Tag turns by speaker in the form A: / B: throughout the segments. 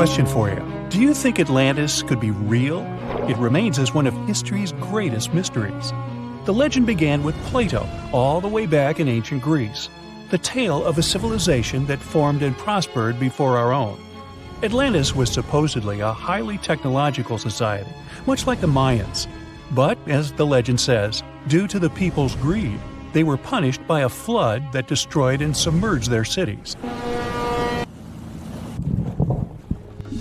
A: question for you. Do you think Atlantis could be real? It remains as one of history's greatest mysteries. The legend began with Plato, all the way back in ancient Greece. The tale of a civilization that formed and prospered before our own. Atlantis was supposedly a highly technological society, much like the Mayans. But, as the legend says, due to the people's greed, they were punished by a flood that destroyed and submerged their cities.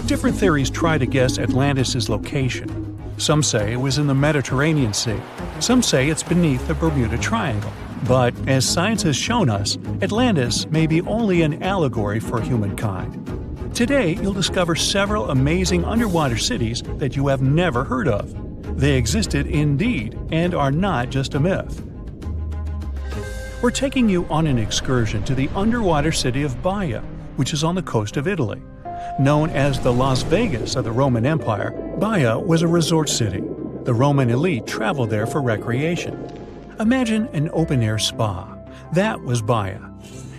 A: Different theories try to guess Atlantis' location. Some say it was in the Mediterranean Sea. Some say it's beneath the Bermuda Triangle. But, as science has shown us, Atlantis may be only an allegory for humankind. Today, you'll discover several amazing underwater cities that you have never heard of. They existed indeed and are not just a myth. We're taking you on an excursion to the underwater city of Baya, which is on the coast of Italy. Known as the Las Vegas of the Roman Empire, Baya was a resort city. The Roman elite traveled there for recreation. Imagine an open-air spa. That was Baya.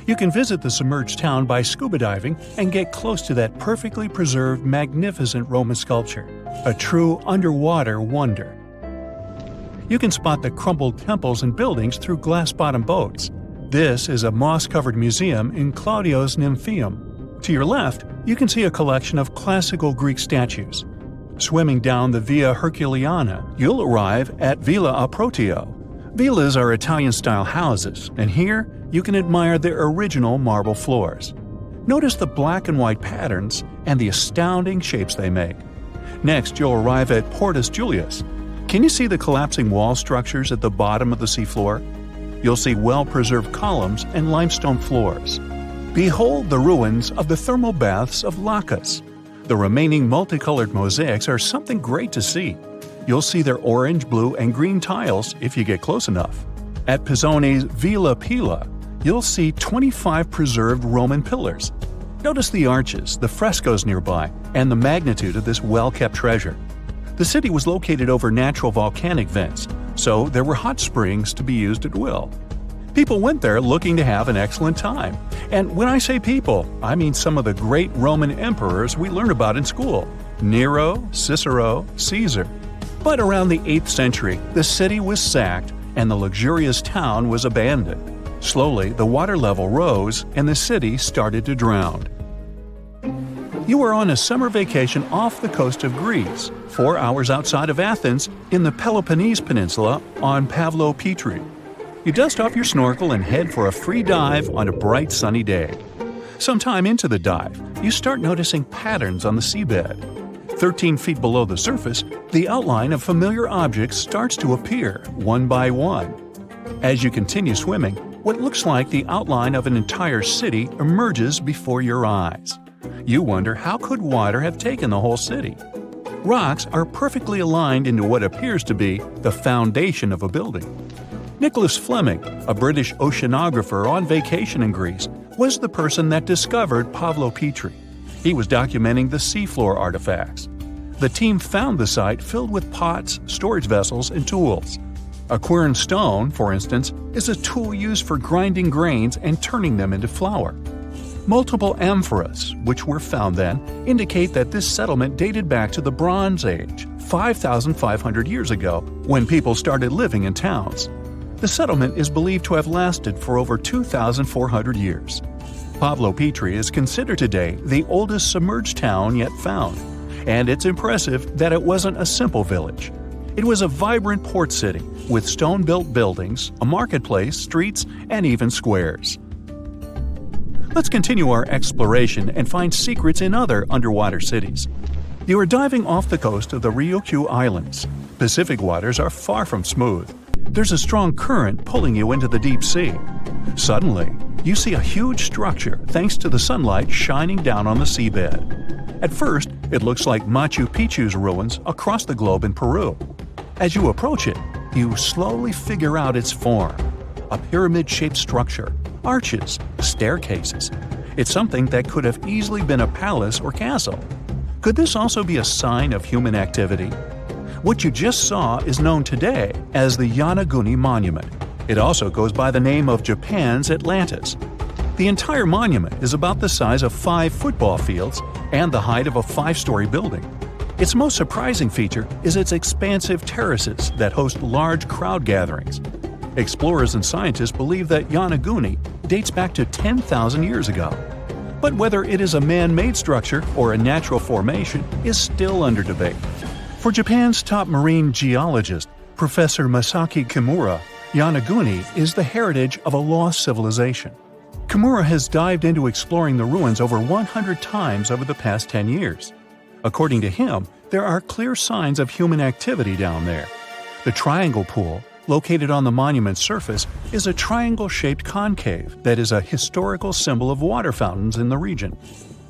A: You can visit the submerged town by scuba diving and get close to that perfectly preserved, magnificent Roman sculpture, a true underwater wonder. You can spot the crumbled temples and buildings through glass-bottom boats. This is a moss-covered museum in Claudio's Nymphaeum. To your left, you can see a collection of classical Greek statues. Swimming down the Via Herculeana, you'll arrive at Villa Aprotio. Villas are Italian-style houses, and here you can admire their original marble floors. Notice the black and white patterns and the astounding shapes they make. Next, you'll arrive at Portus Julius. Can you see the collapsing wall structures at the bottom of the seafloor? You'll see well-preserved columns and limestone floors. Behold the ruins of the thermal baths of Lacus. The remaining multicolored mosaics are something great to see. You'll see their orange, blue, and green tiles if you get close enough. At Pisoni's Villa Pila, you'll see 25 preserved Roman pillars. Notice the arches, the frescoes nearby, and the magnitude of this well-kept treasure. The city was located over natural volcanic vents, so there were hot springs to be used at will. People went there looking to have an excellent time. And when I say people, I mean some of the great Roman emperors we learn about in school: Nero, Cicero, Caesar. But around the 8th century, the city was sacked and the luxurious town was abandoned. Slowly, the water level rose and the city started to drown. You are on a summer vacation off the coast of Greece, 4 hours outside of Athens, in the Peloponnese Peninsula on Pavlopetri. You dust off your snorkel and head for a free dive on a bright sunny day. Sometime into the dive, you start noticing patterns on the seabed. 13 feet below the surface, the outline of familiar objects starts to appear, one by one. As you continue swimming, what looks like the outline of an entire city emerges before your eyes. You wonder, how could water have taken the whole city? Rocks are perfectly aligned into what appears to be the foundation of a building. Nicholas Fleming, a British oceanographer on vacation in Greece, was the person that discovered Pavlopetri. He was documenting the seafloor artifacts. The team found the site filled with pots, storage vessels, and tools. A quern stone, for instance, is a tool used for grinding grains and turning them into flour. Multiple amphoras, which were found then, indicate that this settlement dated back to the Bronze Age, 5,500 years ago, when people started living in towns. The settlement is believed to have lasted for over 2,400 years. Pavlopetri is considered today the oldest submerged town yet found, and it's impressive that it wasn't a simple village. It was a vibrant port city with stone-built buildings, a marketplace, streets, and even squares. Let's continue our exploration and find secrets in other underwater cities. You are diving off the coast of the Ryukyu Islands. Pacific waters are far from smooth. There's a strong current pulling you into the deep sea. Suddenly, you see a huge structure thanks to the sunlight shining down on the seabed. At first, it looks like Machu Picchu's ruins across the globe in Peru. As you approach it, you slowly figure out its form. A pyramid-shaped structure, arches, staircases. It's something that could have easily been a palace or castle. Could this also be a sign of human activity? What you just saw is known today as the Yonaguni Monument. It also goes by the name of Japan's Atlantis. The entire monument is about the size of 5 football fields and the height of a 5-story building. Its most surprising feature is its expansive terraces that host large crowd gatherings. Explorers and scientists believe that Yonaguni dates back to 10,000 years ago. But whether it is a man-made structure or a natural formation is still under debate. For Japan's top marine geologist, Professor Masaki Kimura, Yonaguni is the heritage of a lost civilization. Kimura has dived into exploring the ruins over 100 times over the past 10 years. According to him, there are clear signs of human activity down there. The Triangle Pool, located on the monument's surface, is a triangle-shaped concave that is a historical symbol of water fountains in the region.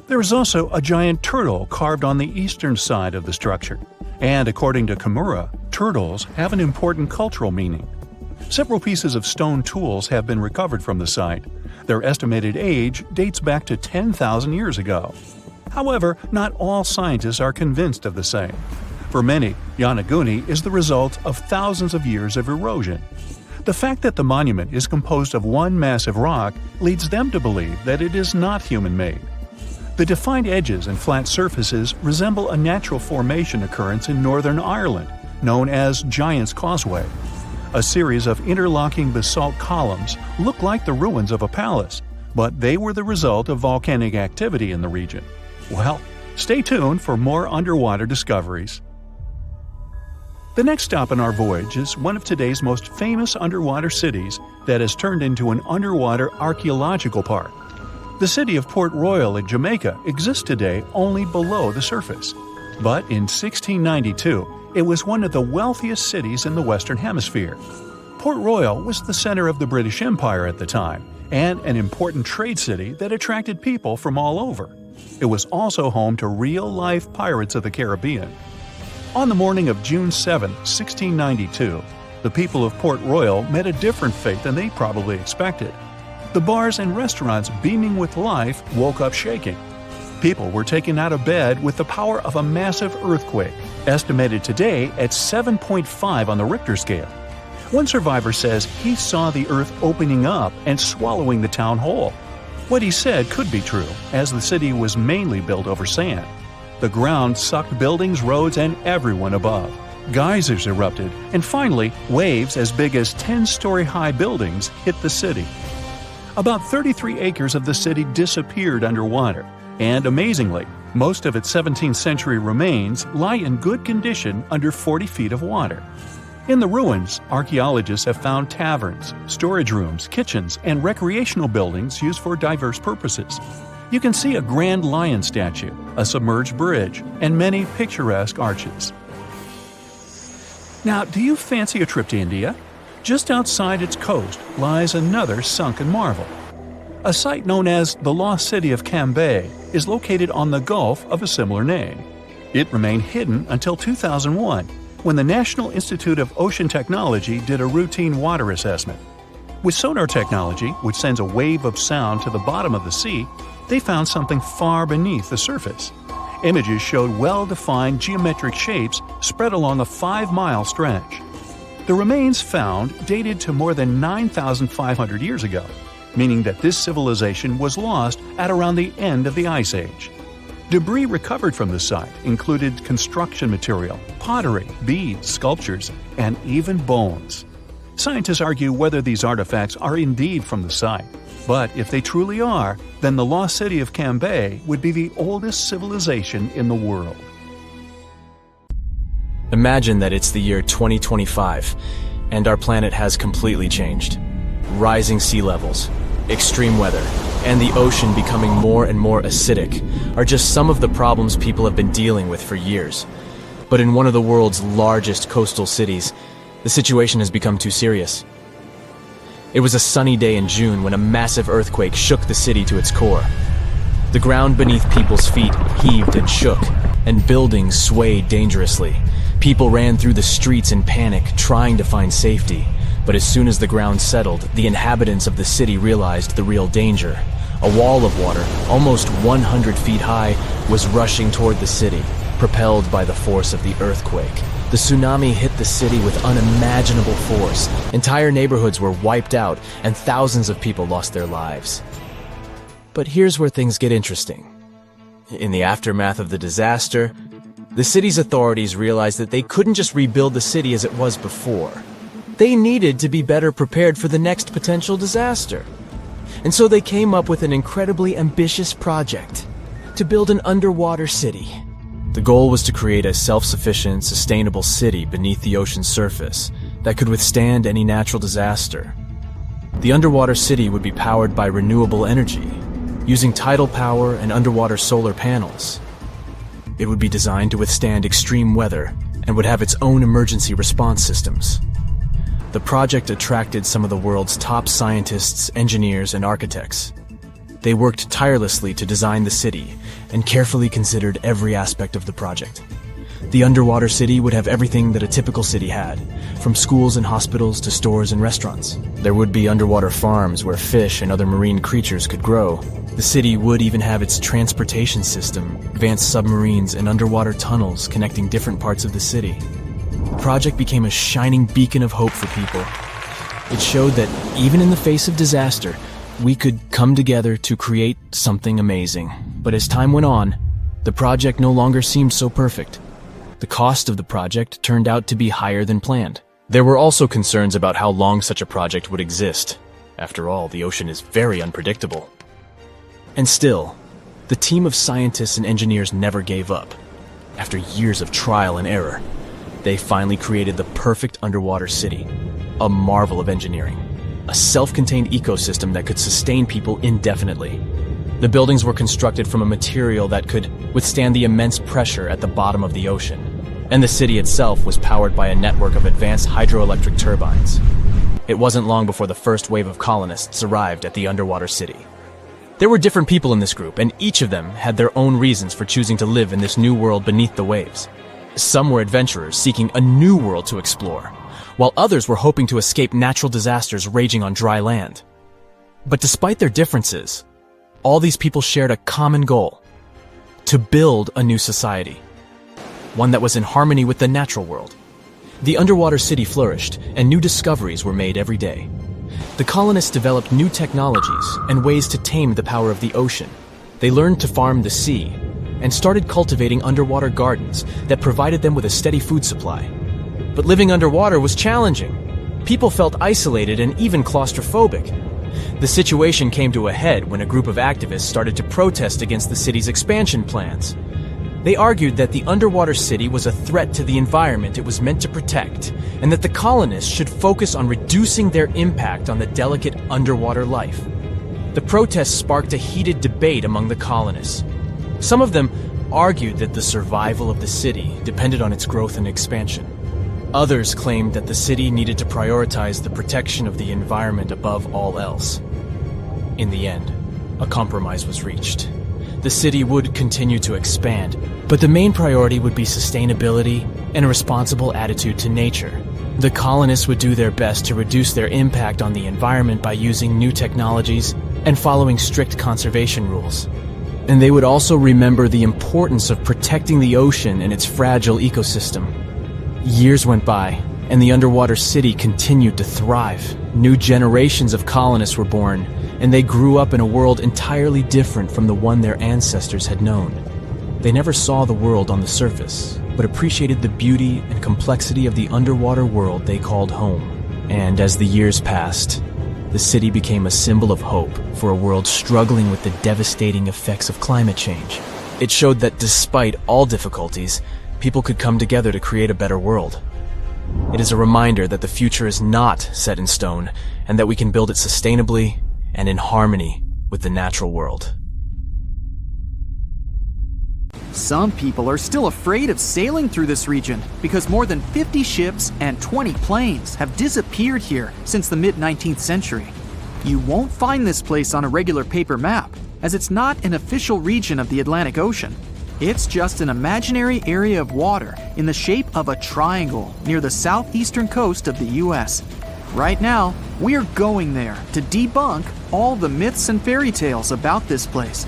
A: There is also a giant turtle carved on the eastern side of the structure. And according to Kimura, turtles have an important cultural meaning. Several pieces of stone tools have been recovered from the site. Their estimated age dates back to 10,000 years ago. However, not all scientists are convinced of the same. For many, Yonaguni is the result of thousands of years of erosion. The fact that the monument is composed of one massive rock leads them to believe that it is not human-made. The defined edges and flat surfaces resemble a natural formation occurrence in Northern Ireland, known as Giant's Causeway. A series of interlocking basalt columns look like the ruins of a palace, but they were the result of volcanic activity in the region. Well, stay tuned for more underwater discoveries. The next stop on our voyage is one of today's most famous underwater cities that has turned into an underwater archaeological park. The city of Port Royal in Jamaica exists today only below the surface. But in 1692, it was one of the wealthiest cities in the Western Hemisphere. Port Royal was the center of the British Empire at the time, and an important trade city that attracted people from all over. It was also home to real-life pirates of the Caribbean. On the morning of June 7, 1692, the people of Port Royal met a different fate than they probably expected. The bars and restaurants beaming with life woke up shaking. People were taken out of bed with the power of a massive earthquake, estimated today at 7.5 on the Richter scale. One survivor says he saw the earth opening up and swallowing the town whole. What he said could be true, as the city was mainly built over sand. The ground sucked buildings, roads, and everyone above. Geysers erupted, and finally, waves as big as 10-story-high buildings hit the city. About 33 acres of the city disappeared underwater, and amazingly, most of its 17th century remains lie in good condition under 40 feet of water. In the ruins, archaeologists have found taverns, storage rooms, kitchens, and recreational buildings used for diverse purposes. You can see a grand lion statue, a submerged bridge, and many picturesque arches. Now, do you fancy a trip to India? Just outside its coast lies another sunken marvel. A site known as the Lost City of Cambay is located on the Gulf of a similar name. It remained hidden until 2001, when the National Institute of Ocean Technology did a routine water assessment. With sonar technology, which sends a wave of sound to the bottom of the sea, they found something far beneath the surface. Images showed well-defined geometric shapes spread along a 5-mile stretch. The remains found dated to more than 9,500 years ago, meaning that this civilization was lost at around the end of the Ice Age. Debris recovered from the site included construction material, pottery, beads, sculptures, and even bones. Scientists argue whether these artifacts are indeed from the site, but if they truly are, then the lost city of Cambay would be the oldest civilization in the world.
B: Imagine that it's the year 2025, and our planet has completely changed. Rising sea levels, extreme weather, and the ocean becoming more and more acidic are just some of the problems people have been dealing with for years. But in one of the world's largest coastal cities, the situation has become too serious. It was a sunny day in June when a massive earthquake shook the city to its core. The ground beneath people's feet heaved and shook, and buildings swayed dangerously. People ran through the streets in panic, trying to find safety. But as soon as the ground settled, the inhabitants of the city realized the real danger. A wall of water, almost 100 feet high, was rushing toward the city, propelled by the force of the earthquake. The tsunami hit the city with unimaginable force. Entire neighborhoods were wiped out, and thousands of people lost their lives. But here's where things get interesting. In the aftermath of the disaster, the city's authorities realized that they couldn't just rebuild the city as it was before. They needed to be better prepared for the next potential disaster. And so they came up with an incredibly ambitious project to build an underwater city. The goal was to create a self-sufficient, sustainable city beneath the ocean's surface that could withstand any natural disaster. The underwater city would be powered by renewable energy, using tidal power and underwater solar panels. It would be designed to withstand extreme weather and would have its own emergency response systems. The project attracted some of the world's top scientists, engineers, and architects. They worked tirelessly to design the city and carefully considered every aspect of the project. The underwater city would have everything that a typical city had, from schools and hospitals to stores and restaurants. There would be underwater farms where fish and other marine creatures could grow. The city would even have its transportation system, advanced submarines, and underwater tunnels connecting different parts of the city. The project became a shining beacon of hope for people. It showed that even in the face of disaster, we could come together to create something amazing. But as time went on, the project no longer seemed so perfect. The cost of the project turned out to be higher than planned. There were also concerns about how long such a project would exist. After all, the ocean is very unpredictable. And still, the team of scientists and engineers never gave up. After years of trial and error, they finally created the perfect underwater city, a marvel of engineering. A self-contained ecosystem that could sustain people indefinitely. The buildings were constructed from a material that could withstand the immense pressure at the bottom of the ocean, and the city itself was powered by a network of advanced hydroelectric turbines. It wasn't long before the first wave of colonists arrived at the underwater city. There were different people in this group, and each of them had their own reasons for choosing to live in this new world beneath the waves. Some were adventurers seeking a new world to explore, while others were hoping to escape natural disasters raging on dry land. But despite their differences, all these people shared a common goal: to build a new society, one that was in harmony with the natural world. The underwater city flourished, and new discoveries were made every day. The colonists developed new technologies and ways to tame the power of the ocean. They learned to farm the sea, and started cultivating underwater gardens that provided them with a steady food supply. But living underwater was challenging. People felt isolated and even claustrophobic. The situation came to a head when a group of activists started to protest against the city's expansion plans. They argued that the underwater city was a threat to the environment it was meant to protect, and that the colonists should focus on reducing their impact on the delicate underwater life. The protests sparked a heated debate among the colonists. Some of them argued that the survival of the city depended on its growth and expansion. Others claimed that the city needed to prioritize the protection of the environment above all else. In the end, a compromise was reached. The city would continue to expand, but the main priority would be sustainability and a responsible attitude to nature. The colonists would do their best to reduce their impact on the environment by using new technologies and following strict conservation rules. And they would also remember the importance of protecting the ocean and its fragile ecosystem. Years went by, and the underwater city continued to thrive. New generations of colonists were born, and they grew up in a world entirely different from the one their ancestors had known. They never saw the world on the surface, but appreciated the beauty and complexity of the underwater world they called home. And as the years passed, the city became a symbol of hope for a world struggling with the devastating effects of climate change. It showed that despite all difficulties, people could come together to create a better world. It is a reminder that the future is not set in stone, and that we can build it sustainably and in harmony with the natural world.
C: Some people are still afraid of sailing through this region because more than 50 ships and 20 planes have disappeared here since the mid-19th century. You won't find this place on a regular paper map, as it's not an official region of the Atlantic Ocean. It's just an imaginary area of water in the shape of a triangle near the southeastern coast of the US. Right now, we're going there to debunk all the myths and fairy tales about this place.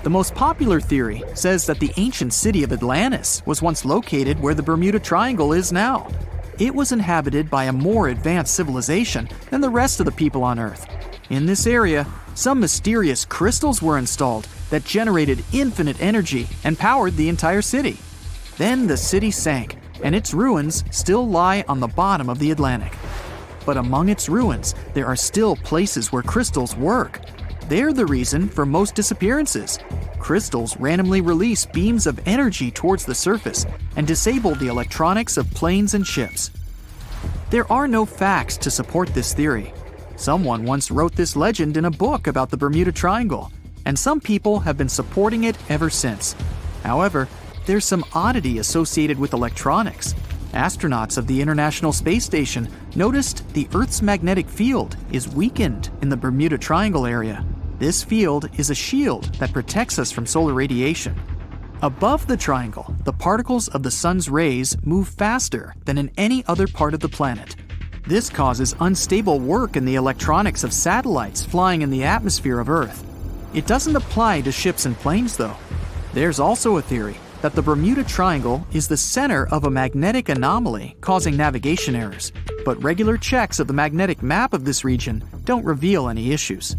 C: The most popular theory says that the ancient city of Atlantis was once located where the Bermuda Triangle is now. It was inhabited by a more advanced civilization than the rest of the people on Earth. In this area, some mysterious crystals were installed that generated infinite energy and powered the entire city. Then the city sank, and its ruins still lie on the bottom of the Atlantic. But among its ruins, there are still places where crystals work. They're the reason for most disappearances. Crystals randomly release beams of energy towards the surface and disable the electronics of planes and ships. There are no facts to support this theory. Someone once wrote this legend in a book about the Bermuda Triangle, and some people have been supporting it ever since. However, there's some oddity associated with electronics. Astronauts of the International Space Station noticed the Earth's magnetic field is weakened in the Bermuda Triangle area. This field is a shield that protects us from solar radiation. Above the triangle, the particles of the sun's rays move faster than in any other part of the planet. This causes unstable work in the electronics of satellites flying in the atmosphere of Earth. It doesn't apply to ships and planes, though. There's also a theory that the Bermuda Triangle is the center of a magnetic anomaly causing navigation errors, but regular checks of the magnetic map of this region don't reveal any issues.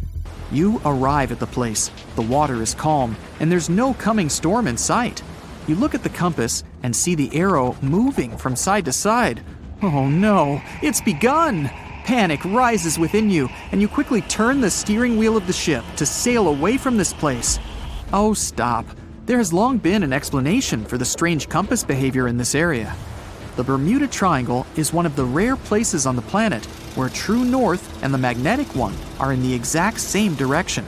C: You arrive at the place, the water is calm, and there's no coming storm in sight. You look at the compass and see the arrow moving from side to side. Oh no, it's begun! Panic rises within you, and you quickly turn the steering wheel of the ship to sail away from this place. Oh, stop. There has long been an explanation for the strange compass behavior in this area. The Bermuda Triangle is one of the rare places on the planet where true north and the magnetic one are in the exact same direction.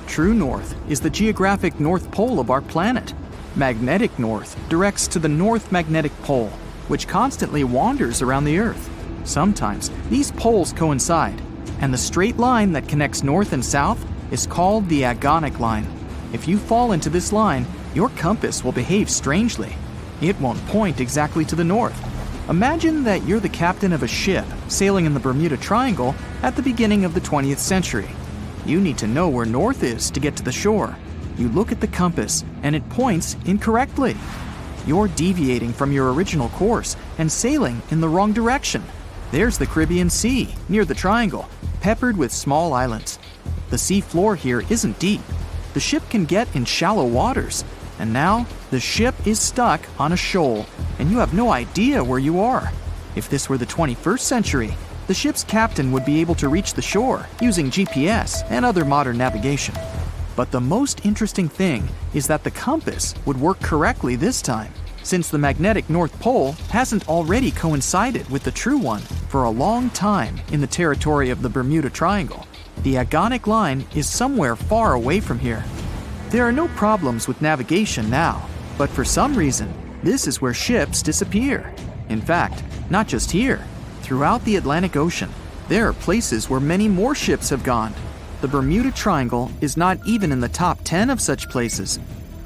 C: True north is the geographic north pole of our planet. Magnetic north directs to the north magnetic pole, which constantly wanders around the Earth. Sometimes these poles coincide, and the straight line that connects north and south is called the agonic line. If you fall into this line, your compass will behave strangely. It won't point exactly to the north. Imagine that you're the captain of a ship sailing in the Bermuda Triangle at the beginning of the 20th century. You need to know where north is to get to the shore. You look at the compass and it points incorrectly. You're deviating from your original course and sailing in the wrong direction. There's the Caribbean Sea near the triangle, peppered with small islands. The sea floor here isn't deep. The ship can get in shallow waters. And now, the ship is stuck on a shoal, and you have no idea where you are. If this were the 21st century, the ship's captain would be able to reach the shore using GPS and other modern navigation. But the most interesting thing is that the compass would work correctly this time, since the magnetic North Pole hasn't already coincided with the true one for a long time in the territory of the Bermuda Triangle. The agonic line is somewhere far away from here. There are no problems with navigation now, but for some reason, this is where ships disappear. In fact, not just here. Throughout the Atlantic Ocean, there are places where many more ships have gone. The Bermuda Triangle is not even in the top 10 of such places.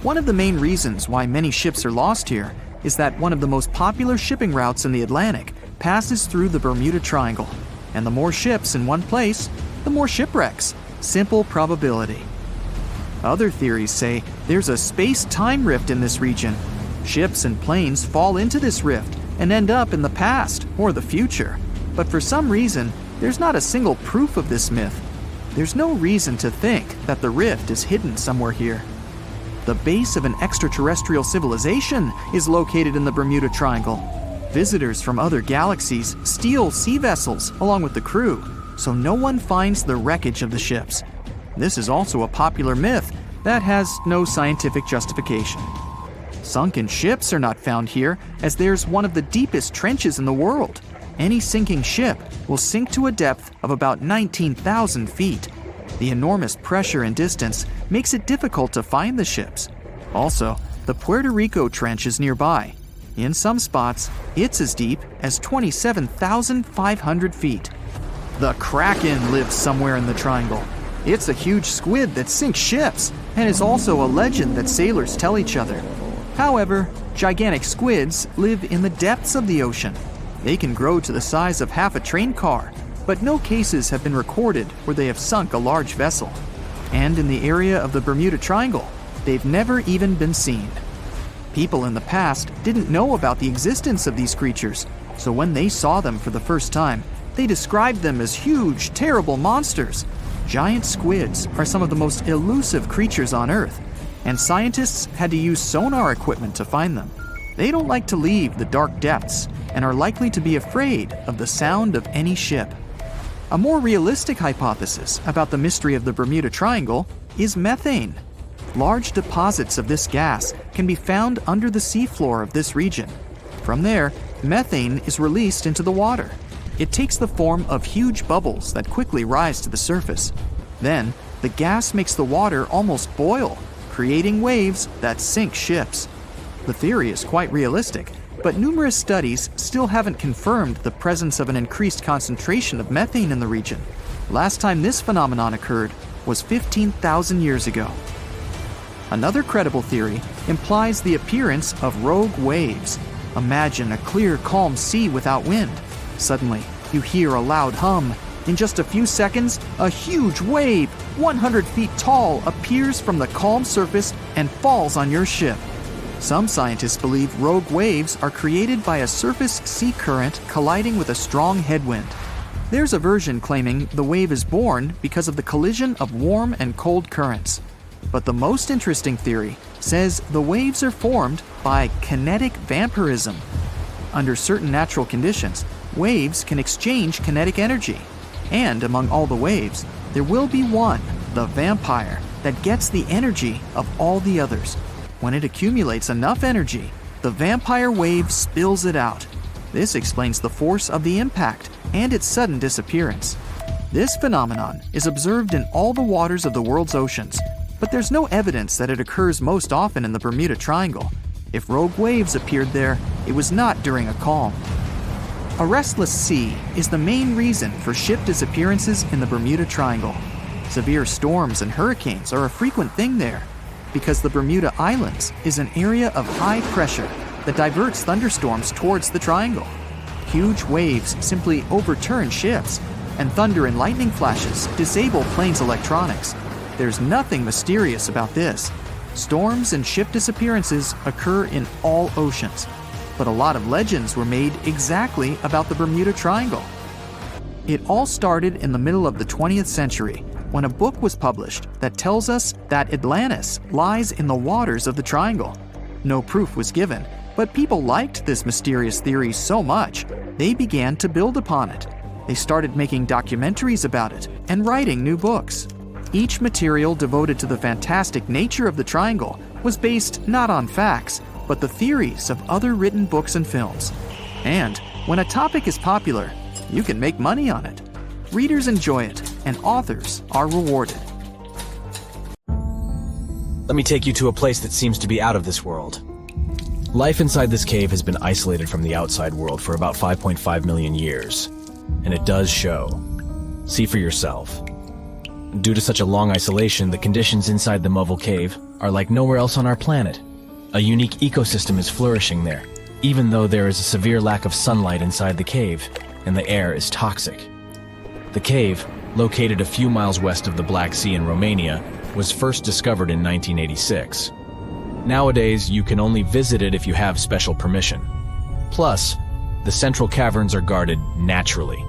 C: One of the main reasons why many ships are lost here is that one of the most popular shipping routes in the Atlantic passes through the Bermuda Triangle. And the more ships in one place, the more shipwrecks. Simple probability. Other theories say there's a space-time rift in this region. Ships and planes fall into this rift and end up in the past or the future. But for some reason, there's not a single proof of this myth. There's no reason to think that the rift is hidden somewhere here. The base of an extraterrestrial civilization is located in the Bermuda Triangle. Visitors from other galaxies steal sea vessels along with the crew, so no one finds the wreckage of the ships. This is also a popular myth that has no scientific justification. Sunken ships are not found here, as there's one of the deepest trenches in the world. Any sinking ship will sink to a depth of about 19,000 feet. The enormous pressure and distance makes it difficult to find the ships. Also, the Puerto Rico Trench is nearby. In some spots, it's as deep as 27,500 feet. The Kraken lives somewhere in the triangle. It's a huge squid that sinks ships and is also a legend that sailors tell each other. However, gigantic squids live in the depths of the ocean. They can grow to the size of half a train car, but no cases have been recorded where they have sunk a large vessel. And in the area of the Bermuda Triangle, they've never even been seen. People in the past didn't know about the existence of these creatures, so when they saw them for the first time, they described them as huge, terrible monsters. Giant squids are some of the most elusive creatures on Earth, and scientists had to use sonar equipment to find them. They don't like to leave the dark depths and are likely to be afraid of the sound of any ship. A more realistic hypothesis about the mystery of the Bermuda Triangle is methane. Large deposits of this gas can be found under the seafloor of this region. From there, methane is released into the water. It takes the form of huge bubbles that quickly rise to the surface. Then, the gas makes the water almost boil, creating waves that sink ships. The theory is quite realistic, but numerous studies still haven't confirmed the presence of an increased concentration of methane in the region. Last time this phenomenon occurred was 15,000 years ago. Another credible theory implies the appearance of rogue waves. Imagine a clear, calm sea without wind. Suddenly, you hear a loud hum. In just a few seconds, a huge wave, 100 feet tall, appears from the calm surface and falls on your ship. Some scientists believe rogue waves are created by a surface sea current colliding with a strong headwind. There's a version claiming the wave is born because of the collision of warm and cold currents. But the most interesting theory says the waves are formed by kinetic vampirism. Under certain natural conditions, waves can exchange kinetic energy. And among all the waves, there will be one, the vampire, that gets the energy of all the others. When it accumulates enough energy, the vampire wave spills it out. This explains the force of the impact and its sudden disappearance. This phenomenon is observed in all the waters of the world's oceans, but there's no evidence that it occurs most often in the Bermuda Triangle. If rogue waves appeared there, it was not during a calm. A restless sea is the main reason for ship disappearances in the Bermuda Triangle. Severe storms and hurricanes are a frequent thing there, because the Bermuda Islands is an area of high pressure that diverts thunderstorms towards the triangle. Huge waves simply overturn ships, and thunder and lightning flashes disable planes' electronics. There's nothing mysterious about this. Storms and ship disappearances occur in all oceans, but a lot of legends were made exactly about the Bermuda Triangle. It all started in the middle of the 20th century, when a book was published that tells us that Atlantis lies in the waters of the triangle. No proof was given, but people liked this mysterious theory so much, they began to build upon it. They started making documentaries about it and writing new books. Each material devoted to the fantastic nature of the triangle was based not on facts, but the theories of other written books and films. And when a topic is popular, you can make money on it. Readers enjoy it, and authors are rewarded.
B: Let me take you to a place that seems to be out of this world. Life inside this cave has been isolated from the outside world for about 5.5 million years, and it does show. See for yourself. Due to such a long isolation, the conditions inside the Movile cave are like nowhere else on our planet. A unique ecosystem is flourishing there, even though there is a severe lack of sunlight inside the cave, and the air is toxic. The cave, located a few miles west of the Black Sea in Romania, was first discovered in 1986. Nowadays, you can only visit it if you have special permission. Plus, the central caverns are guarded naturally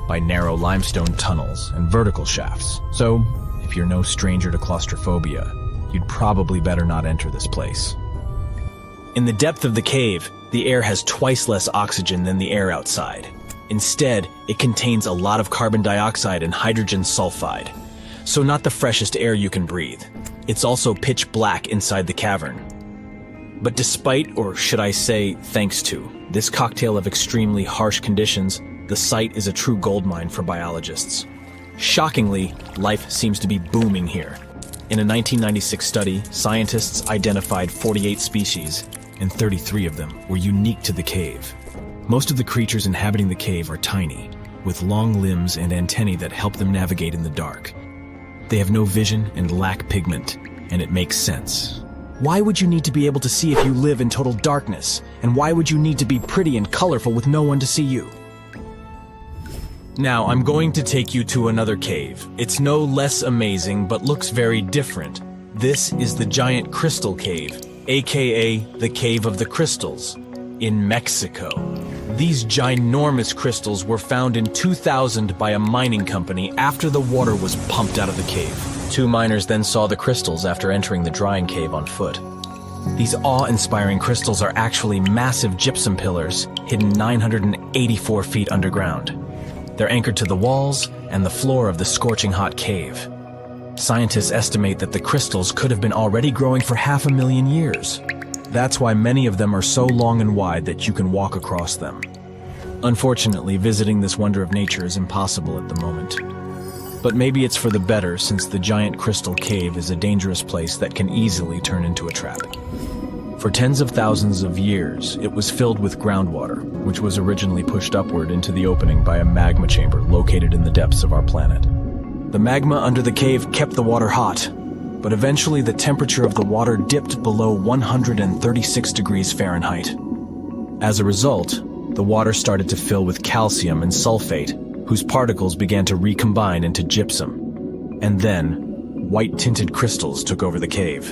B: by narrow limestone tunnels and vertical shafts. So, if you're no stranger to claustrophobia, you'd probably better not enter this place. In the depth of the cave, the air has twice less oxygen than the air outside. Instead, it contains a lot of carbon dioxide and hydrogen sulfide, so not the freshest air you can breathe. It's also pitch black inside the cavern. But despite, or should I say thanks to, this cocktail of extremely harsh conditions, the site is a true goldmine for biologists. Shockingly, life seems to be booming here. In a 1996 study, scientists identified 48 species, and 33 of them were unique to the cave. Most of the creatures inhabiting the cave are tiny, with long limbs and antennae that help them navigate in the dark. They have no vision and lack pigment, and it makes sense. Why would you need to be able to see if you live in total darkness? And why would you need to be pretty and colorful with no one to see you? Now, I'm going to take you to another cave. It's no less amazing, but looks very different. This is the Giant Crystal Cave, aka the Cave of the Crystals, in Mexico. These ginormous crystals were found in 2000 by a mining company after the water was pumped out of the cave. 2 miners then saw the crystals after entering the drying cave on foot. These awe-inspiring crystals are actually massive gypsum pillars hidden 984 feet underground. They're anchored to the walls and the floor of the scorching hot cave. Scientists estimate that the crystals could have been already growing for 500,000 years. That's why many of them are so long and wide that you can walk across them. Unfortunately, visiting this wonder of nature is impossible at the moment. But maybe it's for the better, since the giant crystal cave is a dangerous place that can easily turn into a trap. For tens of thousands of years, it was filled with groundwater, which was originally pushed upward into the opening by a magma chamber located in the depths of our planet. The magma under the cave kept the water hot, but eventually the temperature of the water dipped below 136 degrees Fahrenheit. As a result, the water started to fill with calcium and sulfate, whose particles began to recombine into gypsum. And then, white-tinted crystals took over the cave.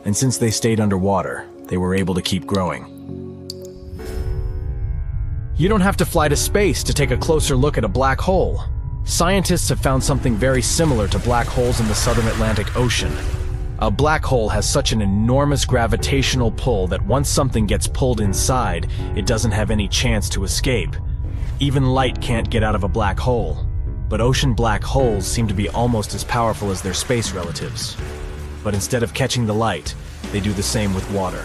B: And since they stayed underwater, they were able to keep growing. You don't have to fly to space to take a closer look at a black hole. Scientists have found something very similar to black holes in the southern Atlantic Ocean. A black hole has such an enormous gravitational pull that once something gets pulled inside, it doesn't have any chance to escape. Even light can't get out of a black hole. But ocean black holes seem to be almost as powerful as their space relatives. But instead of catching the light, they do the same with water.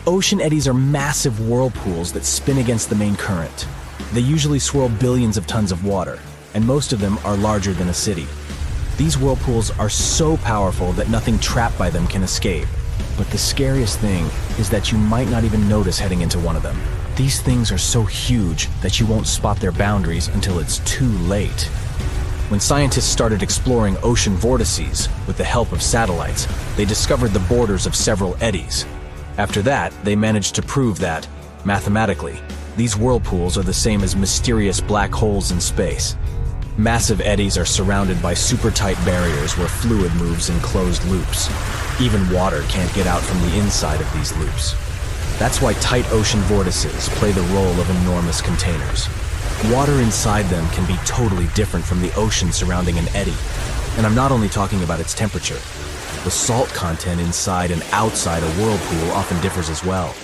B: Ocean eddies are massive whirlpools that spin against the main current. They usually swirl billions of tons of water, and most of them are larger than a city. These whirlpools are so powerful that nothing trapped by them can escape. But the scariest thing is that you might not even notice heading into one of them. These things are so huge that you won't spot their boundaries until it's too late. When scientists started exploring ocean vortices with the help of satellites, they discovered the borders of several eddies. After that, they managed to prove that, mathematically, these whirlpools are the same as mysterious black holes in space. Massive eddies are surrounded by super-tight barriers where fluid moves in closed loops. Even water can't get out from the inside of these loops. That's why tight ocean vortices play the role of enormous containers. Water inside them can be totally different from the ocean surrounding an eddy. And I'm not only talking about its temperature. The salt content inside and outside a whirlpool often differs as well.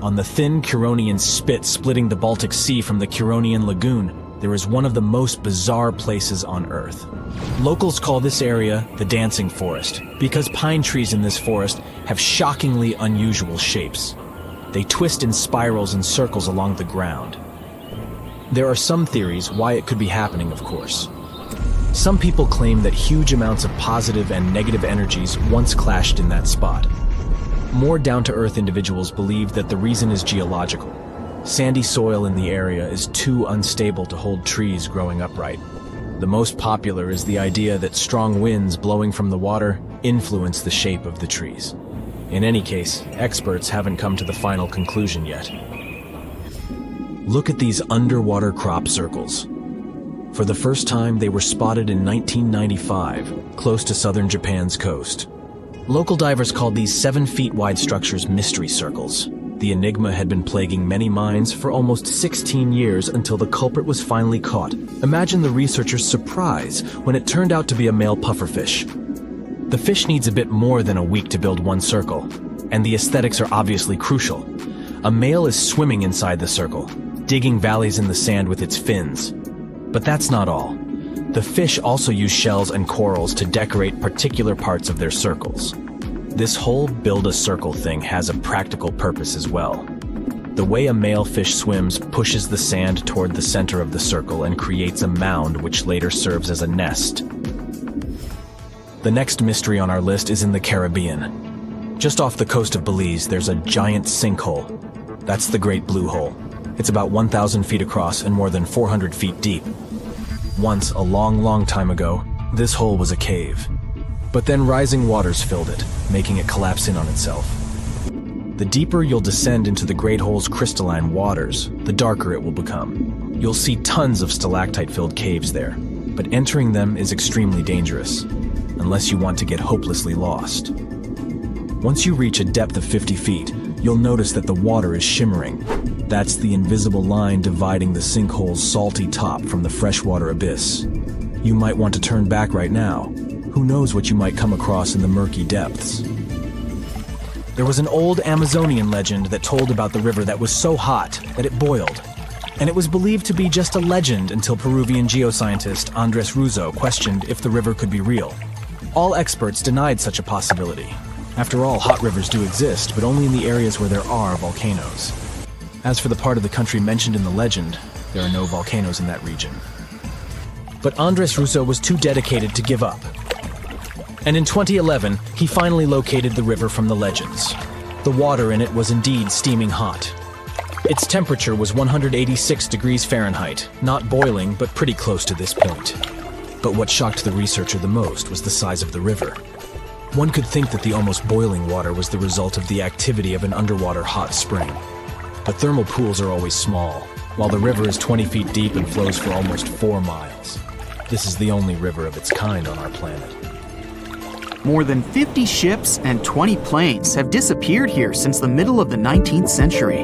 B: On the thin Curonian spit splitting the Baltic Sea from the Curonian Lagoon, there is one of the most bizarre places on Earth. Locals call this area the Dancing Forest because pine trees in this forest have shockingly unusual shapes. They twist in spirals and circles along the ground. There are some theories why it could be happening, of course. Some people claim that huge amounts of positive and negative energies once clashed in that spot. More down-to-earth individuals believe that the reason is geological. Sandy soil in the area is too unstable to hold trees growing upright. The most popular is the idea that strong winds blowing from the water influence the shape of the trees. In any case, experts haven't come to the final conclusion yet. Look at these underwater crop circles. For the first time, they were spotted in 1995, close to southern Japan's coast. Local divers called these 7-feet-wide structures mystery circles. The enigma had been plaguing many minds for almost 16 years until the culprit was finally caught. Imagine the researchers' surprise when it turned out to be a male pufferfish. The fish needs a bit more than a week to build one circle, and the aesthetics are obviously crucial. A male is swimming inside the circle, digging valleys in the sand with its fins. But that's not all. The fish also use shells and corals to decorate particular parts of their circles. This whole build-a-circle thing has a practical purpose as well. The way a male fish swims pushes the sand toward the center of the circle and creates a mound which later serves as a nest. The next mystery on our list is in the Caribbean. Just off the coast of Belize, there's a giant sinkhole. That's the Great Blue Hole. It's about 1,000 feet across and more than 400 feet deep. Once, a long time ago, this hole was a cave. But then rising waters filled it, making it collapse in on itself. The deeper you'll descend into the Great Hole's crystalline waters, the darker it will become. You'll see tons of stalactite-filled caves there, but entering them is extremely dangerous, unless you want to get hopelessly lost. Once you reach a depth of 50 feet, you'll notice that the water is shimmering. That's the invisible line dividing the sinkhole's salty top from the freshwater abyss. You might want to turn back right now. Who knows what you might come across in the murky depths. There was an old Amazonian legend that told about the river that was so hot that it boiled. And it was believed to be just a legend until Peruvian geoscientist Andres Russo questioned if the river could be real. All experts denied such a possibility. After all, hot rivers do exist, but only in the areas where there are volcanoes. As for the part of the country mentioned in the legend, there are no volcanoes in that region. But Andres Russo was too dedicated to give up. And in 2011, he finally located the river from the legends. The water in it was indeed steaming hot. Its temperature was 186 degrees Fahrenheit, not boiling, but pretty close to this point. But what shocked the researcher the most was the size of the river. One could think that the almost boiling water was the result of the activity of an underwater hot spring. But thermal pools are always small, while the river is 20 feet deep and flows for almost 4 miles. This is the only river of its kind on our planet.
C: More than 50 ships and 20 planes have disappeared here since the middle of the 19th century.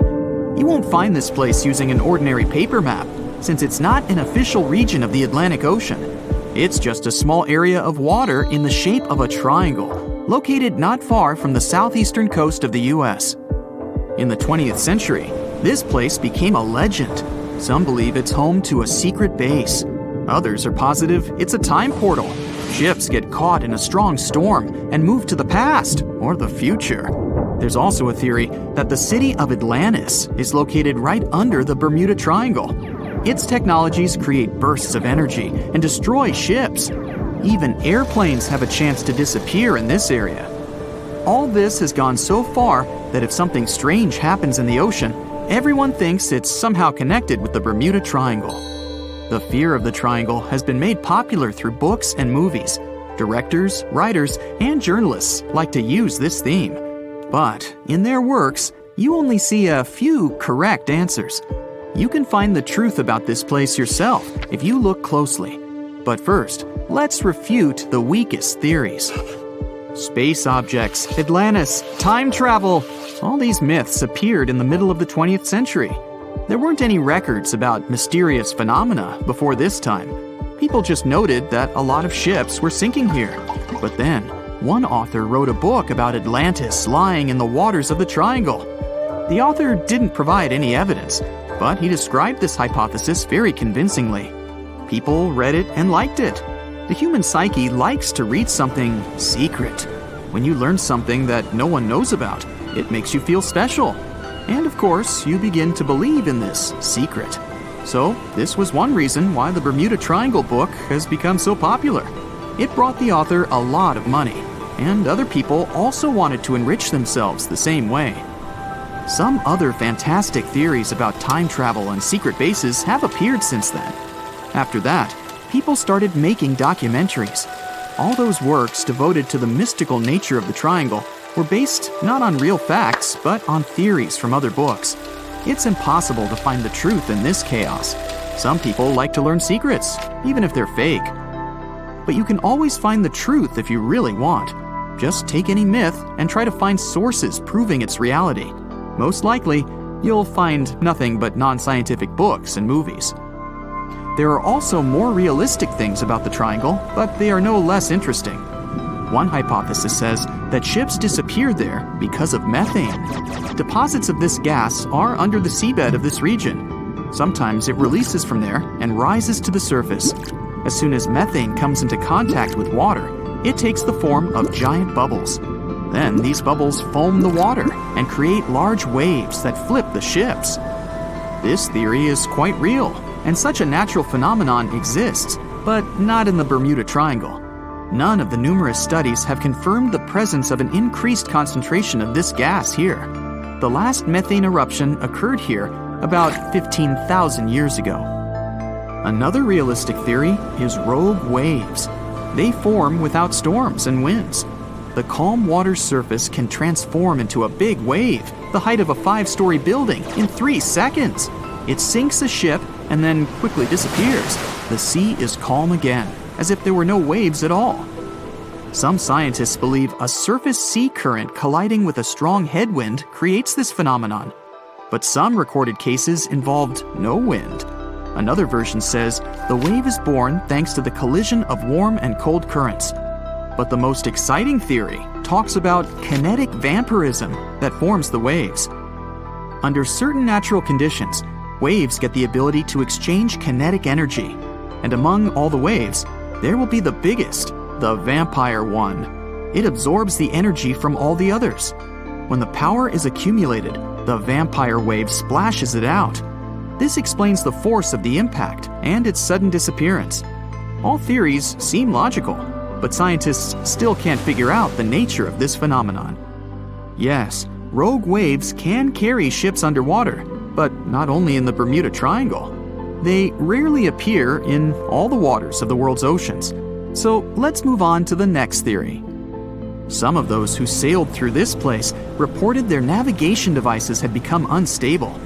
C: You won't find this place using an ordinary paper map, since it's not an official region of the Atlantic Ocean. It's just a small area of water in the shape of a triangle, located not far from the southeastern coast of the US. In the 20th century, this place became a legend. Some believe it's home to a secret base. Others are positive it's a time portal. Ships get caught in a strong storm and move to the past or the future. There's also a theory that the city of Atlantis is located right under the Bermuda Triangle. Its technologies create bursts of energy and destroy ships. Even airplanes have a chance to disappear in this area. All this has gone so far that if something strange happens in the ocean, everyone thinks it's somehow connected with the Bermuda Triangle. The fear of the triangle has been made popular through books and movies. Directors, writers, and journalists like to use this theme. But in their works, you only see a few correct answers. You can find the truth about this place yourself if you look closely. But first, let's refute the weakest theories. Space objects, Atlantis, time travel. All these myths appeared in the middle of the 20th century. There weren't any records about mysterious phenomena before this time. People just noted that a lot of ships were sinking here. But then, one author wrote a book about Atlantis lying in the waters of the triangle. The author didn't provide any evidence, but he described this hypothesis very convincingly. People read it and liked it. The human psyche likes to read something secret. When you learn something that no one knows about, it makes you feel special. And of course, you begin to believe in this secret. So, this was one reason why the Bermuda Triangle book has become so popular. It brought the author a lot of money, and other people also wanted to enrich themselves the same way. Some other fantastic theories about time travel and secret bases have appeared since then. After that, people started making documentaries. All those works devoted to the mystical nature of the triangle were based not on real facts, but on theories from other books. It's impossible to find the truth in this chaos. Some people like to learn secrets, even if they're fake. But you can always find the truth if you really want. Just take any myth and try to find sources proving its reality. Most likely, you'll find nothing but non-scientific books and movies. There are also more realistic things about the triangle, but they are no less interesting. One hypothesis says that ships disappeared there because of methane. Deposits of this gas are under the seabed of this region. Sometimes it releases from there and rises to the surface. As soon as methane comes into contact with water, it takes the form of giant bubbles. Then these bubbles foam the water and create large waves that flip the ships. This theory is quite real, and such a natural phenomenon exists, but not in the Bermuda Triangle. None of the numerous studies have confirmed the presence of an increased concentration of this gas here. The last methane eruption occurred here about 15,000 years ago. Another realistic theory is rogue waves. They form without storms and winds. The calm water's surface can transform into a big wave, the height of a 5-story building, in 3 seconds. It sinks a ship and then quickly disappears. The sea is calm again, as if there were no waves at all. Some scientists believe a surface sea current colliding with a strong headwind creates this phenomenon. But some recorded cases involved no wind. Another version says the wave is born thanks to the collision of warm and cold currents. But the most exciting theory talks about kinetic vampirism that forms the waves. Under certain natural conditions, waves get the ability to exchange kinetic energy. And among all the waves, there will be the biggest, the vampire one. It absorbs the energy from all the others. When the power is accumulated, the vampire wave splashes it out. This explains the force of the impact and its sudden disappearance. All theories seem logical, but scientists still can't figure out the nature of this phenomenon. Yes, rogue waves can carry ships underwater, but not only in the Bermuda Triangle. They rarely appear in all the waters of the world's oceans. So let's move on to the next theory. Some of those who sailed through this place reported their navigation devices had become unstable.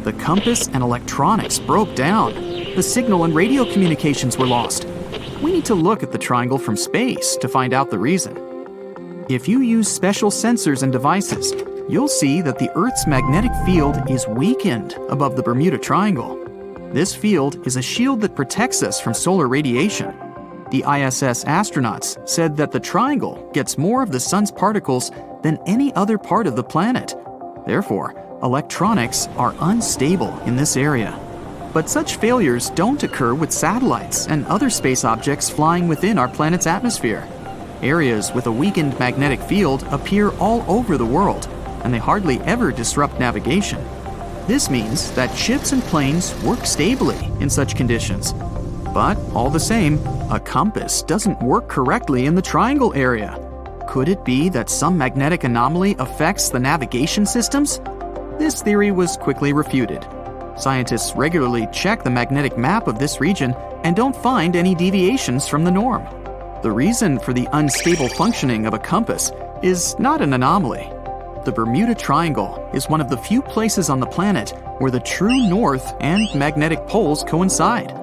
C: The compass and electronics broke down. The signal and radio communications were lost. We need to look at the triangle from space to find out the reason. If you use special sensors and devices, you'll see that the Earth's magnetic field is weakened above the Bermuda Triangle. This field is a shield that protects us from solar radiation. The ISS astronauts said that the triangle gets more of the sun's particles than any other part of the planet. Therefore, electronics are unstable in this area. But such failures don't occur with satellites and other space objects flying within our planet's atmosphere. Areas with a weakened magnetic field appear all over the world, and they hardly ever disrupt navigation. This means that ships and planes work stably in such conditions. But all the same, a compass doesn't work correctly in the triangle area. Could it be that some magnetic anomaly affects the navigation systems? This theory was quickly refuted. Scientists regularly check the magnetic map of this region and don't find any deviations from the norm. The reason for the unstable functioning of a compass is not an anomaly. The Bermuda Triangle is one of the few places on the planet where the true north and magnetic poles coincide.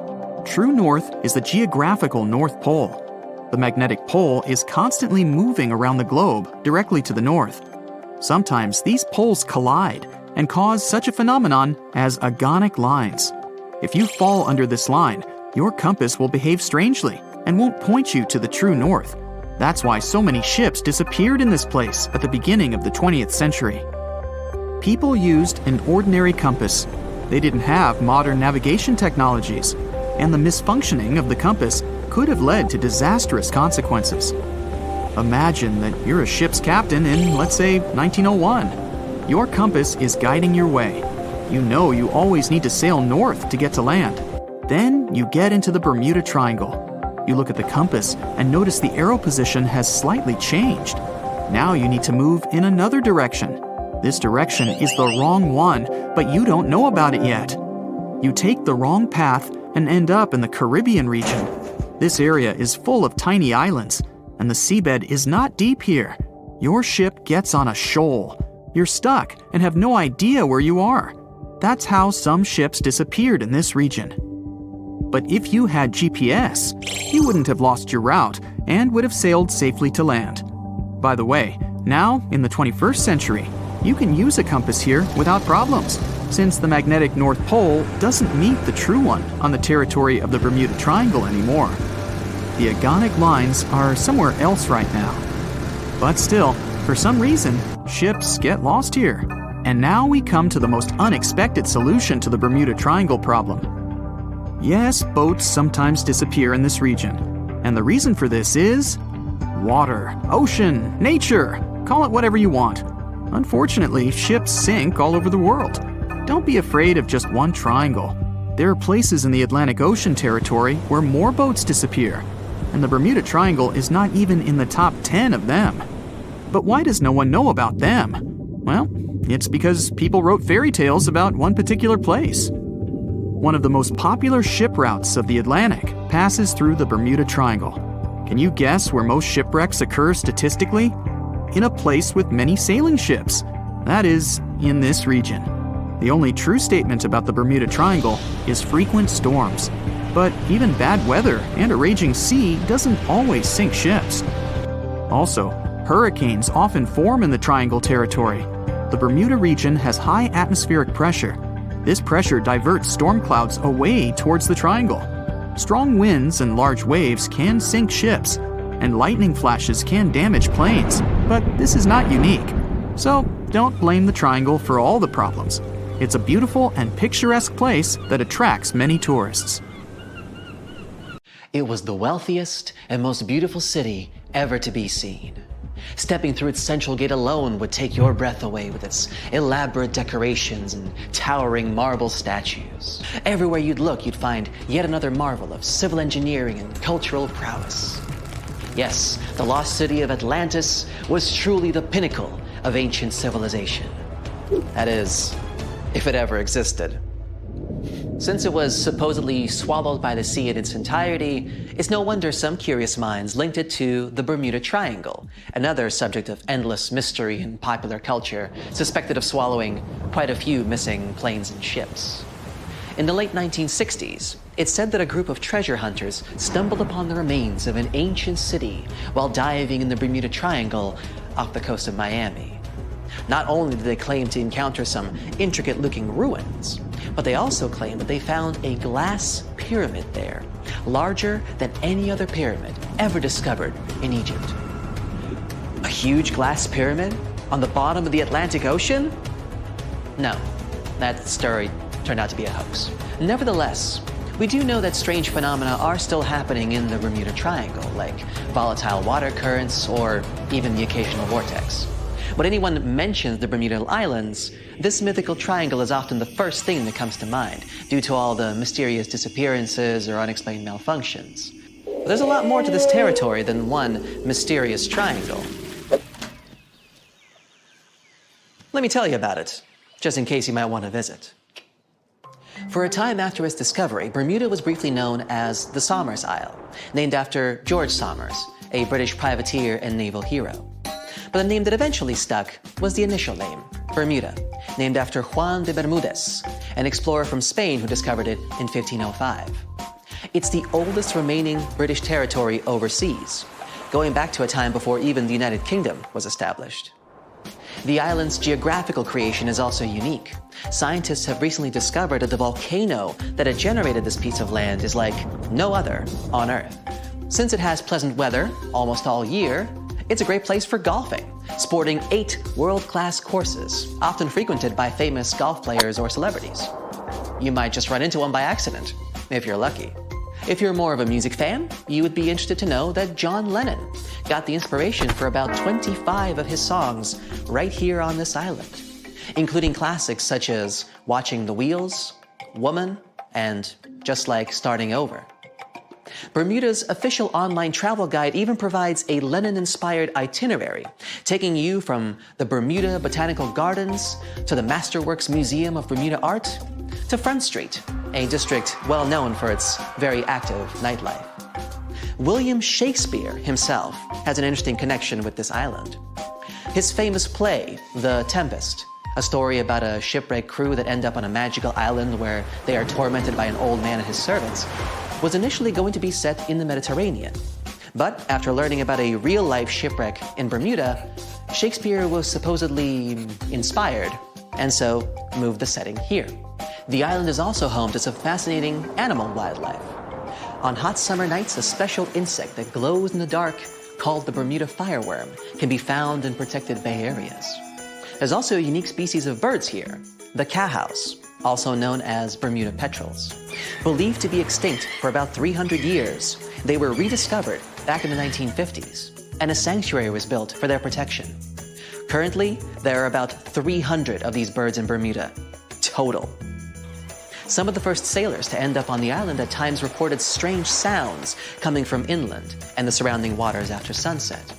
C: True north is the geographical North Pole. The magnetic pole is constantly moving around the globe directly to the north. Sometimes these poles collide and cause such a phenomenon as agonic lines. If you fall under this line, your compass will behave strangely and won't point you to the true north. That's why so many ships disappeared in this place at the beginning of the 20th century. People used an ordinary compass. They didn't have modern navigation technologies, and the misfunctioning of the compass could have led to disastrous consequences. Imagine that you're a ship's captain in, let's say, 1901. Your compass is guiding your way. You know you always need to sail north to get to land. Then you get into the Bermuda Triangle. You look at the compass and notice the arrow position has slightly changed. Now you need to move in another direction. This direction is the wrong one, but you don't know about it yet. You take the wrong path and end up in the Caribbean region. This area is full of tiny islands, and the seabed is not deep here. Your ship gets on a shoal. You're stuck and have no idea where you are. That's how some ships disappeared in this region. But if you had GPS, you wouldn't have lost your route and would have sailed safely to land. By the way, now, in the 21st century, you can use a compass here without problems, since the magnetic North Pole doesn't meet the true one on the territory of the Bermuda Triangle anymore. The agonic lines are somewhere else right now. But still, for some reason, ships get lost here. And now we come to the most unexpected solution to the Bermuda Triangle problem. Yes, boats sometimes disappear in this region. And the reason for this is water, ocean, nature, call it whatever you want. Unfortunately, ships sink all over the world. Don't be afraid of just one triangle. There are places in the Atlantic Ocean territory where more boats disappear, and the Bermuda Triangle is not even in the top 10 of them. But why does no one know about them? Well, it's because people wrote fairy tales about one particular place. One of the most popular ship routes of the Atlantic passes through the Bermuda Triangle. Can you guess where most shipwrecks occur statistically? In a place with many sailing ships. That is, in this region. The only true statement about the Bermuda Triangle is frequent storms. But even bad weather and a raging sea doesn't always sink ships. Also, hurricanes often form in the Triangle territory. The Bermuda region has high atmospheric pressure. This pressure diverts storm clouds away towards the Triangle. Strong winds and large waves can sink ships, and lightning flashes can damage planes, but this is not unique. So, don't blame the Triangle for all the problems. It's a beautiful and picturesque place that attracts many tourists.
D: It was the wealthiest and most beautiful city ever to be seen. Stepping through its central gate alone would take your breath away with its elaborate decorations and towering marble statues. Everywhere you'd look, you'd find yet another marvel of civil engineering and cultural prowess. Yes, the lost city of Atlantis was truly the pinnacle of ancient civilization. That is, if it ever existed. Since it was supposedly swallowed by the sea in its entirety, it's no wonder some curious minds linked it to the Bermuda Triangle, another subject of endless mystery in popular culture, suspected of swallowing quite a few missing planes and ships. In the late 1960s, it's said that a group of treasure hunters stumbled upon the remains of an ancient city while diving in the Bermuda Triangle off the coast of Miami. Not only did they claim to encounter some intricate-looking ruins, but they also claimed that they found a glass pyramid there, larger than any other pyramid ever discovered in Egypt. A huge glass pyramid on the bottom of the Atlantic Ocean? No, that story turned out to be a hoax. Nevertheless, we do know that strange phenomena are still happening in the Bermuda Triangle, like volatile water currents or even the occasional vortex. When anyone mentions the Bermuda Islands, this mythical triangle is often the first thing that comes to mind, due to all the mysterious disappearances or unexplained malfunctions. But there's a lot more to this territory than one mysterious triangle. Let me tell you about it, just in case you might want to visit. For a time after its discovery, Bermuda was briefly known as the Somers Isle, named after George Somers, a British privateer and naval hero. But the name that eventually stuck was the initial name, Bermuda, named after Juan de Bermudez, an explorer from Spain who discovered it in 1505. It's the oldest remaining British territory overseas, going back to a time before even the United Kingdom was established. The island's geographical creation is also unique. Scientists have recently discovered that the volcano that had generated this piece of land is like no other on Earth. Since it has pleasant weather almost all year, it's a great place for golfing, sporting 8 world-class courses, often frequented by famous golf players or celebrities. You might just run into one by accident, if you're lucky. If you're more of a music fan, you would be interested to know that John Lennon got the inspiration for about 25 of his songs right here on this island, including classics such as Watching the Wheels, Woman, and Just Like Starting Over. Bermuda's official online travel guide even provides a Lennon-inspired itinerary, taking you from the Bermuda Botanical Gardens to the Masterworks Museum of Bermuda Art to Front Street, a district well known for its very active nightlife. William Shakespeare himself has an interesting connection with this island. His famous play, The Tempest, a story about a shipwrecked crew that end up on a magical island where they are tormented by an old man and his servants, was initially going to be set in the Mediterranean. But after learning about a real-life shipwreck in Bermuda, Shakespeare was supposedly inspired, and so moved the setting here. The island is also home to some fascinating animal wildlife. On hot summer nights, a special insect that glows in the dark, called the Bermuda fireworm, can be found in protected bay areas. There's also a unique species of birds here, the cowhouse, also known as Bermuda petrels. Believed to be extinct for about 300 years, they were rediscovered back in the 1950s, and a sanctuary was built for their protection. Currently, there are about 300 of these birds in Bermuda, total. Some of the first sailors to end up on the island at times reported strange sounds coming from inland and the surrounding waters after sunset.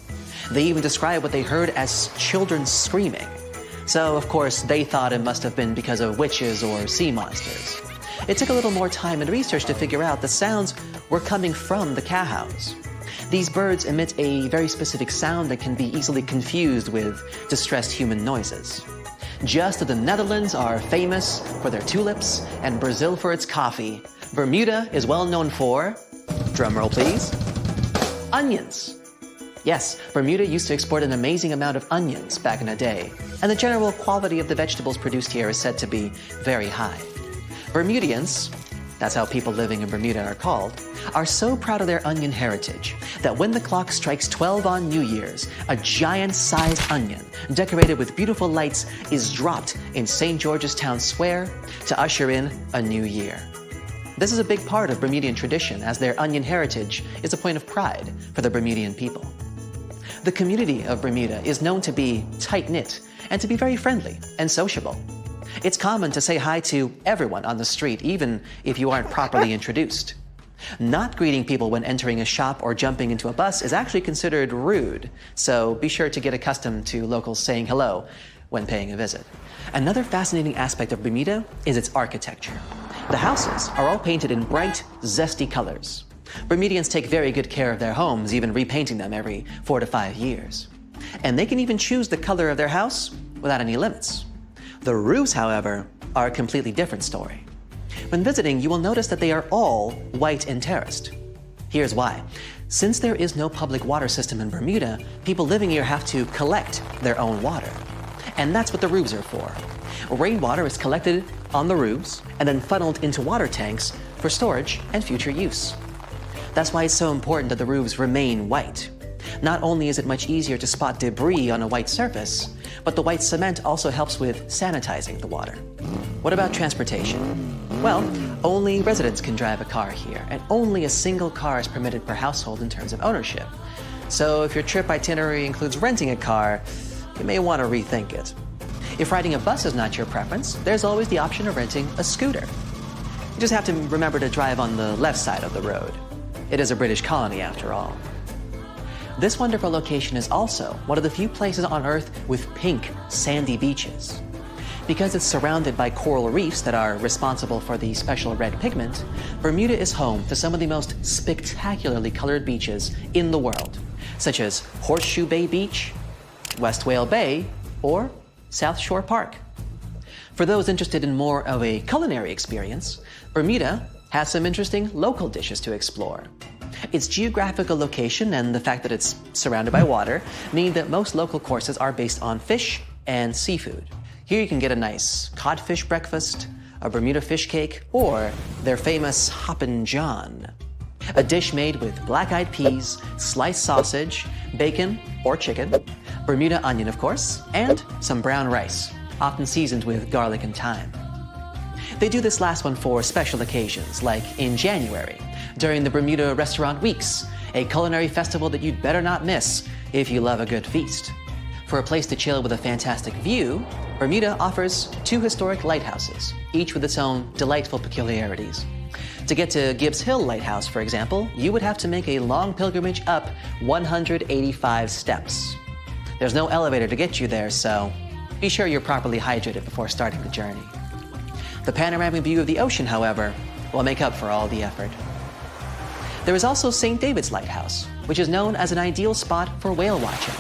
D: They even described what they heard as children screaming. So, of course, they thought it must have been because of witches or sea monsters. It took a little more time and research to figure out the sounds were coming from the cowhouse. These birds emit a very specific sound that can be easily confused with distressed human noises. Just as the Netherlands are famous for their tulips and Brazil for its coffee, Bermuda is well known for, drumroll please, onions. Yes, Bermuda used to export an amazing amount of onions back in the day, and the general quality of the vegetables produced here is said to be very high. Bermudians, that's how people living in Bermuda are called, are so proud of their onion heritage that when the clock strikes 12 on New Year's, a giant-sized onion decorated with beautiful lights is dropped in St. George's Town Square to usher in a new year. This is a big part of Bermudian tradition, as their onion heritage is a point of pride for the Bermudian people. The community of Bermuda is known to be tight-knit and to be very friendly and sociable. It's common to say hi to everyone on the street, even if you aren't properly introduced. Not greeting people when entering a shop or jumping into a bus is actually considered rude, so be sure to get accustomed to locals saying hello when paying a visit. Another fascinating aspect of Bermuda is its architecture. The houses are all painted in bright, zesty colors. Bermudians take very good care of their homes, even repainting them every 4 to 5 years. And they can even choose the color of their house without any limits. The roofs, however, are a completely different story. When visiting, you will notice that they are all white and terraced. Here's why. Since there is no public water system in Bermuda, people living here have to collect their own water. And that's what the roofs are for. Rainwater is collected on the roofs and then funneled into water tanks for storage and future use. That's why it's so important that the roofs remain white. Not only is it much easier to spot debris on a white surface, but the white cement also helps with sanitizing the water. What about transportation? Well, only residents can drive a car here, and only a single car is permitted per household in terms of ownership. So if your trip itinerary includes renting a car, you may want to rethink it. If riding a bus is not your preference, there's always the option of renting a scooter. You just have to remember to drive on the left side of the road. It is a British colony after all. This wonderful location is also one of the few places on Earth with pink, sandy beaches. Because it's surrounded by coral reefs that are responsible for the special red pigment, Bermuda is home to some of the most spectacularly colored beaches in the world, such as Horseshoe Bay Beach, West Whale Bay, or South Shore Park. For those interested in more of a culinary experience, Bermuda has some interesting local dishes to explore. Its geographical location and the fact that it's surrounded by water mean that most local courses are based on fish and seafood. Here you can get a nice codfish breakfast, a Bermuda fish cake, or their famous Hoppin' John, a dish made with black-eyed peas, sliced sausage, bacon or chicken, Bermuda onion, of course, and some brown rice, often seasoned with garlic and thyme. They do this last one for special occasions, like in January, during the Bermuda Restaurant Weeks, a culinary festival that you'd better not miss if you love a good feast. For a place to chill with a fantastic view, Bermuda offers 2 historic lighthouses, each with its own delightful peculiarities. To get to Gibbs Hill Lighthouse, for example, you would have to make a long pilgrimage up 185 steps. There's no elevator to get you there, so be sure you're properly hydrated before starting the journey. The panoramic view of the ocean, however, will make up for all the effort. There is also St. David's Lighthouse, which is known as an ideal spot for whale watching.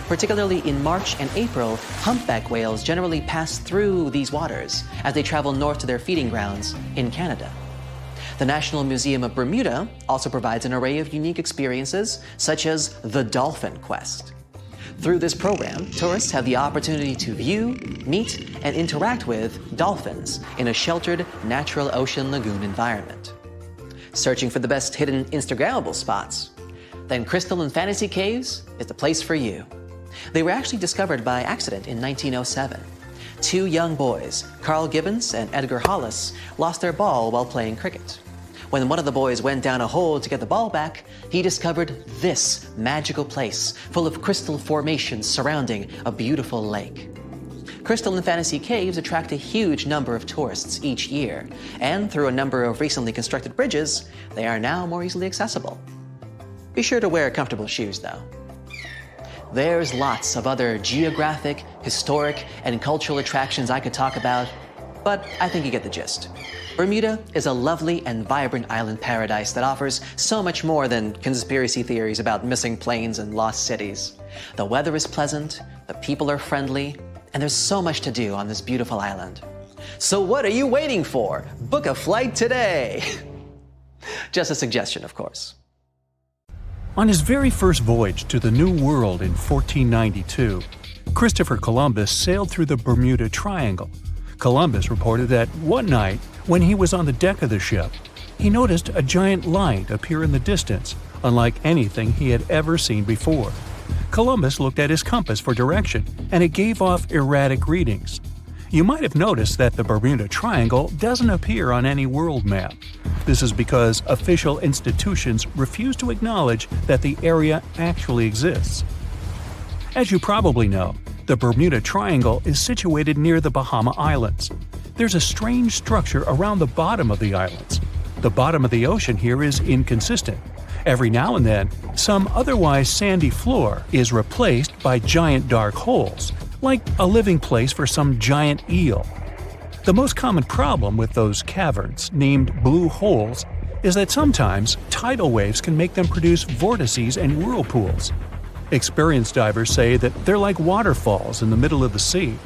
D: Particularly in March and April, humpback whales generally pass through these waters as they travel north to their feeding grounds in Canada. The National Museum of Bermuda also provides an array of unique experiences, such as the Dolphin Quest. Through this program, tourists have the opportunity to view, meet, and interact with dolphins in a sheltered, natural ocean lagoon environment. Searching for the best hidden Instagrammable spots? Then Crystal and Fantasy Caves is the place for you. They were actually discovered by accident in 1907. 2 young boys, Carl Gibbons and Edgar Hollis, lost their ball while playing cricket. When one of the boys went down a hole to get the ball back, he discovered this magical place full of crystal formations surrounding a beautiful lake. Crystal and Fantasy Caves attract a huge number of tourists each year, and through a number of recently constructed bridges, they are now more easily accessible. Be sure to wear comfortable shoes, though. There's lots of other geographic, historic, and cultural attractions I could talk about, but I think you get the gist. Bermuda is a lovely and vibrant island paradise that offers so much more than conspiracy theories about missing planes and lost cities. The weather is pleasant, the people are friendly, and there's so much to do on this beautiful island. So what are you waiting for? Book a flight today! Just a suggestion, of course.
A: On his very first voyage to the New World in 1492, Christopher Columbus sailed through the Bermuda Triangle. Columbus reported that one night, when he was on the deck of the ship, he noticed a giant light appear in the distance, unlike anything he had ever seen before. Columbus looked at his compass for direction, and it gave off erratic readings. You might have noticed that the Bermuda Triangle doesn't appear on any world map. This is because official institutions refuse to acknowledge that the area actually exists. As you probably know, the Bermuda Triangle is situated near the Bahama Islands. There's a strange structure around the bottom of the islands. The bottom of the ocean here is inconsistent. Every now and then, some otherwise sandy floor is replaced by giant dark holes, like a living place for some giant eel. The most common problem with those caverns, named blue holes, is that sometimes tidal waves can make them produce vortices and whirlpools. Experienced divers say that they're like waterfalls in the middle of the sea.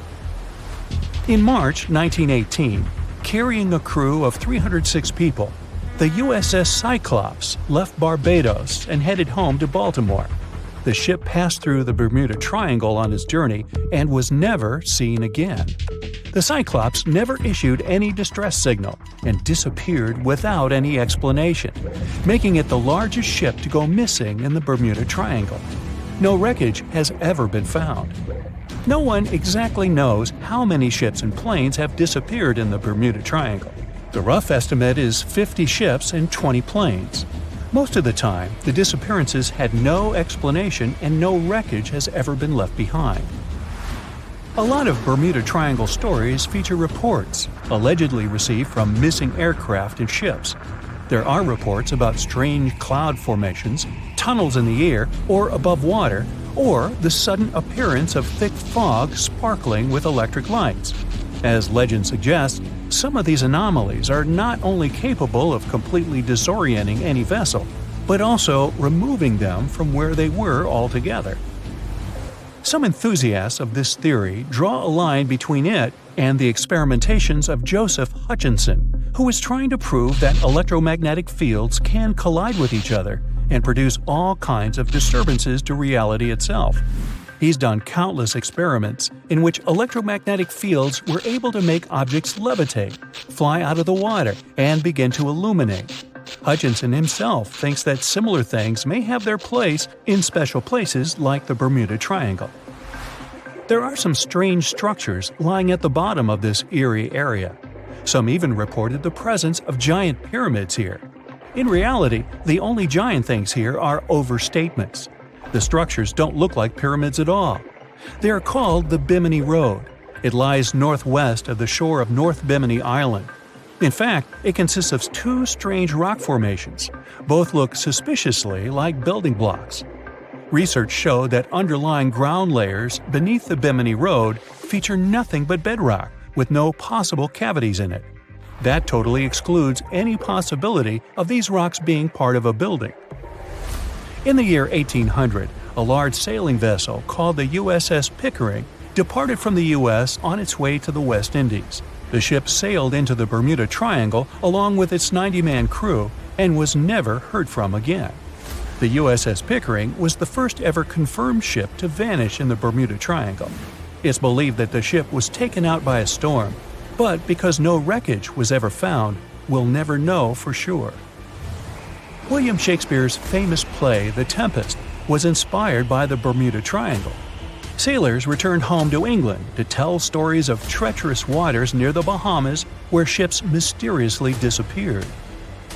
A: In March 1918, carrying a crew of 306 people, the USS Cyclops left Barbados and headed home to Baltimore. The ship passed through the Bermuda Triangle on its journey and was never seen again. The Cyclops never issued any distress signal and disappeared without any explanation, making it the largest ship to go missing in the Bermuda Triangle. No wreckage has ever been found. No one exactly knows how many ships and planes have disappeared in the Bermuda Triangle. The rough estimate is 50 ships and 20 planes. Most of the time, the disappearances had no explanation and no wreckage has ever been left behind. A lot of Bermuda Triangle stories feature reports allegedly received from missing aircraft and ships. There are reports about strange cloud formations, tunnels in the air or above water, or the sudden appearance of thick fog sparkling with electric lights. As legend suggests, some of these anomalies are not only capable of completely disorienting any vessel, but also removing them from where they were altogether. Some enthusiasts of this theory draw a line between it and the experimentations of Joseph Hutchinson, who is trying to prove that electromagnetic fields can collide with each other and produce all kinds of disturbances to reality itself. He's done countless experiments in which electromagnetic fields were able to make objects levitate, fly out of the water, and begin to illuminate. Hutchinson himself thinks that similar things may have their place in special places like the Bermuda Triangle. There are some strange structures lying at the bottom of this eerie area. Some even reported the presence of giant pyramids here. In reality, the only giant things here are overstatements. The structures don't look like pyramids at all. They are called the Bimini Road. It lies northwest of the shore of North Bimini Island. In fact, it consists of two strange rock formations. Both look suspiciously like building blocks. Research showed that underlying ground layers beneath the Bimini Road feature nothing but bedrock, with no possible cavities in it. That totally excludes any possibility of these rocks being part of a building. In the year 1800, a large sailing vessel called the USS Pickering departed from the U.S. on its way to the West Indies. The ship sailed into the Bermuda Triangle along with its 90-man crew and was never heard from again. The USS Pickering was the first ever confirmed ship to vanish in the Bermuda Triangle. It's believed that the ship was taken out by a storm, but because no wreckage was ever found, we'll never know for sure. William Shakespeare's famous play The Tempest was inspired by the Bermuda Triangle. Sailors returned home to England to tell stories of treacherous waters near the Bahamas where ships mysteriously disappeared.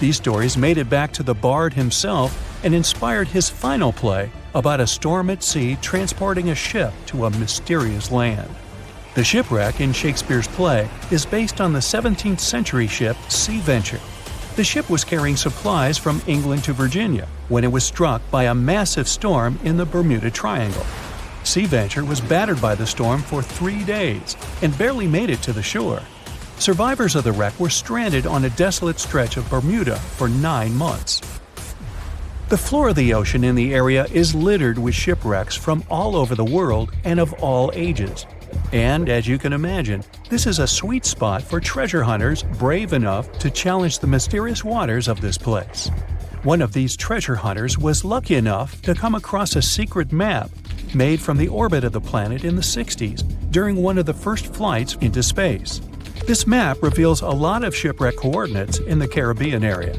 A: These stories made it back to the bard himself and inspired his final play about a storm at sea transporting a ship to a mysterious land. The shipwreck in Shakespeare's play is based on the 17th century ship Sea Venture. The ship was carrying supplies from England to Virginia when it was struck by a massive storm in the Bermuda Triangle. Sea Venture was battered by the storm for 3 days and barely made it to the shore. Survivors of the wreck were stranded on a desolate stretch of Bermuda for 9 months. The floor of the ocean in the area is littered with shipwrecks from all over the world and of all ages. And as you can imagine, this is a sweet spot for treasure hunters brave enough to challenge the mysterious waters of this place. One of these treasure hunters was lucky enough to come across a secret map made from the orbit of the planet in the 60s during one of the first flights into space. This map reveals a lot of shipwreck coordinates in the Caribbean area.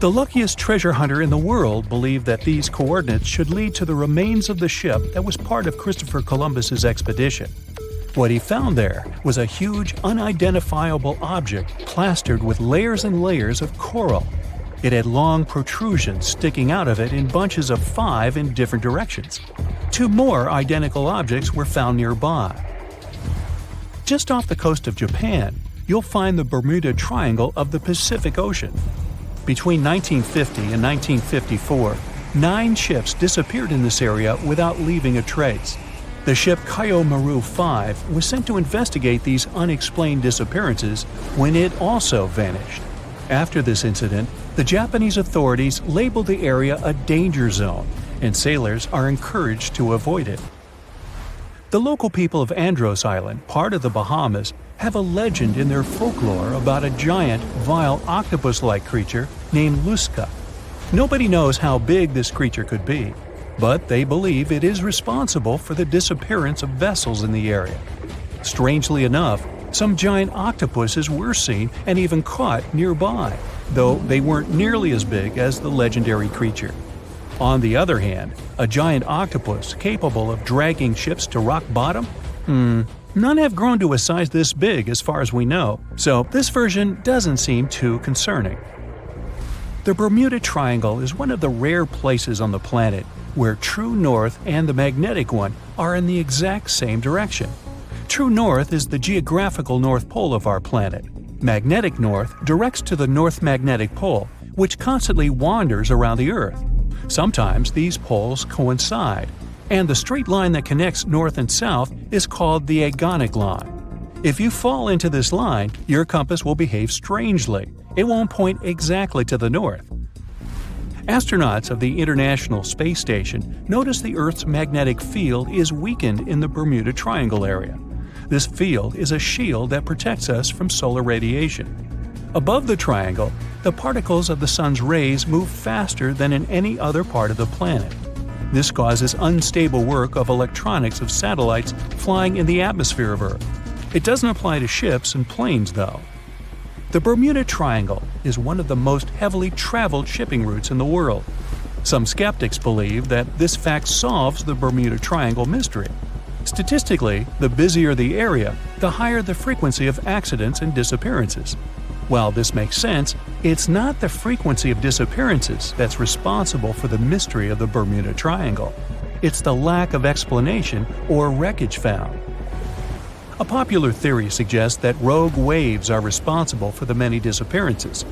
A: The luckiest treasure hunter in the world believed that these coordinates should lead to the remains of the ship that was part of Christopher Columbus's expedition. What he found there was a huge, unidentifiable object plastered with layers and layers of coral. It had long protrusions sticking out of it in bunches of 5 in different directions. 2 more identical objects were found nearby. Just off the coast of Japan, you'll find the Bermuda Triangle of the Pacific Ocean. Between 1950 and 1954, 9 ships disappeared in this area without leaving a trace. The ship Kaiomaru 5 was sent to investigate these unexplained disappearances when it also vanished. After this incident, the Japanese authorities labeled the area a danger zone, and sailors are encouraged to avoid it. The local people of Andros Island, part of the Bahamas, have a legend in their folklore about a giant, vile octopus-like creature named Luska. Nobody knows how big this creature could be, but they believe it is responsible for the disappearance of vessels in the area. Strangely enough, some giant octopuses were seen and even caught nearby, though they weren't nearly as big as the legendary creature. On the other hand, a giant octopus capable of dragging ships to rock bottom? None have grown to a size this big as far as we know, so this version doesn't seem too concerning. The Bermuda Triangle is one of the rare places on the planet where true north and the magnetic one are in the exact same direction. True north is the geographical North Pole of our planet. Magnetic north directs to the North Magnetic Pole, which constantly wanders around the Earth. Sometimes these poles coincide, and the straight line that connects north and south is called the agonic line. If you fall into this line, your compass will behave strangely. It won't point exactly to the north. Astronauts of the International Space Station notice the Earth's magnetic field is weakened in the Bermuda Triangle area. This field is a shield that protects us from solar radiation. Above the triangle, the particles of the sun's rays move faster than in any other part of the planet. This causes unstable work of electronics of satellites flying in the atmosphere of Earth. It doesn't apply to ships and planes, though. The Bermuda Triangle is one of the most heavily traveled shipping routes in the world. Some skeptics believe that this fact solves the Bermuda Triangle mystery. Statistically, the busier the area, the higher the frequency of accidents and disappearances. While this makes sense, it's not the frequency of disappearances that's responsible for the mystery of the Bermuda Triangle. It's the lack of explanation or wreckage found. A popular theory suggests that rogue waves are responsible for the many disappearances.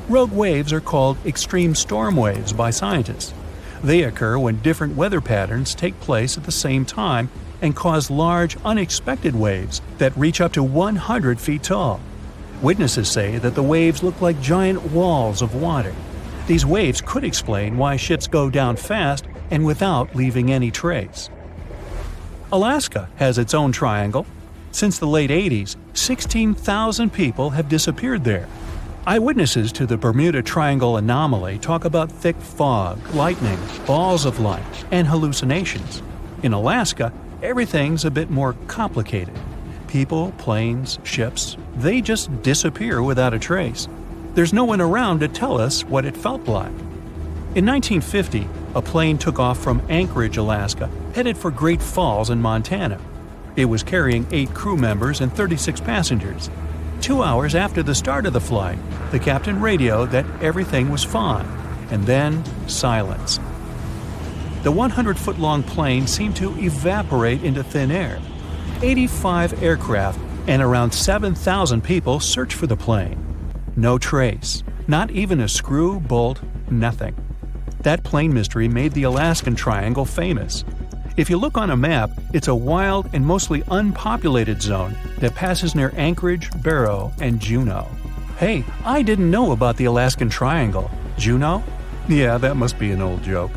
A: Rogue waves are called extreme storm waves by scientists. They occur when different weather patterns take place at the same time and cause large, unexpected waves that reach up to 100 feet tall. Witnesses say that the waves look like giant walls of water. These waves could explain why ships go down fast and without leaving any trace. Alaska has its own triangle. Since the late 80s, 16,000 people have disappeared there. Eyewitnesses to the Bermuda Triangle anomaly talk about thick fog, lightning, balls of light, and hallucinations. In Alaska, everything's a bit more complicated. People, planes, ships, they just disappear without a trace. There's no one around to tell us what it felt like. In 1950, a plane took off from Anchorage, Alaska, headed for Great Falls in Montana. It was carrying 8 crew members and 36 passengers. 2 hours after the start of the flight, the captain radioed that everything was fine, and then silence. The 100-foot-long plane seemed to evaporate into thin air. 85 aircraft and around 7,000 people searched for the plane. No trace, not even a screw, bolt, nothing. That plane mystery made the Alaskan Triangle famous. If you look on a map, it's a wild and mostly unpopulated zone that passes near Anchorage, Barrow, and Juneau. Hey, I didn't know about the Alaskan Triangle. Juneau? Yeah, that must be an old joke.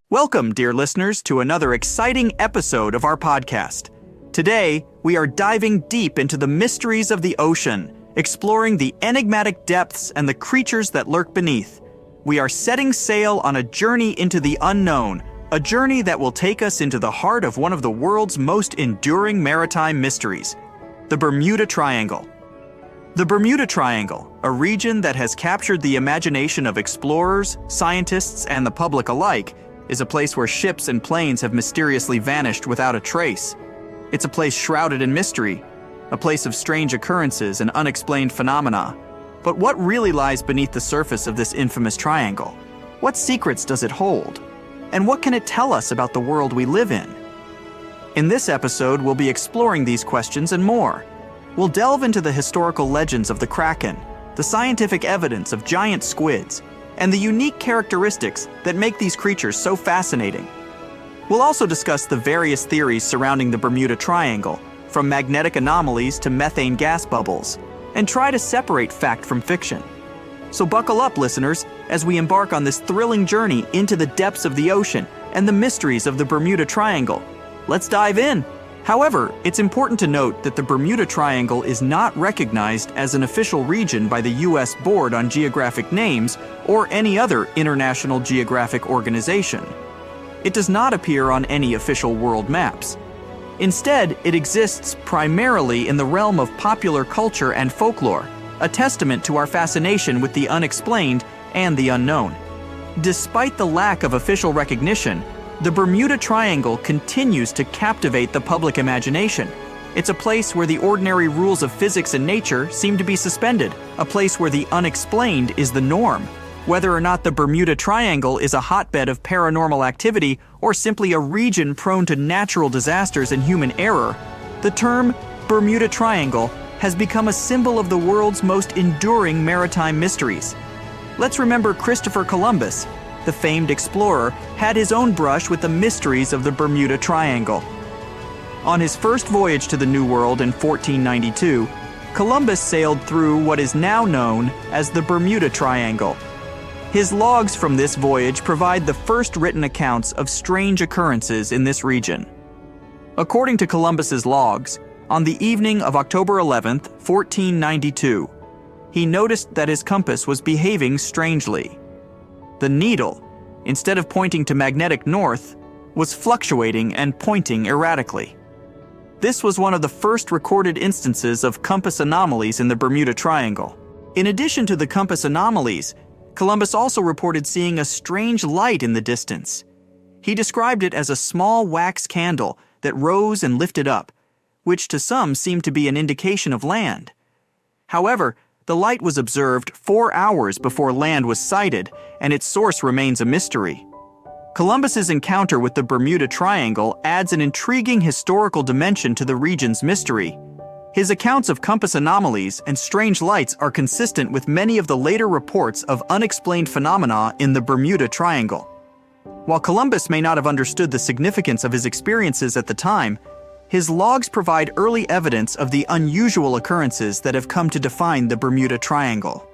C: Welcome, dear listeners, to another exciting episode of our podcast. Today, we are diving deep into the mysteries of the ocean, exploring the enigmatic depths and the creatures that lurk beneath. We are setting sail on a journey into the unknown, a journey that will take us into the heart of one of the world's most enduring maritime mysteries, the Bermuda Triangle. The Bermuda Triangle, a region that has captured the imagination of explorers, scientists, and the public alike, is a place where ships and planes have mysteriously vanished without a trace. It's a place shrouded in mystery, a place of strange occurrences and unexplained phenomena. But what really lies beneath the surface of this infamous triangle? What secrets does it hold? And what can it tell us about the world we live in? In this episode, we'll be exploring these questions and more. We'll delve into the historical legends of the Kraken, the scientific evidence of giant squids, and the unique characteristics that make these creatures so fascinating. We'll also discuss the various theories surrounding the Bermuda Triangle, from magnetic anomalies to methane gas bubbles, and try to separate fact from fiction. So buckle up, listeners, as we embark on this thrilling journey into the depths of the ocean and the mysteries of the Bermuda Triangle. Let's dive in. However, it's important to note that the Bermuda Triangle is not recognized as an official region by the U.S. Board on Geographic Names or any other international geographic organization. It does not appear on any official world maps. Instead, it exists primarily in the realm of popular culture and folklore, a testament to our fascination with the unexplained and the unknown. Despite the lack of official recognition, the Bermuda Triangle continues to captivate the public imagination. It's a place where the ordinary rules of physics and nature seem to be suspended, a place where the unexplained is the norm. Whether or not the Bermuda Triangle is a hotbed of paranormal activity or simply a region prone to natural disasters and human error, the term Bermuda Triangle has become a symbol of the world's most enduring maritime mysteries. Let's remember Christopher Columbus, the famed explorer, had his own brush with the mysteries of the Bermuda Triangle. On his first voyage to the New World in 1492, Columbus sailed through what is now known as the Bermuda Triangle. His logs from this voyage provide the first written accounts of strange occurrences in this region. According to Columbus's logs, on the evening of October 11th, 1492, he noticed that his compass was behaving strangely. The needle, instead of pointing to magnetic north, was fluctuating and pointing erratically. This was one of the first recorded instances of compass anomalies in the Bermuda Triangle. In addition to the compass anomalies, Columbus also reported seeing a strange light in the distance. He described it as a small wax candle that rose and lifted up, which to some seemed to be an indication of land. However, the light was observed 4 hours before land was sighted, and its source remains a mystery. Columbus's encounter with the Bermuda Triangle adds an intriguing historical dimension to the region's mystery. His accounts of compass anomalies and strange lights are consistent with many of the later reports of unexplained phenomena in the Bermuda Triangle. While Columbus may not have understood the significance of his experiences at the time, his logs provide early evidence of the unusual occurrences that have come to define the Bermuda Triangle.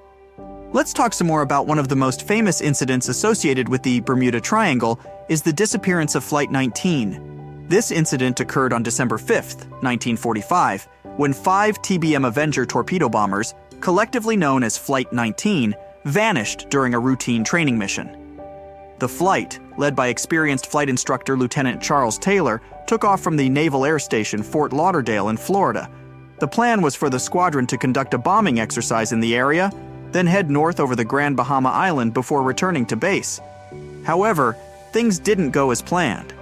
C: Let's talk some more about one of the most famous incidents associated with the Bermuda Triangle is the disappearance of Flight 19. This incident occurred on December 5th, 1945, when 5 TBM Avenger torpedo bombers, collectively known as Flight 19, vanished during a routine training mission. The flight, led by experienced flight instructor Lieutenant Charles Taylor, took off from the Naval Air Station Fort Lauderdale in Florida. The plan was for the squadron to conduct a bombing exercise in the area, then head north over the Grand Bahama Island before returning to base. However, things didn't go as planned.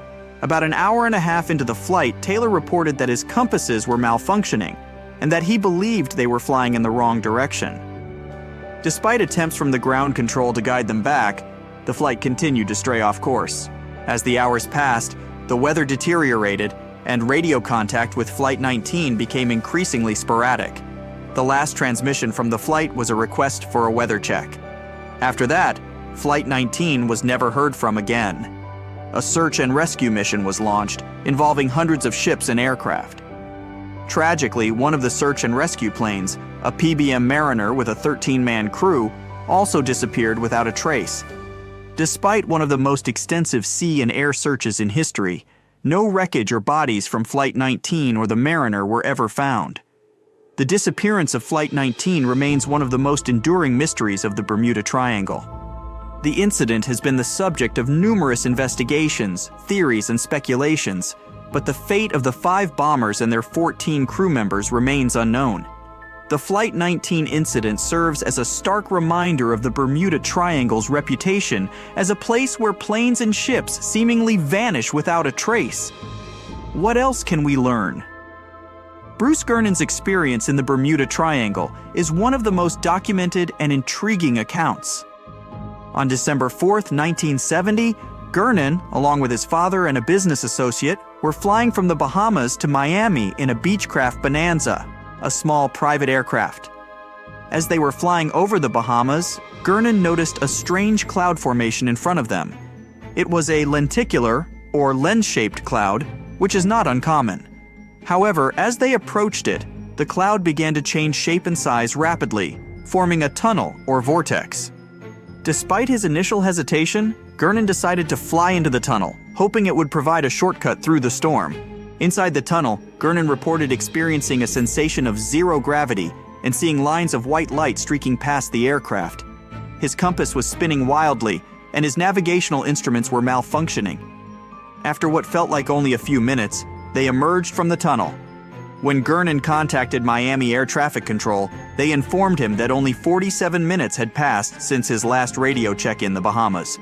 C: About an hour and a half into the flight, Taylor reported that his compasses were malfunctioning and that he believed they were flying in the wrong direction. Despite attempts from the ground control to guide them back, the flight continued to stray off course. As the hours passed, the weather deteriorated and radio contact with Flight 19 became increasingly sporadic. The last transmission from the flight was a request for a weather check. After that, Flight 19 was never heard from again. A search and rescue mission was launched, involving hundreds of ships and aircraft. Tragically, one of the search and rescue planes, a PBM Mariner with a 13-man crew, also disappeared without a trace. Despite one of the most extensive sea and air searches in history, no wreckage or bodies from Flight 19 or the Mariner were ever found. The disappearance of Flight 19 remains one of the most enduring mysteries of the Bermuda Triangle. The incident has been the subject of numerous investigations, theories, and speculations, but the fate of the 5 bombers and their 14 crew members remains unknown. The Flight 19 incident serves as a stark reminder of the Bermuda Triangle's reputation as a place where planes and ships seemingly vanish without a trace. What else can we learn? Bruce Gernon's experience in the Bermuda Triangle is one of the most documented and intriguing accounts. On December 4, 1970, Gernon, along with his father and a business associate, were flying from the Bahamas to Miami in a Beechcraft Bonanza, a small private aircraft. As they were flying over the Bahamas, Gernon noticed a strange cloud formation in front of them. It was a lenticular, or lens-shaped cloud, which is not uncommon. However, as they approached it, the cloud began to change shape and size rapidly, forming a tunnel or vortex. Despite his initial hesitation, Gernon decided to fly into the tunnel, hoping it would provide a shortcut through the storm. Inside the tunnel, Gernon reported experiencing a sensation of zero gravity and seeing lines of white light streaking past the aircraft. His compass was spinning wildly, and his navigational instruments were malfunctioning. After what felt like only a few minutes, they emerged from the tunnel. When Gernon contacted Miami Air Traffic Control, they informed him that only 47 minutes had passed since his last radio check in the Bahamas.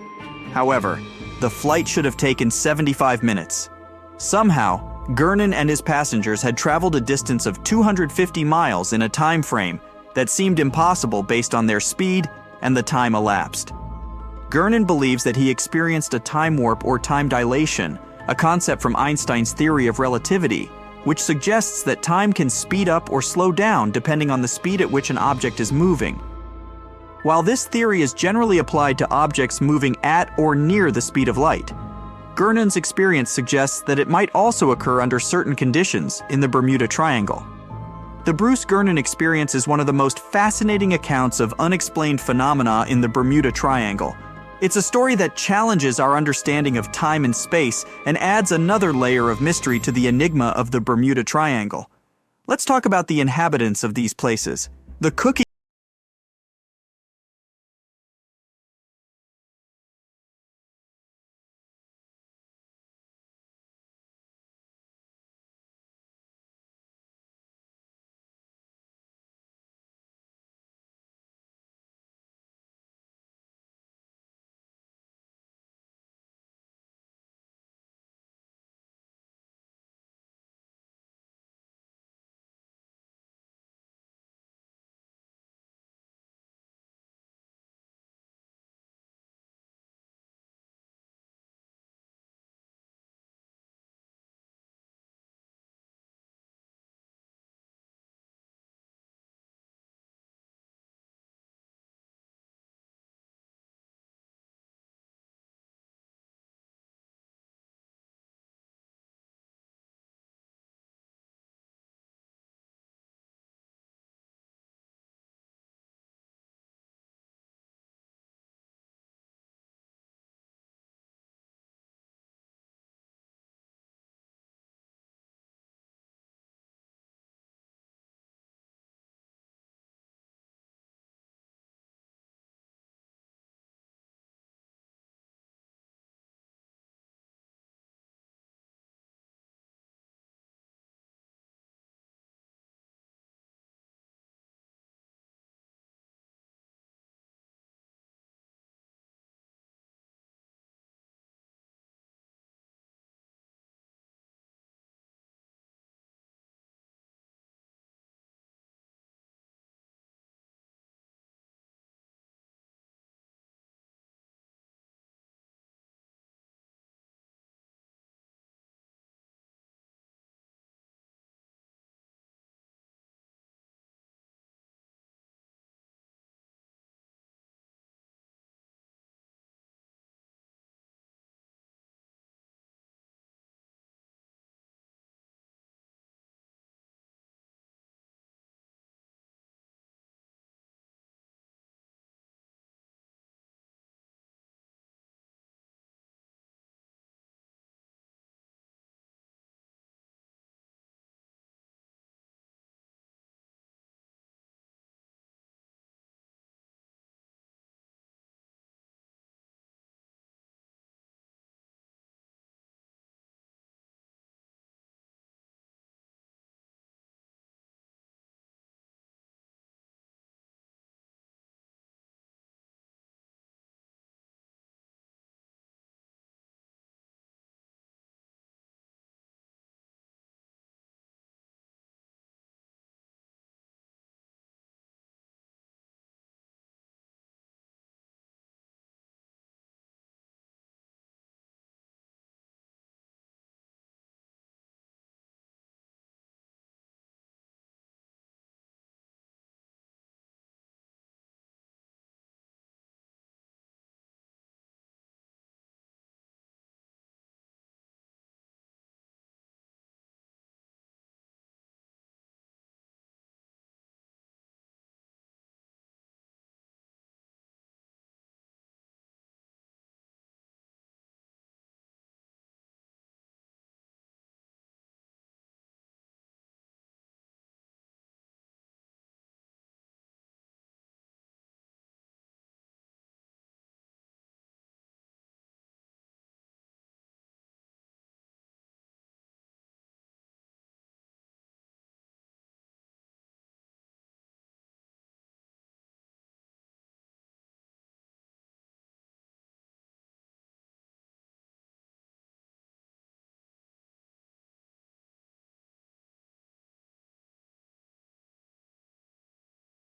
C: However, the flight should have taken 75 minutes. Somehow, Gernon and his passengers had traveled a distance of 250 miles in a time frame that seemed impossible based on their speed and the time elapsed. Gernon believes that he experienced a time warp or time dilation, a concept from Einstein's theory of relativity, which suggests that time can speed up or slow down depending on the speed at which an object is moving. While this theory is generally applied to objects moving at or near the speed of light, Gernon's experience suggests that it might also occur under certain conditions in the Bermuda Triangle. The Bruce Gernon experience is one of the most fascinating accounts of unexplained phenomena in the Bermuda Triangle. It's a story that challenges our understanding of time and space and adds another layer of mystery to the enigma of the Bermuda Triangle. Let's talk about the inhabitants of these places. The Cookie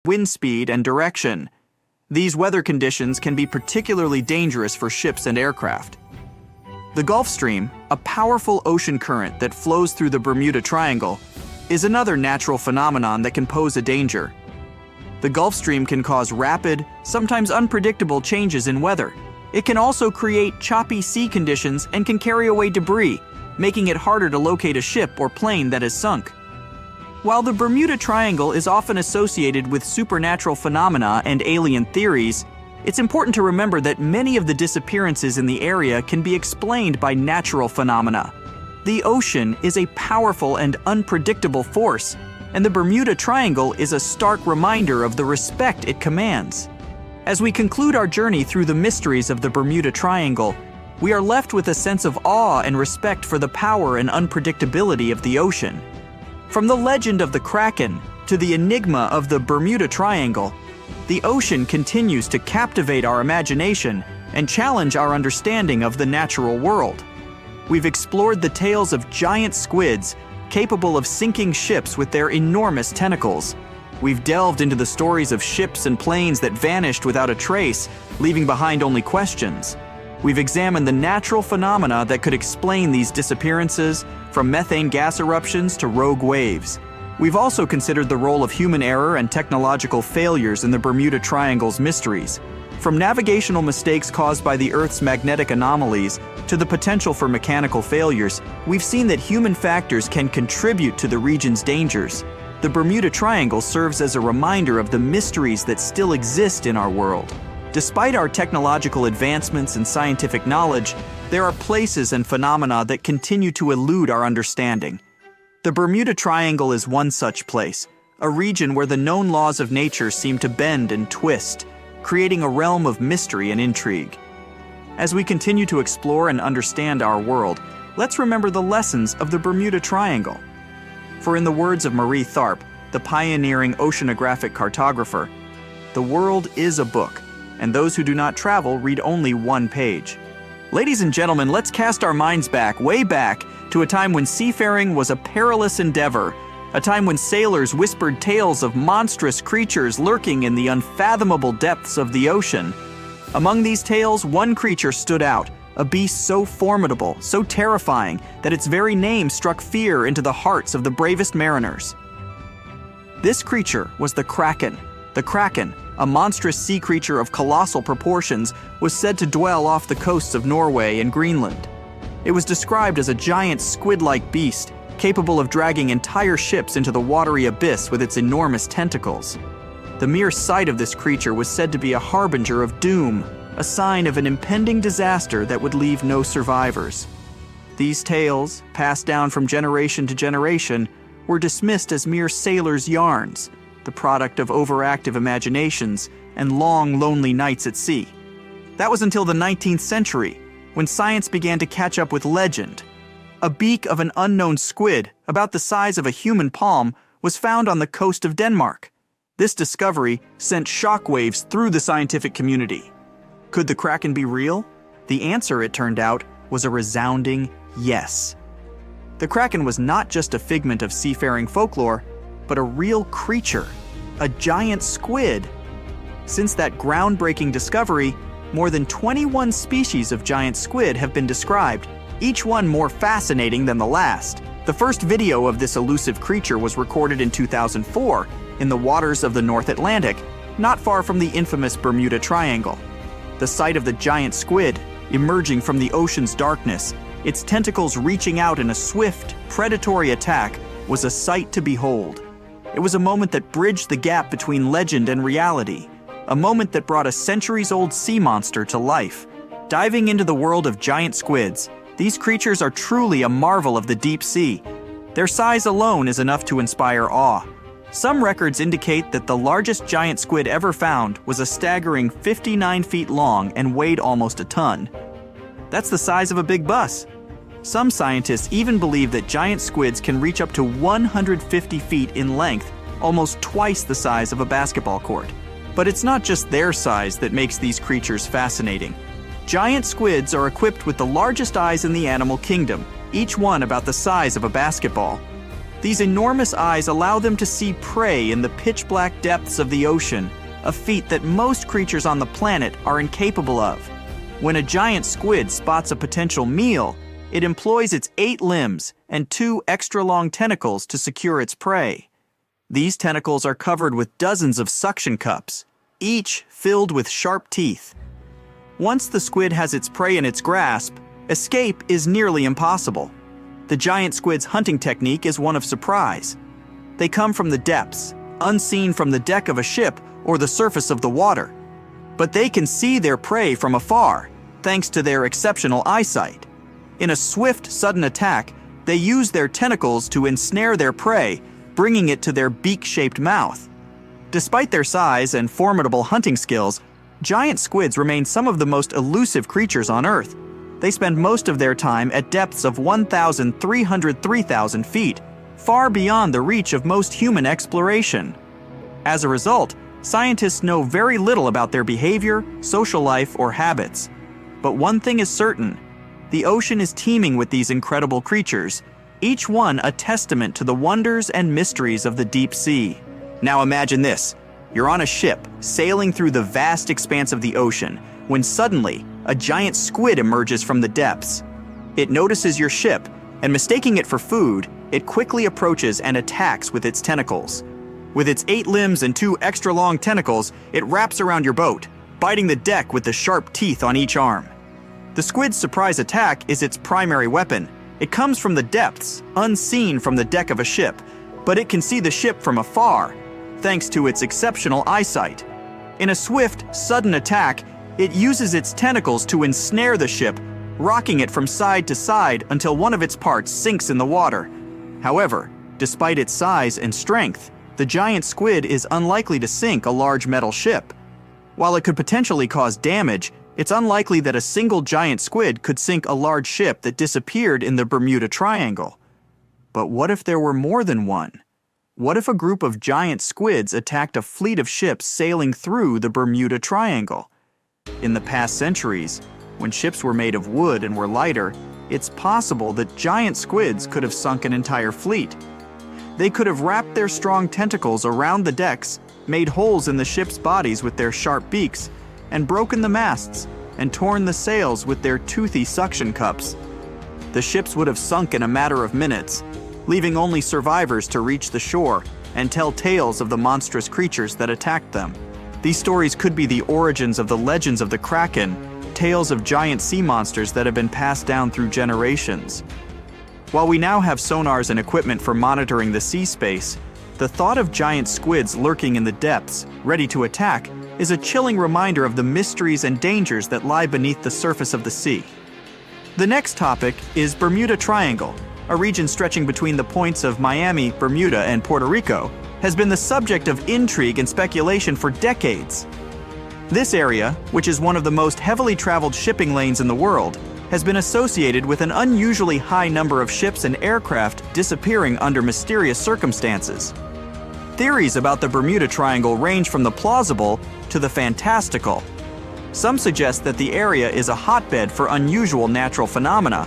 C: wind speed, and direction. These weather conditions can be particularly dangerous for ships and aircraft. The Gulf Stream, a powerful ocean current that flows through the Bermuda Triangle, is another natural phenomenon that can pose a danger. The Gulf Stream can cause rapid, sometimes unpredictable changes in weather. It can also create choppy sea conditions and can carry away debris, making it harder to locate a ship or plane that has sunk. While the Bermuda Triangle is often associated with supernatural phenomena and alien theories, it's important to remember that many of the disappearances in the area can be explained by natural phenomena. The ocean is a powerful and unpredictable force, and the Bermuda Triangle is a stark reminder of the respect it commands. As we conclude our journey through the mysteries of the Bermuda Triangle, we are left with a sense of awe and respect for the power and unpredictability of the ocean. From the legend of the Kraken to the enigma of the Bermuda Triangle, the ocean continues to captivate our imagination and challenge our understanding of the natural world. We've explored the tales of giant squids capable of sinking ships with their enormous tentacles. We've delved into the stories of ships and planes that vanished without a trace, leaving behind only questions. We've examined the natural phenomena that could explain these disappearances, from methane gas eruptions to rogue waves. We've also considered the role of human error and technological failures in the Bermuda Triangle's mysteries. From navigational mistakes caused by the Earth's magnetic anomalies to the potential for mechanical failures, we've seen that human factors can contribute to the region's dangers. The Bermuda Triangle serves as a reminder of the mysteries that still exist in our world. Despite our technological advancements and scientific knowledge, there are places and phenomena that continue to elude our understanding. The Bermuda Triangle is one such place, a region where the known laws of nature seem to bend and twist, creating a realm of mystery and intrigue. As we continue to explore and understand our world, let's remember the lessons of the Bermuda Triangle. For in the words of Marie Tharp, the pioneering oceanographic cartographer, "The world is a book, and those who do not travel read only one page." Ladies and gentlemen, let's cast our minds back, way back, to a time when seafaring was a perilous endeavor, a time when sailors whispered tales of monstrous creatures lurking in the unfathomable depths of the ocean. Among these tales, one creature stood out, a beast so formidable, so terrifying, that its very name struck fear into the hearts of the bravest mariners. This creature was the Kraken. The Kraken, a monstrous sea creature of colossal proportions, was said to dwell off the coasts of Norway and Greenland. It was described as a giant squid-like beast, capable of dragging entire ships into the watery abyss with its enormous tentacles. The mere sight of this creature was said to be a harbinger of doom, a sign of an impending disaster that would leave no survivors. These tales, passed down from generation to generation, were dismissed as mere sailors' yarns, the product of overactive imaginations and long, lonely nights at sea. That was until the 19th century, when science began to catch up with legend. A beak of an unknown squid, about the size of a human palm, was found on the coast of Denmark. This discovery sent shockwaves through the scientific community. Could the Kraken be real? The answer, it turned out, was a resounding yes. The Kraken was not just a figment of seafaring folklore, but a real creature, a giant squid. Since that groundbreaking discovery, more than 21 species of giant squid have been described, each one more fascinating than the last. The first video of this elusive creature was recorded in 2004 in the waters of the North Atlantic, not far from the infamous Bermuda Triangle. The sight of the giant squid emerging from the ocean's darkness, its tentacles reaching out in a swift, predatory attack, was a sight to behold. It was a moment that bridged the gap between legend and reality, a moment that brought a centuries-old sea monster to life. Diving into the world of giant squids, these creatures are truly a marvel of the deep sea. Their size alone is enough to inspire awe. Some records indicate that the largest giant squid ever found was a staggering 59 feet long and weighed almost a ton. That's the size of a big bus. Some scientists even believe that giant squids can reach up to 150 feet in length, almost twice the size of a basketball court. But it's not just their size that makes these creatures fascinating. Giant squids are equipped with the largest eyes in the animal kingdom, each one about the size of a basketball. These enormous eyes allow them to see prey in the pitch-black depths of the ocean, a feat that most creatures on the planet are incapable of. When a giant squid spots a potential meal, it employs its 8 limbs and 2 extra-long tentacles to secure its prey. These tentacles are covered with dozens of suction cups, each filled with sharp teeth. Once the squid has its prey in its grasp, escape is nearly impossible. The giant squid's hunting technique is one of surprise. They come from the depths, unseen from the deck of a ship or the surface of the water. But they can see their prey from afar, thanks to their exceptional eyesight. In a swift, sudden attack, they use their tentacles to ensnare their prey, bringing it to their beak-shaped mouth. Despite their size and formidable hunting skills, giant squids remain some of the most elusive creatures on Earth. They spend most of their time at depths of 1,303,000 feet, far beyond the reach of most human exploration. As a result, scientists know very little about their behavior, social life, or habits. But one thing is certain: the ocean is teeming with these incredible creatures, each one a testament to the wonders and mysteries of the deep sea. Now imagine this: you're on a ship, sailing through the vast expanse of the ocean, when suddenly, a giant squid emerges from the depths. It notices your ship, and mistaking it for food, it quickly approaches and attacks with its tentacles. With its 8 limbs and 2 extra-long tentacles, it wraps around your boat, biting the deck with the sharp teeth on each arm. The squid's surprise attack is its primary weapon. It comes from the depths, unseen from the deck of a ship, but it can see the ship from afar, thanks to its exceptional eyesight. In a swift, sudden attack, it uses its tentacles to ensnare the ship, rocking it from side to side until one of its parts sinks in the water. However, despite its size and strength, the giant squid is unlikely to sink a large metal ship. While it could potentially cause damage, it's unlikely that a single giant squid could sink a large ship that disappeared in the Bermuda Triangle. But what if there were more than one? What if a group of giant squids attacked a fleet of ships sailing through the Bermuda Triangle? In the past centuries, when ships were made of wood and were lighter, it's possible that giant squids could have sunk an entire fleet. They could have wrapped their strong tentacles around the decks, made holes in the ship's bodies with their sharp beaks, and broken the masts and torn the sails with their toothy suction cups. The ships would have sunk in a matter of minutes, leaving only survivors to reach the shore and tell tales of the monstrous creatures that attacked them. These stories could be the origins of the legends of the Kraken, tales of giant sea monsters that have been passed down through generations. While we now have sonars and equipment for monitoring the sea space, the thought of giant squids lurking in the depths, ready to attack, is a chilling reminder of the mysteries and dangers that lie beneath the surface of the sea. The next topic is Bermuda Triangle, a region stretching between the points of Miami, Bermuda, and Puerto Rico, has been the subject of intrigue and speculation for decades. This area, which is one of the most heavily traveled shipping lanes in the world, has been associated with an unusually high number of ships and aircraft disappearing under mysterious circumstances. Theories about the Bermuda Triangle range from the plausible to the fantastical. Some suggest that the area is a hotbed for unusual natural phenomena.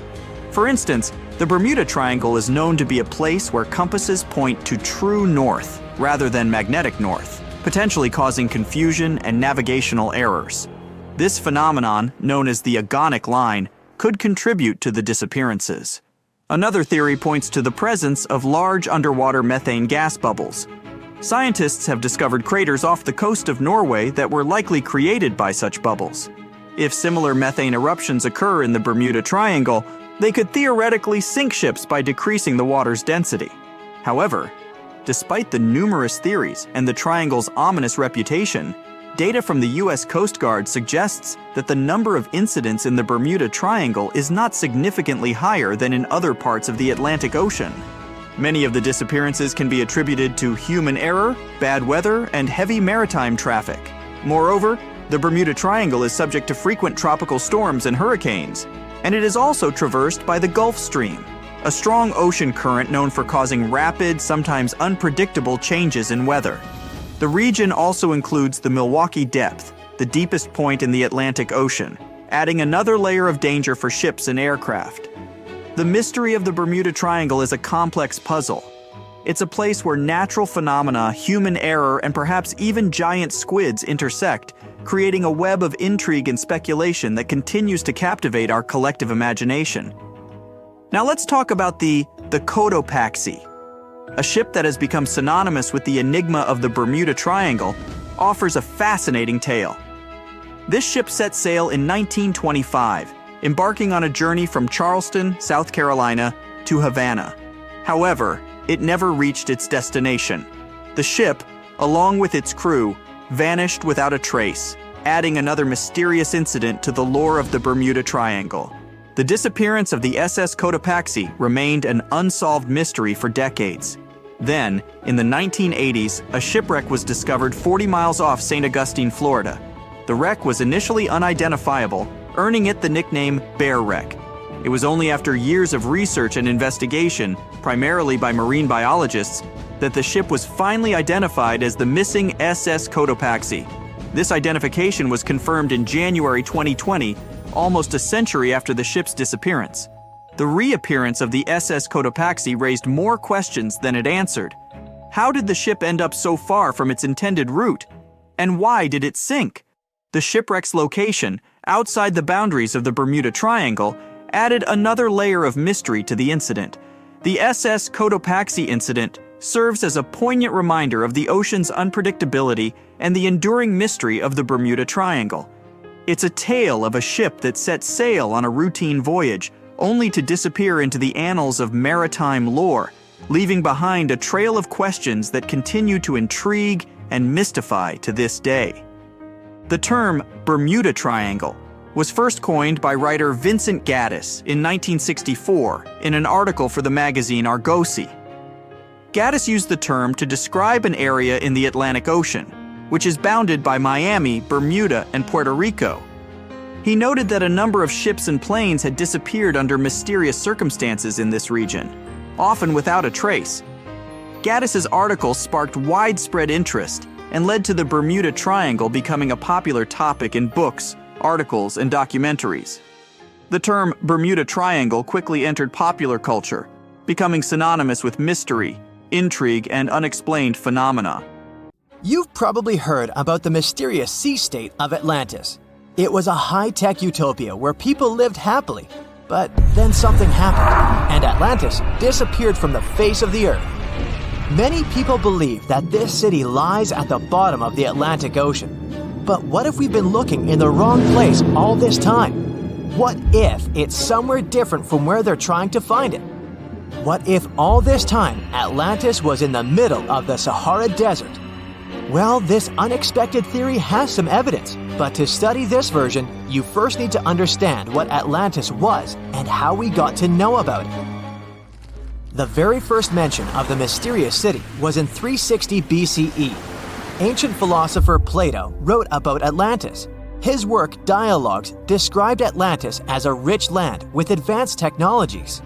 C: For instance, the Bermuda Triangle is known to be a place where compasses point to true north rather than magnetic north, potentially causing confusion and navigational errors. This phenomenon, known as the agonic line, could contribute to the disappearances. Another theory points to the presence of large underwater methane gas bubbles. Scientists have discovered craters off the coast of Norway that were likely created by such bubbles. If similar methane eruptions occur in the Bermuda Triangle, they could theoretically sink ships by decreasing the water's density. However, despite the numerous theories and the triangle's ominous reputation, data from the U.S. Coast Guard suggests that the number of incidents in the Bermuda Triangle is not significantly higher than in other parts of the Atlantic Ocean. Many of the disappearances can be attributed to human error, bad weather, and heavy maritime traffic. Moreover, the Bermuda Triangle is subject to frequent tropical storms and hurricanes, and it is also traversed by the Gulf Stream, a strong ocean current known for causing rapid, sometimes unpredictable changes in weather. The region also includes the Milwaukee Depth, the deepest point in the Atlantic Ocean, adding another layer of danger for ships and aircraft. The mystery of the Bermuda Triangle is a complex puzzle. It's a place where natural phenomena, human error, and perhaps even giant squids intersect, creating a web of intrigue and speculation that continues to captivate our collective imagination. Now let's talk about the Cotopaxi. A ship that has become synonymous with the enigma of the Bermuda Triangle offers a fascinating tale. This ship set sail in 1925, embarking on a journey from Charleston, South Carolina, to Havana. However, it never reached its destination. The ship, along with its crew, vanished without a trace, adding another mysterious incident to the lore of the Bermuda Triangle. The disappearance of the SS Cotopaxi remained an unsolved mystery for decades. Then, in the 1980s, a shipwreck was discovered 40 miles off St. Augustine, Florida. The wreck was initially unidentifiable, earning it the nickname Bear Wreck. It was only after years of research and investigation, primarily by marine biologists, that the ship was finally identified as the missing SS Cotopaxi. This identification was confirmed in January 2020, almost a century after the ship's disappearance. The reappearance of the SS Cotopaxi raised more questions than it answered. How did the ship end up so far from its intended route? And why did it sink? The shipwreck's location, outside the boundaries of the Bermuda Triangle, added another layer of mystery to the incident. The SS Cotopaxi incident serves as a poignant reminder of the ocean's unpredictability and the enduring mystery of the Bermuda Triangle. It's a tale of a ship that set sail on a routine voyage, only to disappear into the annals of maritime lore, leaving behind a trail of questions that continue to intrigue and mystify to this day. The term Bermuda Triangle was first coined by writer Vincent Gaddis in 1964 in an article for the magazine Argosy. Gaddis used the term to describe an area in the Atlantic Ocean, which is bounded by Miami, Bermuda, and Puerto Rico. He noted that a number of ships and planes had disappeared under mysterious circumstances in this region, often without a trace. Gaddis's article sparked widespread interest and led to the Bermuda Triangle becoming a popular topic in books, articles, and documentaries. The term Bermuda Triangle quickly entered popular culture, becoming synonymous with mystery, intrigue, and unexplained phenomena.
E: You've probably heard about the mysterious sea state of Atlantis. It was a high-tech utopia where people lived happily, but then something happened, and Atlantis disappeared from the face of the earth. Many people believe that this city lies at the bottom of the Atlantic Ocean. But what if we've been looking in the wrong place all this time? What if it's somewhere different from where they're trying to find it? What if all this time Atlantis was in the middle of the Sahara Desert? Well, this unexpected theory has some evidence, but to study this version, you first need to understand what Atlantis was and how we got to know about it. The very first mention of the mysterious city was in 360 BCE. Ancient philosopher Plato wrote about Atlantis. His work, Dialogues, described Atlantis as a rich land with advanced technologies.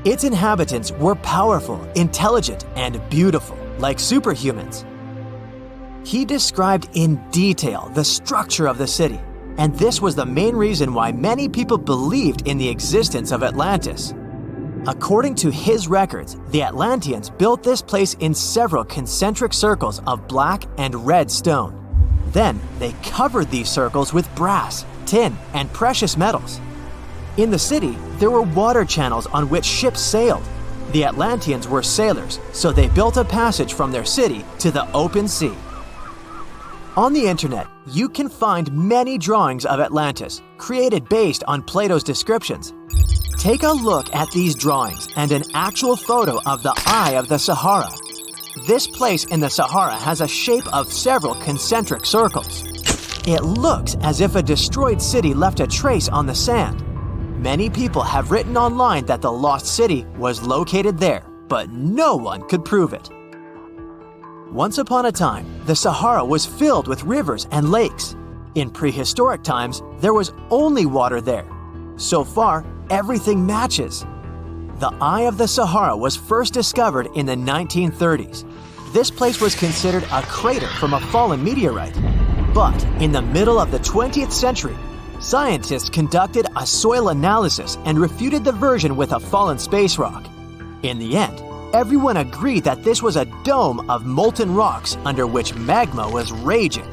E: Its inhabitants were powerful, intelligent, and beautiful, like superhumans. He described in detail the structure of the city, and this was the main reason why many people believed in the existence of Atlantis. According to his records, the Atlanteans built this place in several concentric circles of black and red stone. Then they covered these circles with brass, tin, and precious metals. In the city, there were water channels on which ships sailed. The Atlanteans were sailors, so they built a passage from their city to the open sea. On the internet, you can find many drawings of Atlantis, created based on Plato's descriptions. Take a look at these drawings and an actual photo of the Eye of the Sahara. This place in the Sahara has a shape of several concentric circles. It looks as if a destroyed city left a trace on the sand. Many people have written online that the lost city was located there, but no one could prove it. Once upon a time, the Sahara was filled with rivers and lakes. In prehistoric times, there was only water there. So far, everything matches. The Eye of the Sahara was first discovered in the 1930s. This place was considered a crater from a fallen meteorite. But in the middle of the 20th century, scientists conducted a soil analysis and refuted the version with a fallen space rock. In the end, everyone agreed that this was a dome of molten rocks under which magma was raging.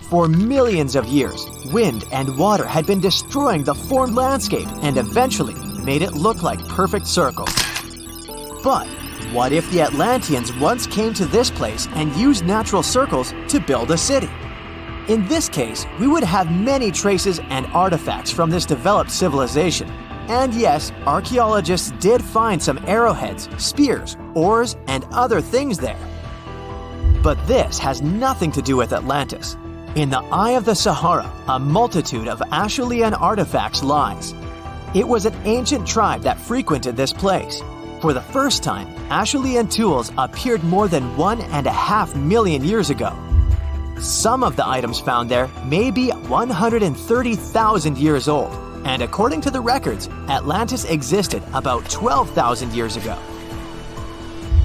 E: For millions of years, wind and water had been destroying the formed landscape and eventually made it look like perfect circles. But what if the Atlanteans once came to this place and used natural circles to build a city? In this case, we would have many traces and artifacts from this developed civilization. And yes, archaeologists did find some arrowheads, spears, oars, and other things there. But this has nothing to do with Atlantis. In the eye of the Sahara, a multitude of Acheulean artifacts lies. It was an ancient tribe that frequented this place. For the first time, Acheulean tools appeared more than 1.5 million years ago. Some of the items found there may be 130,000 years old, and according to the records, Atlantis existed about 12,000 years ago.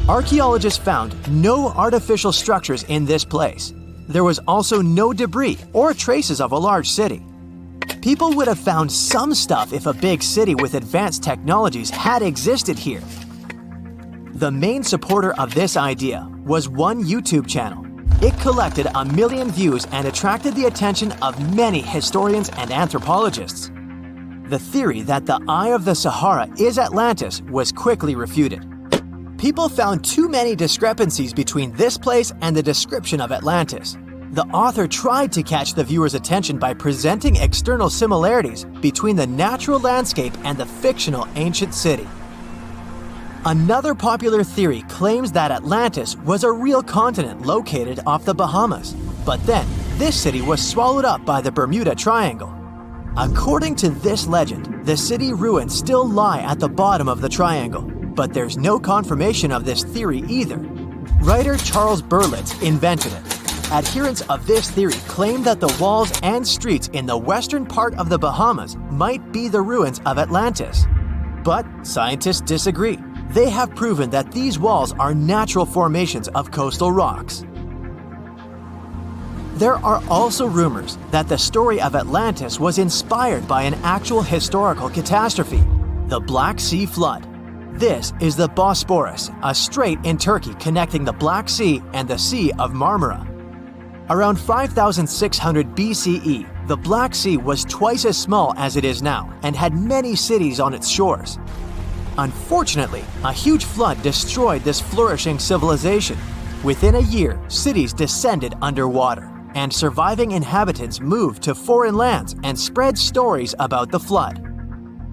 E: Archaeologists found no artificial structures in this place. There was also no debris or traces of a large city. People would have found some stuff if a big city with advanced technologies had existed here. The main supporter of this idea was one YouTube channel. It collected 1 million views and attracted the attention of many historians and anthropologists. The theory that the Eye of the Sahara is Atlantis was quickly refuted. People found too many discrepancies between this place and the description of Atlantis. The author tried to catch the viewer's attention by presenting external similarities between the natural landscape and the fictional ancient city. Another popular theory claims that Atlantis was a real continent located off the Bahamas, but then this city was swallowed up by the Bermuda Triangle. According to this legend, the city ruins still lie at the bottom of the triangle, but there's no confirmation of this theory either. Writer Charles Berlitz invented it. Adherents of this theory claim that the walls and streets in the western part of the Bahamas might be the ruins of Atlantis. But scientists disagree. They have proven that these walls are natural formations of coastal rocks. There are also rumors that the story of Atlantis was inspired by an actual historical catastrophe, the Black Sea Flood. This is the Bosporus, a strait in Turkey connecting the Black Sea and the Sea of Marmara. Around 5600 BCE, the Black Sea was twice as small as it is now and had many cities on its shores. Unfortunately, a huge flood destroyed this flourishing civilization. Within a year, cities descended underwater, and surviving inhabitants moved to foreign lands and spread stories about the flood.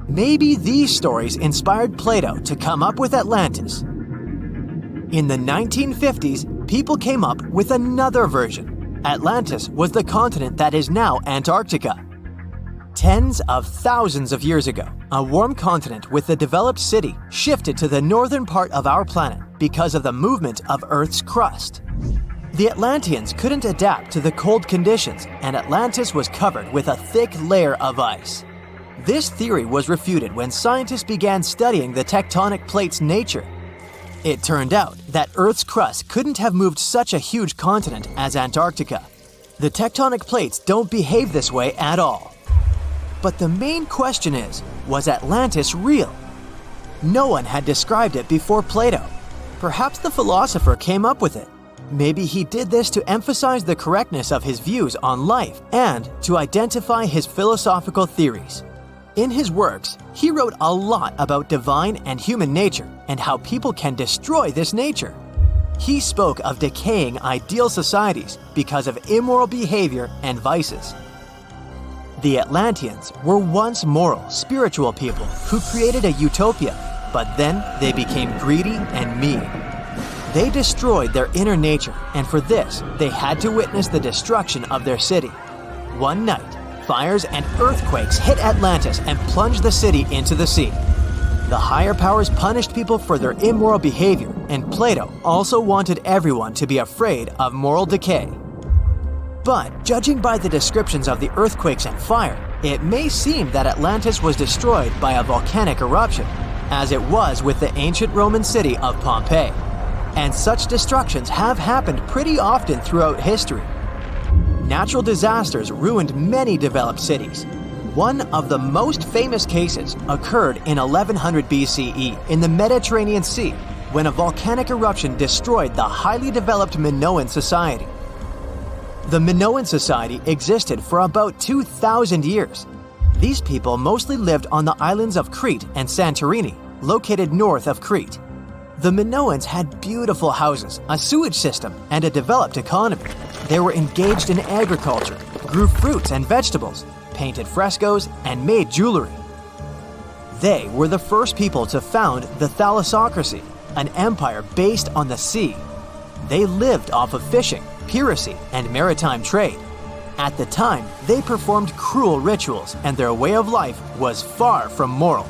E: Maybe these stories inspired Plato to come up with Atlantis. In the 1950s, people came up with another version. Atlantis was the continent that is now Antarctica. Tens of thousands of years ago, a warm continent with a developed city shifted to the northern part of our planet because of the movement of Earth's crust. The Atlanteans couldn't adapt to the cold conditions, and Atlantis was covered with a thick layer of ice. This theory was refuted when scientists began studying the tectonic plate's nature. It turned out that Earth's crust couldn't have moved such a huge continent as Antarctica. The tectonic plates don't behave this way at all. But the main question is, was Atlantis real? No one had described it before Plato. Perhaps the philosopher came up with it. Maybe he did this to emphasize the correctness of his views on life and to identify his philosophical theories. In his works, he wrote a lot about divine and human nature and how people can destroy this nature. He spoke of decaying ideal societies because of immoral behavior and vices. The Atlanteans were once moral, spiritual people who created a utopia, but then they became greedy and mean. They destroyed their inner nature, and for this, they had to witness the destruction of their city. One night, fires and earthquakes hit Atlantis and plunged the city into the sea. The higher powers punished people for their immoral behavior, and Plato also wanted everyone to be afraid of moral decay. But judging by the descriptions of the earthquakes and fire, it may seem that Atlantis was destroyed by a volcanic eruption, as it was with the ancient Roman city of Pompeii. And such destructions have happened pretty often throughout history. Natural disasters ruined many developed cities. One of the most famous cases occurred in 1100 BCE in the Mediterranean Sea, when a volcanic eruption destroyed the highly developed Minoan society. The Minoan society existed for about 2,000 years. These people mostly lived on the islands of Crete and Santorini, located north of Crete. The Minoans had beautiful houses, a sewage system, and a developed economy. They were engaged in agriculture, grew fruits and vegetables, painted frescoes, and made jewelry. They were the first people to found the thalassocracy, an empire based on the sea. They lived off of fishing, piracy, and maritime trade. At the time, they performed cruel rituals, and their way of life was far from moral.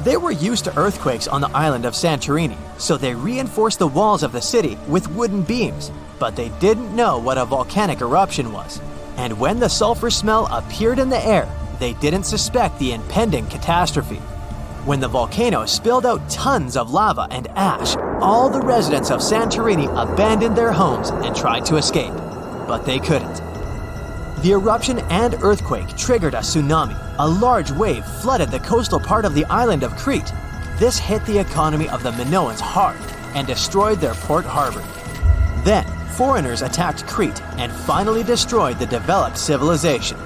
E: They were used to earthquakes on the island of Santorini, so they reinforced the walls of the city with wooden beams, but they didn't know what a volcanic eruption was. And when the sulfur smell appeared in the air, they didn't suspect the impending catastrophe. When the volcano spilled out tons of lava and ash, all the residents of Santorini abandoned their homes and tried to escape, but they couldn't. The eruption and earthquake triggered a tsunami. A large wave flooded the coastal part of the island of Crete. This hit the economy of the Minoans hard and destroyed their port harbor. Then, foreigners attacked Crete and finally destroyed the developed civilization.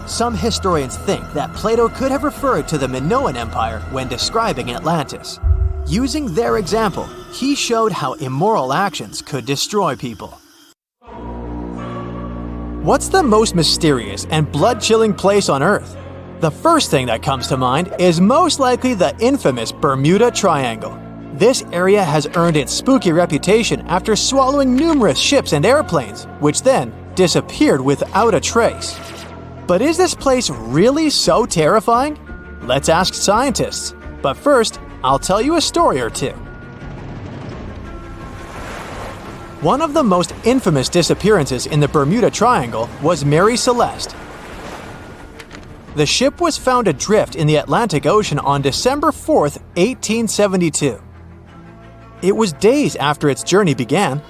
E: Some historians think that Plato could have referred to the Minoan Empire when describing Atlantis. Using their example, he showed how immoral actions could destroy people. What's the most mysterious and blood-chilling place on Earth? The first thing that comes to mind is most likely the infamous Bermuda Triangle. This area has earned its spooky reputation after swallowing numerous ships and airplanes, which then disappeared without a trace. But is this place really so terrifying? Let's ask scientists. But first, I'll tell you a story or two. One of the most infamous disappearances in the Bermuda Triangle was Mary Celeste. The ship was found adrift in the Atlantic Ocean on December 4, 1872. It was days after its journey began.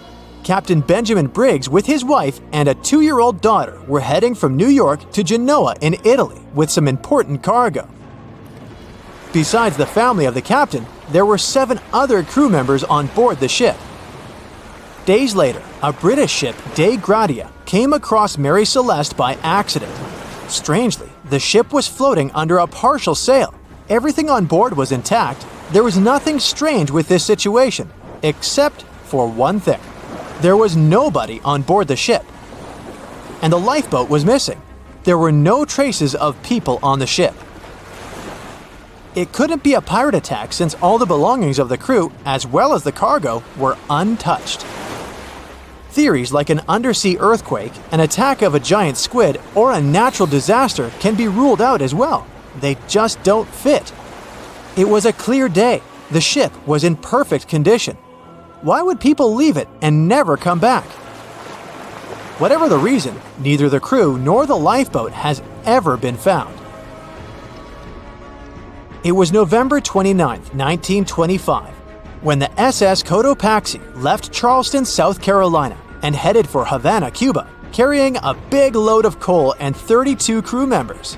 E: Captain Benjamin Briggs with his wife and a 2-year-old daughter were heading from New York to Genoa in Italy with some important cargo. Besides the family of the captain, there were 7 other crew members on board the ship. Days later, a British ship, Dei Gratia, came across Mary Celeste by accident. Strangely, the ship was floating under a partial sail. Everything on board was intact. There was nothing strange with this situation, except for one thing. There was nobody on board the ship. And the lifeboat was missing. There were no traces of people on the ship. It couldn't be a pirate attack since all the belongings of the crew, as well as the cargo, were untouched. Theories like an undersea earthquake, an attack of a giant squid, or a natural disaster can be ruled out as well. They just don't fit. It was a clear day. The ship was in perfect condition. Why would people leave it and never come back? Whatever the reason, neither the crew nor the lifeboat has ever been found. It was November 29, 1925, when the SS Cotopaxi left Charleston, South Carolina, and headed for Havana, Cuba, carrying a big load of coal and 32 crew members.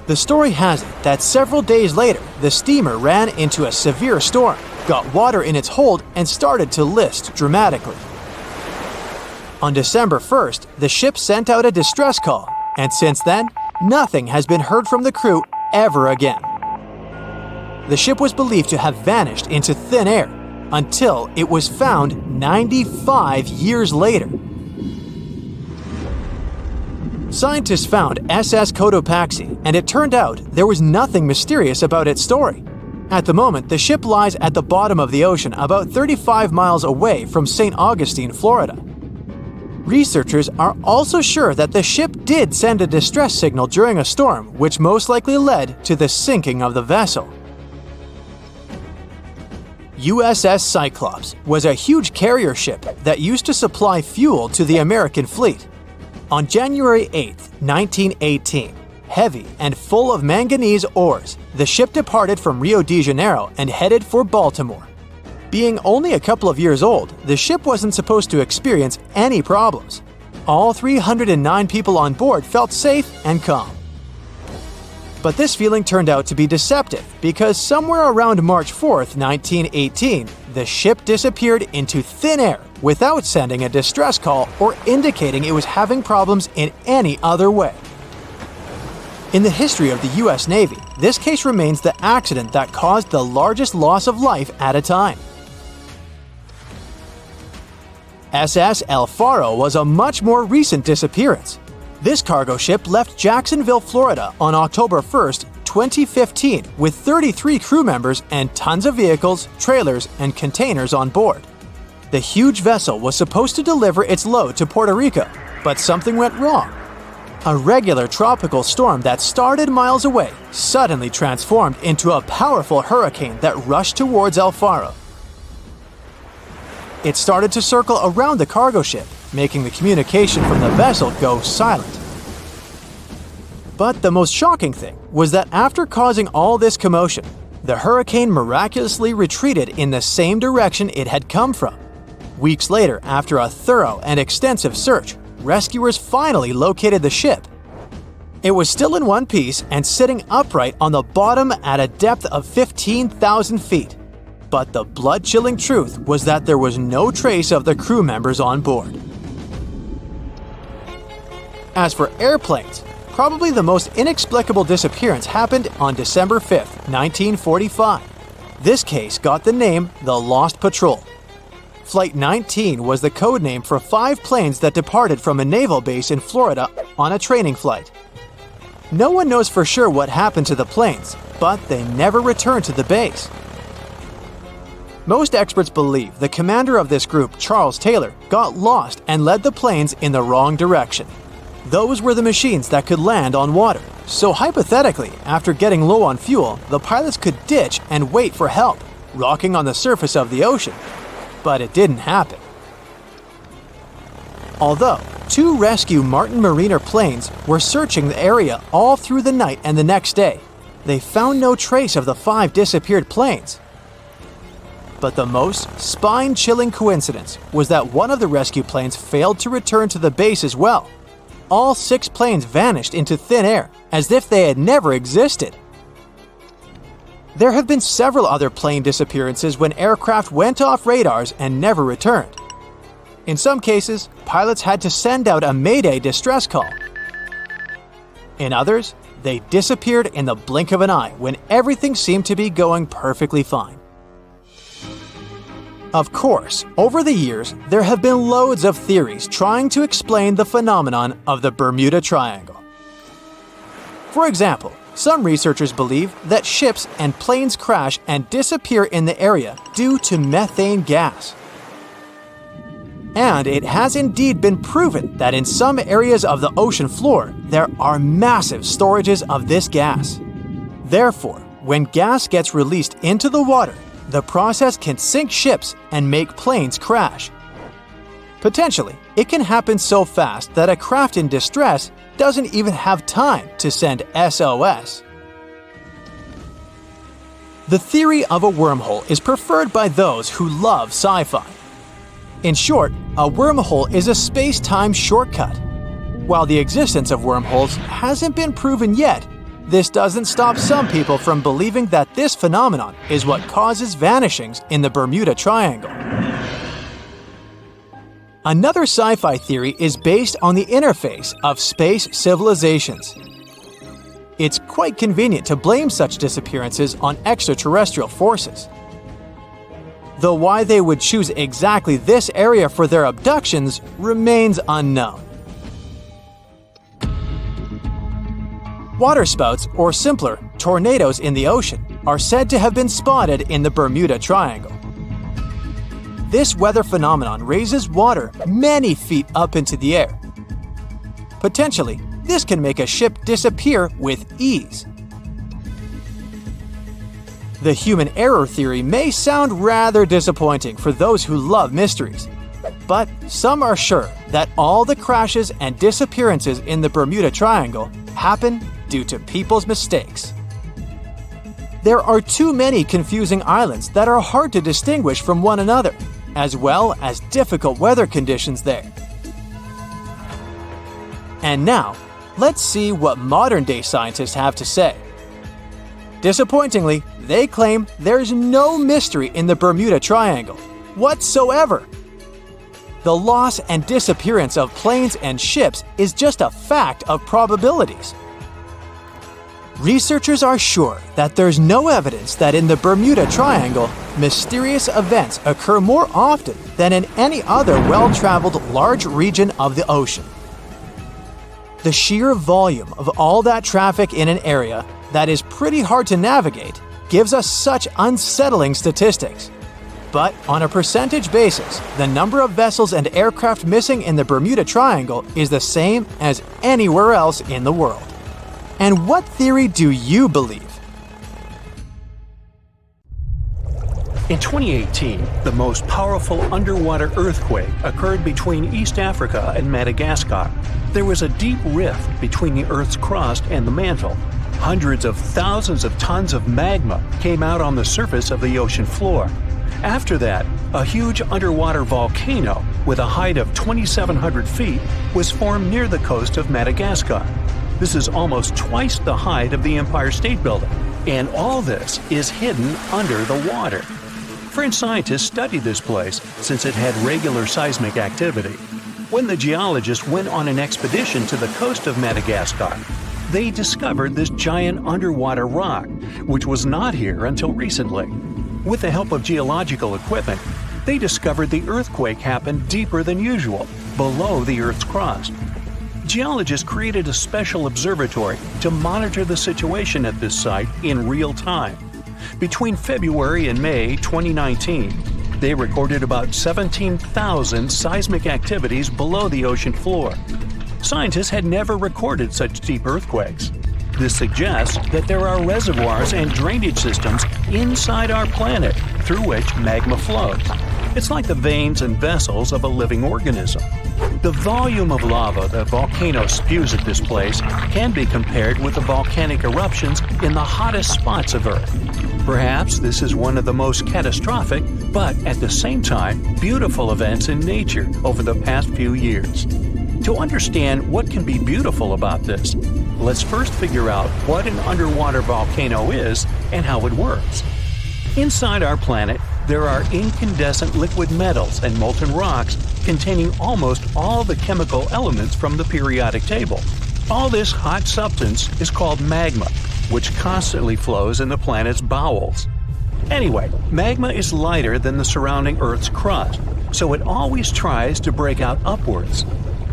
E: The story has it that several days later, the steamer ran into a severe storm, got water in its hold, and started to list dramatically. On December 1st, the ship sent out a distress call, and since then, nothing has been heard from the crew ever again. The ship was believed to have vanished into thin air until it was found 95 years later. Scientists found SS Cotopaxi, and it turned out there was nothing mysterious about its story. At the moment, the ship lies at the bottom of the ocean about 35 miles away from St. Augustine, Florida. Researchers are also sure that the ship did send a distress signal during a storm, which most likely led to the sinking of the vessel. USS Cyclops was a huge carrier ship that used to supply fuel to the American fleet. On January 8, 1918, heavy and full of manganese ores, the ship departed from Rio de Janeiro and headed for Baltimore. Being only a couple of years old, the ship wasn't supposed to experience any problems. All 309 people on board felt safe and calm. But this feeling turned out to be deceptive because somewhere around March 4th, 1918, the ship disappeared into thin air without sending a distress call or indicating it was having problems in any other way. In the history of the US Navy, this case remains the accident that caused the largest loss of life at a time. SS El Faro was a much more recent disappearance. This cargo ship left Jacksonville, Florida on October 1st, 2015 with 33 crew members and tons of vehicles, trailers, and containers on board. The huge vessel was supposed to deliver its load to Puerto Rico, but something went wrong. A regular tropical storm that started miles away suddenly transformed into a powerful hurricane that rushed towards El Faro. It started to circle around the cargo ship, making the communication from the vessel go silent. But the most shocking thing was that after causing all this commotion, the hurricane miraculously retreated in the same direction it had come from. Weeks later, after a thorough and extensive search, rescuers finally located the ship. It was still in one piece and sitting upright on the bottom at a depth of 15,000 feet. But the blood-chilling truth was that there was no trace of the crew members on board. As for airplanes, probably the most inexplicable disappearance happened on December 5th, 1945. This case got the name the Lost Patrol. Flight 19 was the code name for 5 planes that departed from a naval base in Florida on a training flight. No one knows for sure what happened to the planes, but they never returned to the base. Most experts believe the commander of this group, Charles Taylor, got lost and led the planes in the wrong direction. Those were the machines that could land on water, so hypothetically, after getting low on fuel, the pilots could ditch and wait for help, rocking on the surface of the ocean. But it didn't happen. Although 2 rescue Martin Mariner planes were searching the area all through the night and the next day, they found no trace of the 5 disappeared planes. But the most spine-chilling coincidence was that one of the rescue planes failed to return to the base as well. All 6 planes vanished into thin air, as if they had never existed. There have been several other plane disappearances when aircraft went off radars and never returned. In some cases, pilots had to send out a Mayday distress call. In others, they disappeared in the blink of an eye when everything seemed to be going perfectly fine. Of course, over the years, there have been loads of theories trying to explain the phenomenon of the Bermuda Triangle. For example, some researchers believe that ships and planes crash and disappear in the area due to methane gas. And it has indeed been proven that in some areas of the ocean floor, there are massive storages of this gas. Therefore, when gas gets released into the water, the process can sink ships and make planes crash. Potentially, it can happen so fast that a craft in distress doesn't even have time to send SOS. The theory of a wormhole is preferred by those who love sci-fi. In short, a wormhole is a space-time shortcut. While the existence of wormholes hasn't been proven yet, this doesn't stop some people from believing that this phenomenon is what causes vanishings in the Bermuda Triangle. Another sci-fi theory is based on the interface of space civilizations. It's quite convenient to blame such disappearances on extraterrestrial forces. Though why they would choose exactly this area for their abductions remains unknown. Waterspouts, or simpler, tornadoes in the ocean, are said to have been spotted in the Bermuda Triangle. This weather phenomenon raises water many feet up into the air. Potentially, this can make a ship disappear with ease. The human error theory may sound rather disappointing for those who love mysteries, but some are sure that all the crashes and disappearances in the Bermuda Triangle happen due to people's mistakes. There are too many confusing islands that are hard to distinguish from one another, as well as difficult weather conditions there. And now, let's see what modern-day scientists have to say. Disappointingly, they claim there's no mystery in the Bermuda Triangle whatsoever. The loss and disappearance of planes and ships is just a fact of probabilities. Researchers are sure that there's no evidence that in the Bermuda Triangle, mysterious events occur more often than in any other well-traveled large region of the ocean. The sheer volume of all that traffic in an area that is pretty hard to navigate gives us such unsettling statistics. But on a percentage basis, the number of vessels and aircraft missing in the Bermuda Triangle is the same as anywhere else in the world. And what theory do you believe?
A: In 2018, the most powerful underwater earthquake occurred between East Africa and Madagascar. There was a deep rift between the Earth's crust and the mantle. Hundreds of thousands of tons of magma came out on the surface of the ocean floor. After that, a huge underwater volcano with a height of 2,700 feet was formed near the coast of Madagascar. This is almost twice the height of the Empire State Building, and all this is hidden under the water. French scientists studied this place since it had regular seismic activity. When the geologists went on an expedition to the coast of Madagascar, they discovered this giant underwater rock, which was not here until recently. With the help of geological equipment, they discovered the earthquake happened deeper than usual, below the Earth's crust. Geologists created a special observatory to monitor the situation at this site in real time. Between February and May 2019, they recorded about 17,000 seismic activities below the ocean floor. Scientists had never recorded such deep earthquakes. This suggests that there are reservoirs and drainage systems inside our planet through which magma flows. It's like the veins and vessels of a living organism. The volume of lava the volcano spews at this place can be compared with the volcanic eruptions in the hottest spots of Earth. Perhaps this is one of the most catastrophic, but at the same time, beautiful events in nature over the past few years. To understand what can be beautiful about this, let's first figure out what an underwater volcano is and how it works. Inside our planet, there are incandescent liquid metals and molten rocks containing almost all the chemical elements from the periodic table. All this hot substance is called magma, which constantly flows in the planet's bowels. Anyway, magma is lighter than the surrounding Earth's crust, so it always tries to break out upwards.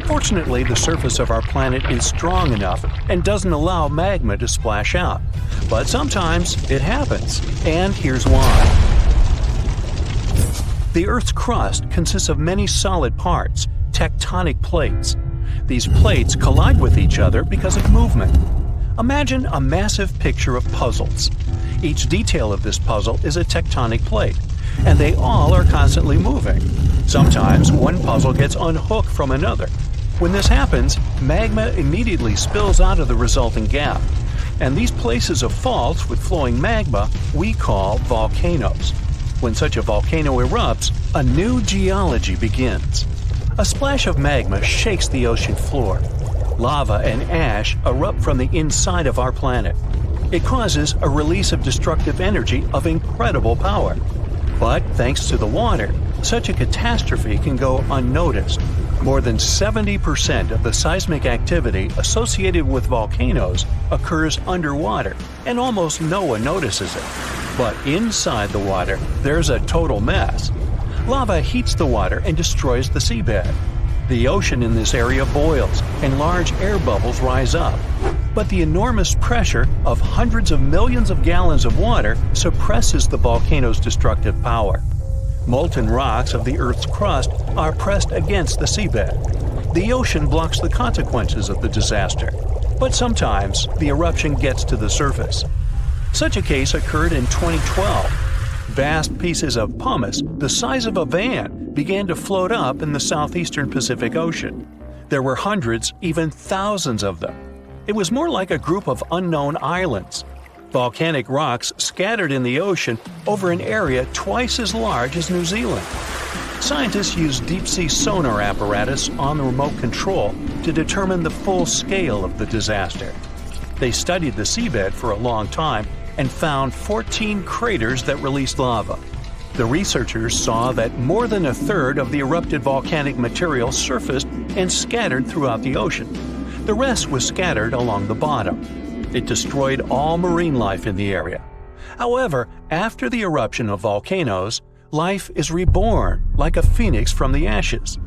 A: Fortunately, the surface of our planet is strong enough and doesn't allow magma to splash out. But sometimes it happens, and here's why. The Earth's crust consists of many solid parts, tectonic plates. These plates collide with each other because of movement. Imagine a massive picture of puzzles. Each detail of this puzzle is a tectonic plate, and they all are constantly moving. Sometimes one puzzle gets unhooked from another. When this happens, magma immediately spills out of the resulting gap. And these places of faults with flowing magma we call volcanoes. When such a volcano erupts, a new geology begins. A splash of magma shakes the ocean floor. Lava and ash erupt from the inside of our planet. It causes a release of destructive energy of incredible power. But thanks to the water, such a catastrophe can go unnoticed. More than 70% of the seismic activity associated with volcanoes occurs underwater, and almost no one notices it. But inside the water, there's a total mess. Lava heats the water and destroys the seabed. The ocean in this area boils, and large air bubbles rise up. But the enormous pressure of hundreds of millions of gallons of water suppresses the volcano's destructive power. Molten rocks of the Earth's crust are pressed against the seabed. The ocean blocks the consequences of the disaster, but sometimes the eruption gets to the surface. Such a case occurred in 2012. Vast pieces of pumice the size of a van began to float up in the southeastern Pacific Ocean. There were hundreds, even thousands of them. It was more like a group of unknown islands. Volcanic rocks scattered in the ocean over an area twice as large as New Zealand. Scientists used deep-sea sonar apparatus on the remote control to determine the full scale of the disaster. They studied the seabed for a long time and found 14 craters that released lava. The researchers saw that more than a third of the erupted volcanic material surfaced and scattered throughout the ocean. The rest was scattered along the bottom. It destroyed all marine life in the area. However, after the eruption of volcanoes, life is reborn like a phoenix from the ashes.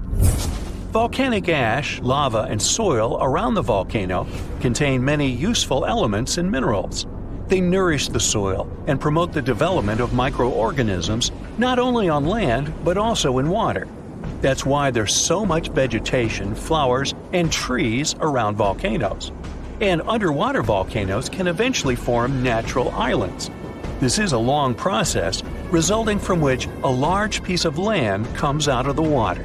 A: Volcanic ash, lava, and soil around the volcano contain many useful elements and minerals. They nourish the soil and promote the development of microorganisms not only on land but also in water. That's why there's so much vegetation, flowers, and trees around volcanoes. And underwater volcanoes can eventually form natural islands. This is a long process, resulting from which a large piece of land comes out of the water.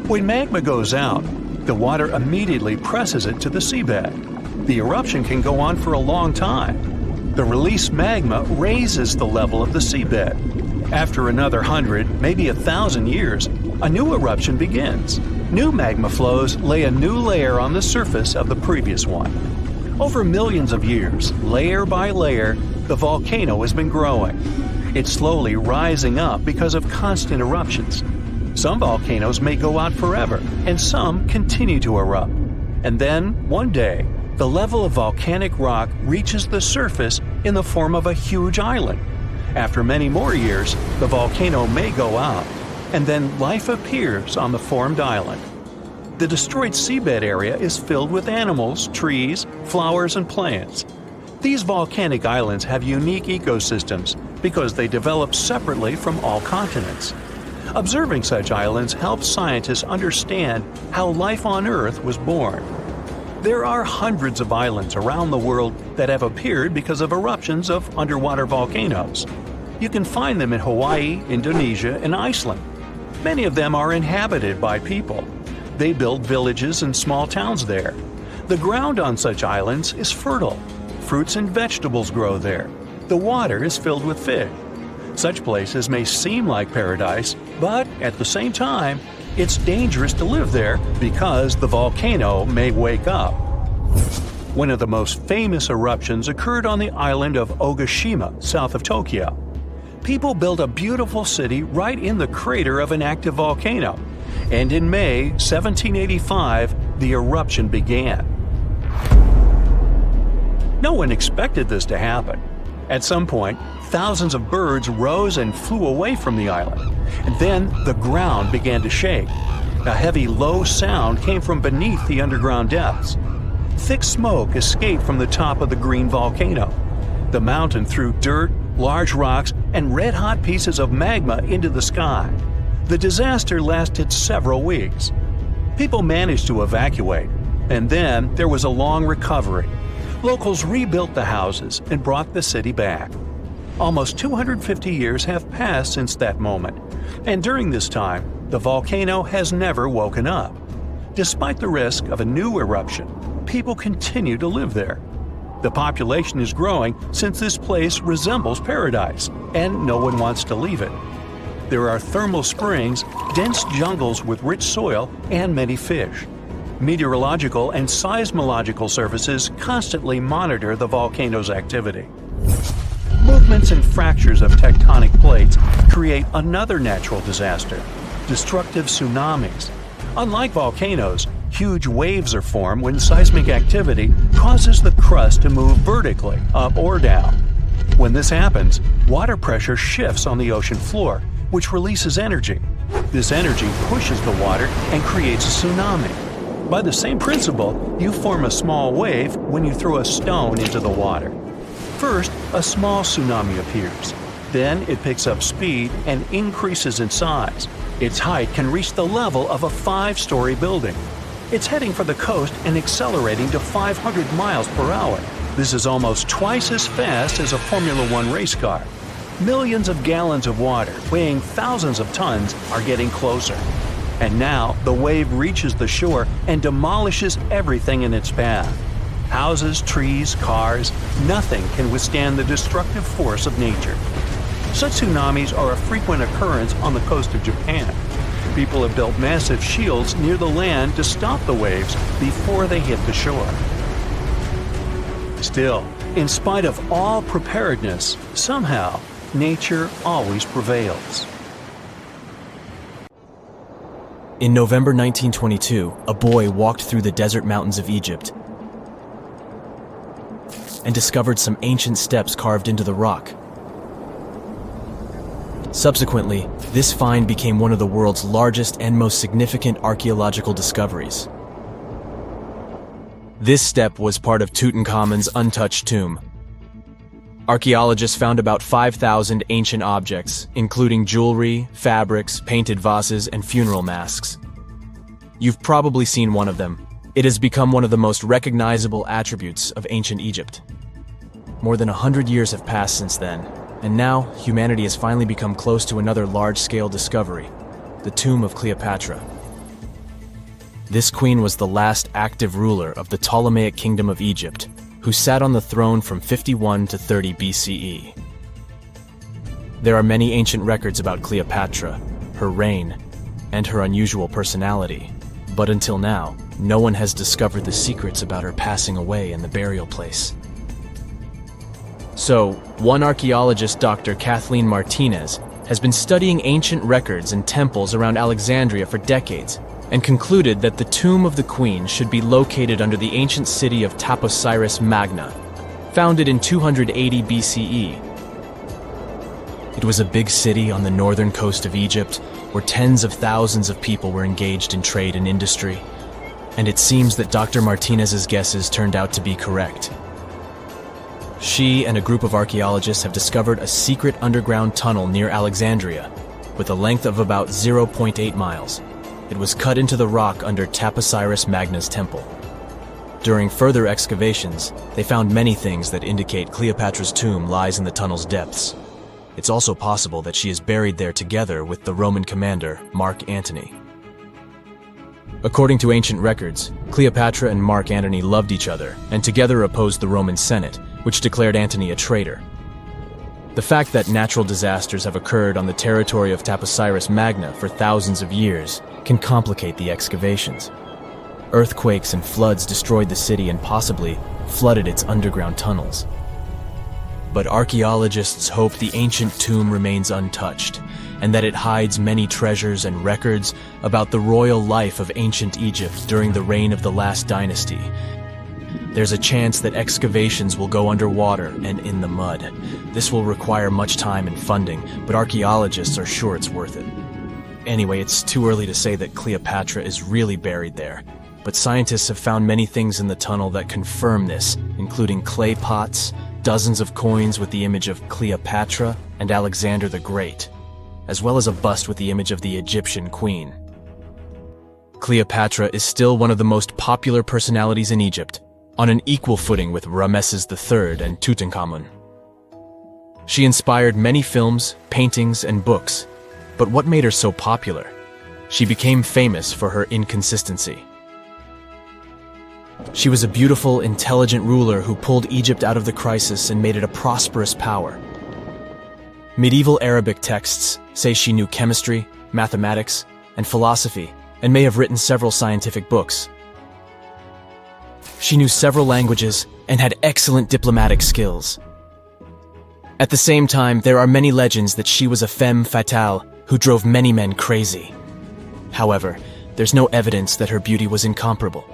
A: When magma goes out, the water immediately presses it to the seabed. The eruption can go on for a long time. The released magma raises the level of the seabed. After another 100, maybe 1,000 years, a new eruption begins. New magma flows lay a new layer on the surface of the previous one. Over millions of years, layer by layer, the volcano has been growing. It's slowly rising up because of constant eruptions. Some volcanoes may go out forever, and some continue to erupt. And then, one day, the level of volcanic rock reaches the surface in the form of a huge island. After many more years, the volcano may go out, and then life appears on the formed island. The destroyed seabed area is filled with animals, trees, flowers, and plants. These volcanic islands have unique ecosystems because they develop separately from all continents. Observing such islands helps scientists understand how life on Earth was born. There are hundreds of islands around the world that have appeared because of eruptions of underwater volcanoes. You can find them in Hawaii, Indonesia, and Iceland. Many of them are inhabited by people. They build villages and small towns there. The ground on such islands is fertile. Fruits and vegetables grow there. The water is filled with fish. Such places may seem like paradise, but at the same time, it's dangerous to live there because the volcano may wake up. One of the most famous eruptions occurred on the island of Ogashima, south of Tokyo. People built a beautiful city right in the crater of an active volcano, and in May 1785, the eruption began. No one expected this to happen. At some point, thousands of birds rose and flew away from the island, and then the ground began to shake. A heavy, low sound came from beneath the underground depths. Thick smoke escaped from the top of the green volcano. The mountain threw dirt, large rocks, and red-hot pieces of magma into the sky. The disaster lasted several weeks. People managed to evacuate, and then there was a long recovery. Locals rebuilt the houses and brought the city back. Almost 250 years have passed since that moment, and during this time, the volcano has never woken up. Despite the risk of a new eruption, people continue to live there. The population is growing since this place resembles paradise, and no one wants to leave it. There are thermal springs, dense jungles with rich soil, and many fish. Meteorological and seismological services constantly monitor the volcano's activity. Movements and fractures of tectonic plates create another natural disaster, destructive tsunamis. Unlike volcanoes, huge waves are formed when seismic activity causes the crust to move vertically, up or down. When this happens, water pressure shifts on the ocean floor, which releases energy. This energy pushes the water and creates a tsunami. By the same principle, you form a small wave when you throw a stone into the water. First, a small tsunami appears. Then it picks up speed and increases in size. Its height can reach the level of a 5-story building. It's heading for the coast and accelerating to 500 miles per hour. This is almost twice as fast as a Formula One race car. Millions of gallons of water, weighing thousands of tons, are getting closer. And now the wave reaches the shore and demolishes everything in its path. Houses, trees, cars, nothing can withstand the destructive force of nature. Such tsunamis are a frequent occurrence on the coast of Japan. People have built massive shields near the land to stop the waves before they hit the shore. Still, In spite of all preparedness, somehow, nature always prevails.
B: In November 1922, a boy walked through the desert mountains of Egypt and discovered some ancient steps carved into the rock. Subsequently, this find became one of the world's largest and most significant archaeological discoveries. This step was part of Tutankhamun's untouched tomb. Archaeologists found about 5,000 ancient objects, including jewelry, fabrics, painted vases, and funeral masks. You've probably seen one of them. It has become one of the most recognizable attributes of ancient Egypt. More than 100 years have passed since then, and now humanity has finally become close to another large-scale discovery, the tomb of Cleopatra. This queen was the last active ruler of the Ptolemaic Kingdom of Egypt, who sat on the throne from 51 to 30 BCE. There are many ancient records about Cleopatra, her reign, and her unusual personality, but until now, no one has discovered the secrets about her passing away in the burial place. So, one archaeologist, Dr. Kathleen Martinez, has been studying ancient records and temples around Alexandria for decades, and concluded that the tomb of the queen should be located under the ancient city of Taposiris Magna, founded in 280 BCE. It was a big city on the northern coast of Egypt, where tens of thousands of people were engaged in trade and industry, and it seems that Dr. Martinez's guesses turned out to be correct. She and a group of archaeologists have discovered a secret underground tunnel near Alexandria, with a length of about 0.8 miles. It was cut into the rock under Taposiris Magna's temple. During further excavations, they found many things that indicate Cleopatra's tomb lies in the tunnel's depths. It's also possible that she is buried there together with the Roman commander, Mark Antony. According to ancient records, Cleopatra and Mark Antony loved each other and together opposed the Roman Senate, which declared Antony a traitor. The fact that natural disasters have occurred on the territory of Taposiris Magna for thousands of years can complicate the excavations. Earthquakes and floods destroyed the city and possibly flooded its underground tunnels. But archaeologists hope the ancient tomb remains untouched, and that it hides many treasures and records about the royal life of ancient Egypt during the reign of the last dynasty. There's a chance that excavations will go underwater and in the mud. This will require much time and funding, but archaeologists are sure it's worth it. Anyway, it's too early to say that Cleopatra is really buried there, but scientists have found many things in the tunnel that confirm this, including clay pots, dozens of coins with the image of Cleopatra and Alexander the Great, as well as a bust with the image of the Egyptian queen. Cleopatra is still one of the most popular personalities in Egypt, on an equal footing with Ramesses III and Tutankhamun. She inspired many films, paintings, and books, but what made her so popular? She became famous for her inconsistency. She was a beautiful, intelligent ruler who pulled Egypt out of the crisis and made it a prosperous power. Medieval Arabic texts say she knew chemistry, mathematics, and philosophy, and may have written several scientific books. She knew several languages and had excellent diplomatic skills. At the same time, there are many legends that she was a femme fatale who drove many men crazy. However, there's no evidence that her beauty was incomparable.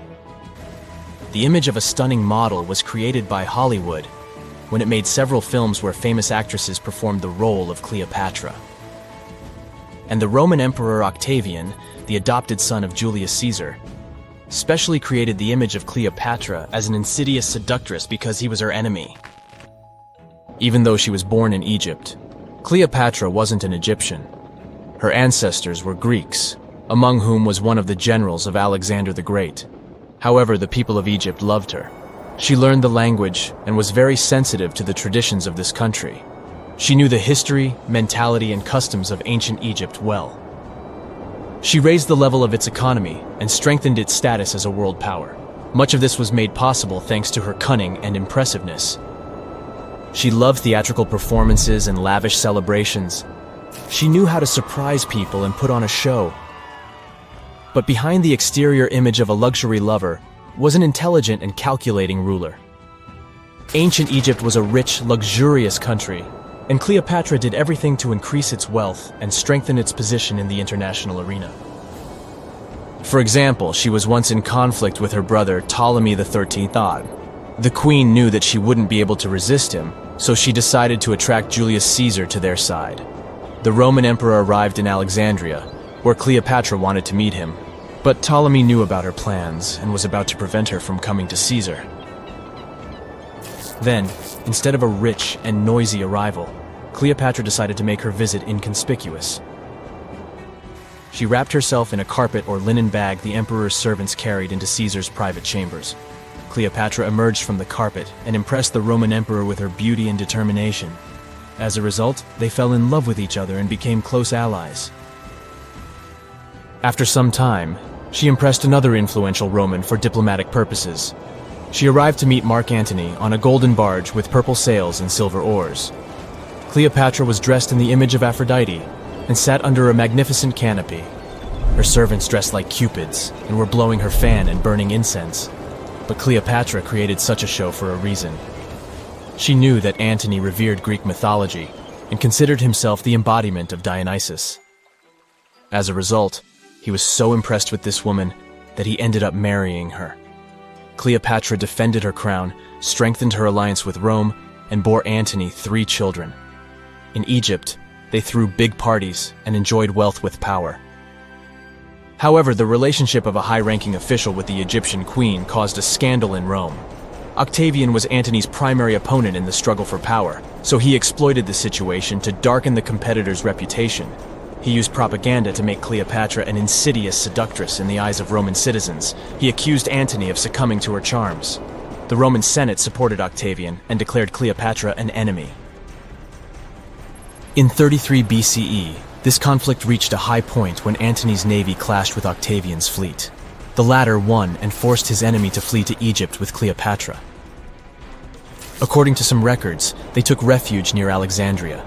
B: The image of a stunning model was created by Hollywood when it made several films where famous actresses performed the role of Cleopatra. And the Roman Emperor Octavian, the adopted son of Julius Caesar, specially created the image of Cleopatra as an insidious seductress because he was her enemy. Even though she was born in Egypt, Cleopatra wasn't an Egyptian. Her ancestors were Greeks, among whom was one of the generals of Alexander the Great. However, the people of Egypt loved her. She learned the language and was very sensitive to the traditions of this country. She knew the history, mentality, and customs of ancient Egypt well. She raised the level of its economy and strengthened its status as a world power. Much of this was made possible thanks to her cunning and impressiveness. She loved theatrical performances and lavish celebrations. She knew how to surprise people and put on a show. But behind the exterior image of a luxury lover was an intelligent and calculating ruler. Ancient Egypt was a rich, luxurious country, and Cleopatra did everything to increase its wealth and strengthen its position in the international arena. For example, she was once in conflict with her brother Ptolemy XIII Odd. The queen knew that she wouldn't be able to resist him, so she decided to attract Julius Caesar to their side. The Roman emperor arrived in Alexandria, where Cleopatra wanted to meet him, but Ptolemy knew about her plans and was about to prevent her from coming to Caesar. Then, instead of a rich and noisy arrival, Cleopatra decided to make her visit inconspicuous. She wrapped herself in a carpet or linen bag the emperor's servants carried into Caesar's private chambers. Cleopatra emerged from the carpet and impressed the Roman emperor with her beauty and determination. As a result, they fell in love with each other and became close allies. After some time, she impressed another influential Roman for diplomatic purposes. She arrived to meet Mark Antony on a golden barge with purple sails and silver oars. Cleopatra was dressed in the image of Aphrodite and sat under a magnificent canopy. Her servants dressed like cupids and were blowing her fan and burning incense. But Cleopatra created such a show for a reason. She knew that Antony revered Greek mythology and considered himself the embodiment of Dionysus. As a result, he was so impressed with this woman that he ended up marrying her. Cleopatra defended her crown, strengthened her alliance with Rome, and bore Antony 3 children. In Egypt, they threw big parties and enjoyed wealth with power. However, the relationship of a high-ranking official with the Egyptian queen caused a scandal in Rome. Octavian was Antony's primary opponent in the struggle for power, so he exploited the situation to darken the competitor's reputation. He used propaganda to make Cleopatra an insidious seductress in the eyes of Roman citizens. He accused Antony of succumbing to her charms. The Roman Senate supported Octavian and declared Cleopatra an enemy. In 33 BCE, this conflict reached a high point when Antony's navy clashed with Octavian's fleet. The latter won and forced his enemy to flee to Egypt with Cleopatra. According to some records, they took refuge near Alexandria.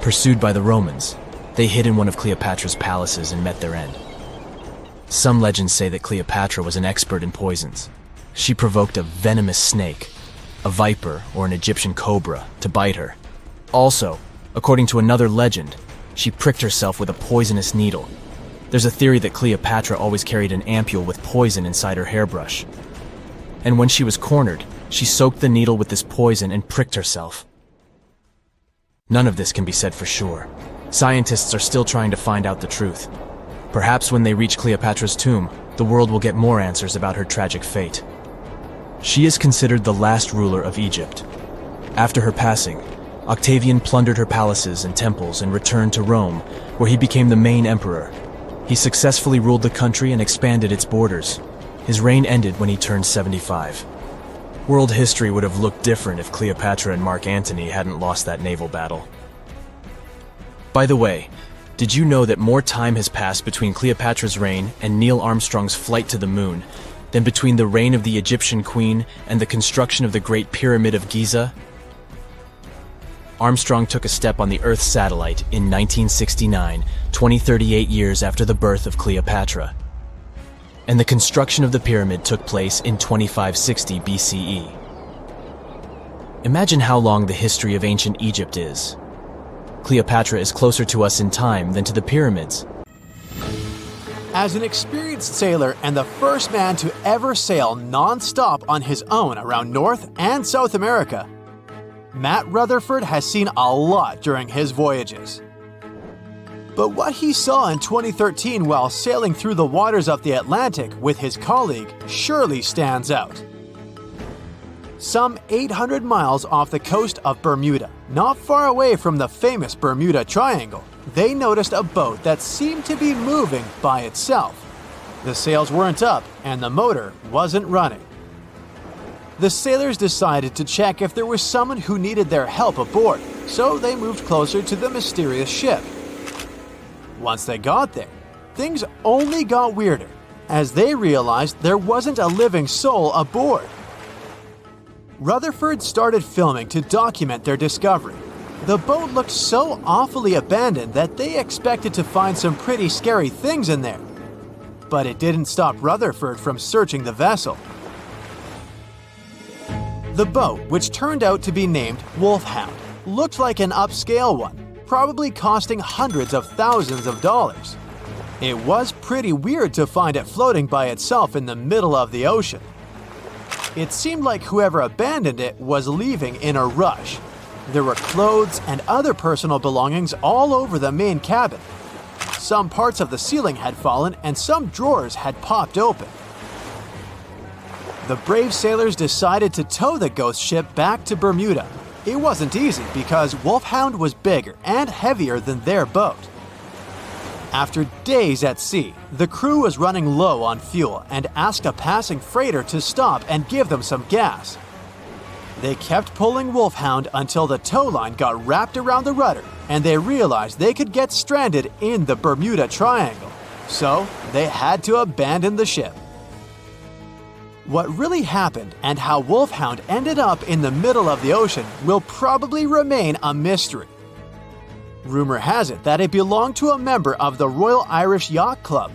B: Pursued by the Romans, they hid in one of Cleopatra's palaces and met their end. Some legends say that Cleopatra was an expert in poisons. She provoked a venomous snake, a viper or an Egyptian cobra, to bite her. Also, according to another legend, she pricked herself with a poisonous needle. There's a theory that Cleopatra always carried an ampule with poison inside her hairbrush. And when she was cornered, she soaked the needle with this poison and pricked herself. None of this can be said for sure. Scientists are still trying to find out the truth. Perhaps when they reach Cleopatra's tomb, the world will get more answers about her tragic fate. She is considered the last ruler of Egypt. After her passing, Octavian plundered her palaces and temples and returned to Rome, where he became the main emperor. He successfully ruled the country and expanded its borders. His reign ended when he turned 75. World history would have looked different if Cleopatra and Mark Antony hadn't lost that naval battle. By the way, did you know that more time has passed between Cleopatra's reign and Neil Armstrong's flight to the moon than between the reign of the Egyptian queen and the construction of the Great Pyramid of Giza? Armstrong took a step on the Earth satellite in 1969, 38 years after the birth of Cleopatra. And the construction of the pyramid took place in 2560 BCE. Imagine how long the history of ancient Egypt is. Cleopatra is closer to us in time than to the pyramids.
E: As an experienced sailor and the first man to ever sail non-stop on his own around North and South America, Matt Rutherford has seen a lot during his voyages. But what he saw in 2013 while sailing through the waters of the Atlantic with his colleague surely stands out. Some 800 miles off the coast of Bermuda, not far away from the famous Bermuda Triangle, they noticed a boat that seemed to be moving by itself. The sails weren't up and the motor wasn't running. The sailors decided to check if there was someone who needed their help aboard, so they moved closer to the mysterious ship. Once they got there, things only got weirder, as they realized there wasn't a living soul aboard. Rutherford started filming to document their discovery. The boat looked so awfully abandoned that they expected to find some pretty scary things in there. But it didn't stop Rutherford from searching the vessel. The boat, which turned out to be named Wolfhound, looked like an upscale one, probably costing hundreds of thousands of dollars. It was pretty weird to find it floating by itself in the middle of the ocean. It seemed like whoever abandoned it was leaving in a rush. There were clothes and other personal belongings all over the main cabin. Some parts of the ceiling had fallen and some drawers had popped open. The brave sailors decided to tow the ghost ship back to Bermuda. It wasn't easy because Wolfhound was bigger and heavier than their boat. After days at sea, the crew was running low on fuel and asked a passing freighter to stop and give them some gas. They kept pulling Wolfhound until the tow line got wrapped around the rudder and they realized they could get stranded in the Bermuda Triangle. So they had to abandon the ship. What really happened and how Wolfhound ended up in the middle of the ocean will probably remain a mystery. Rumor has it that it belonged to a member of the Royal Irish Yacht Club.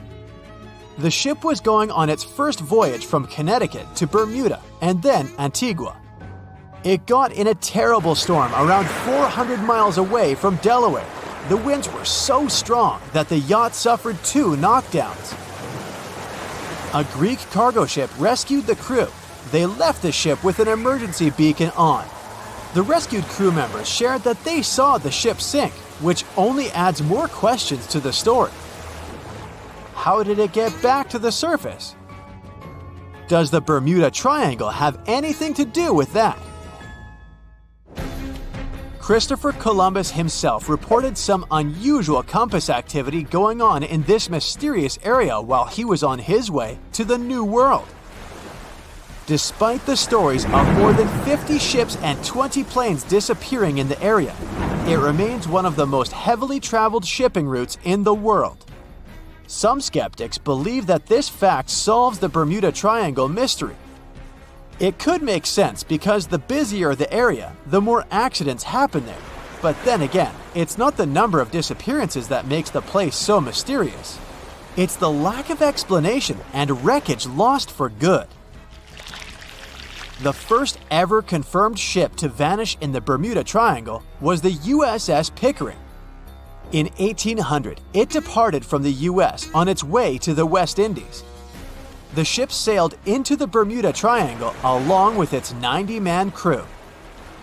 E: The ship was going on its first voyage from Connecticut to Bermuda and then Antigua. It got in a terrible storm around 400 miles away from Delaware. The winds were so strong that the yacht suffered 2 knockdowns. A Greek cargo ship rescued the crew. They left the ship with an emergency beacon on. The rescued crew members shared that they saw the ship sink, which only adds more questions to the story. How did it get back to the surface? Does the Bermuda Triangle have anything to do with that? Christopher Columbus himself reported some unusual compass activity going on in this mysterious area while he was on his way to the New World. Despite the stories of more than 50 ships and 20 planes disappearing in the area, it remains one of the most heavily traveled shipping routes in the world. Some skeptics believe that this fact solves the Bermuda Triangle mystery. It could make sense because the busier the area, the more accidents happen there. But then again, it's not the number of disappearances that makes the place so mysterious. It's the lack of explanation and wreckage lost for good. The first ever confirmed ship to vanish in the Bermuda Triangle was the USS Pickering. In 1800, it departed from the US on its way to the West Indies. The ship sailed into the Bermuda Triangle along with its 90-man crew.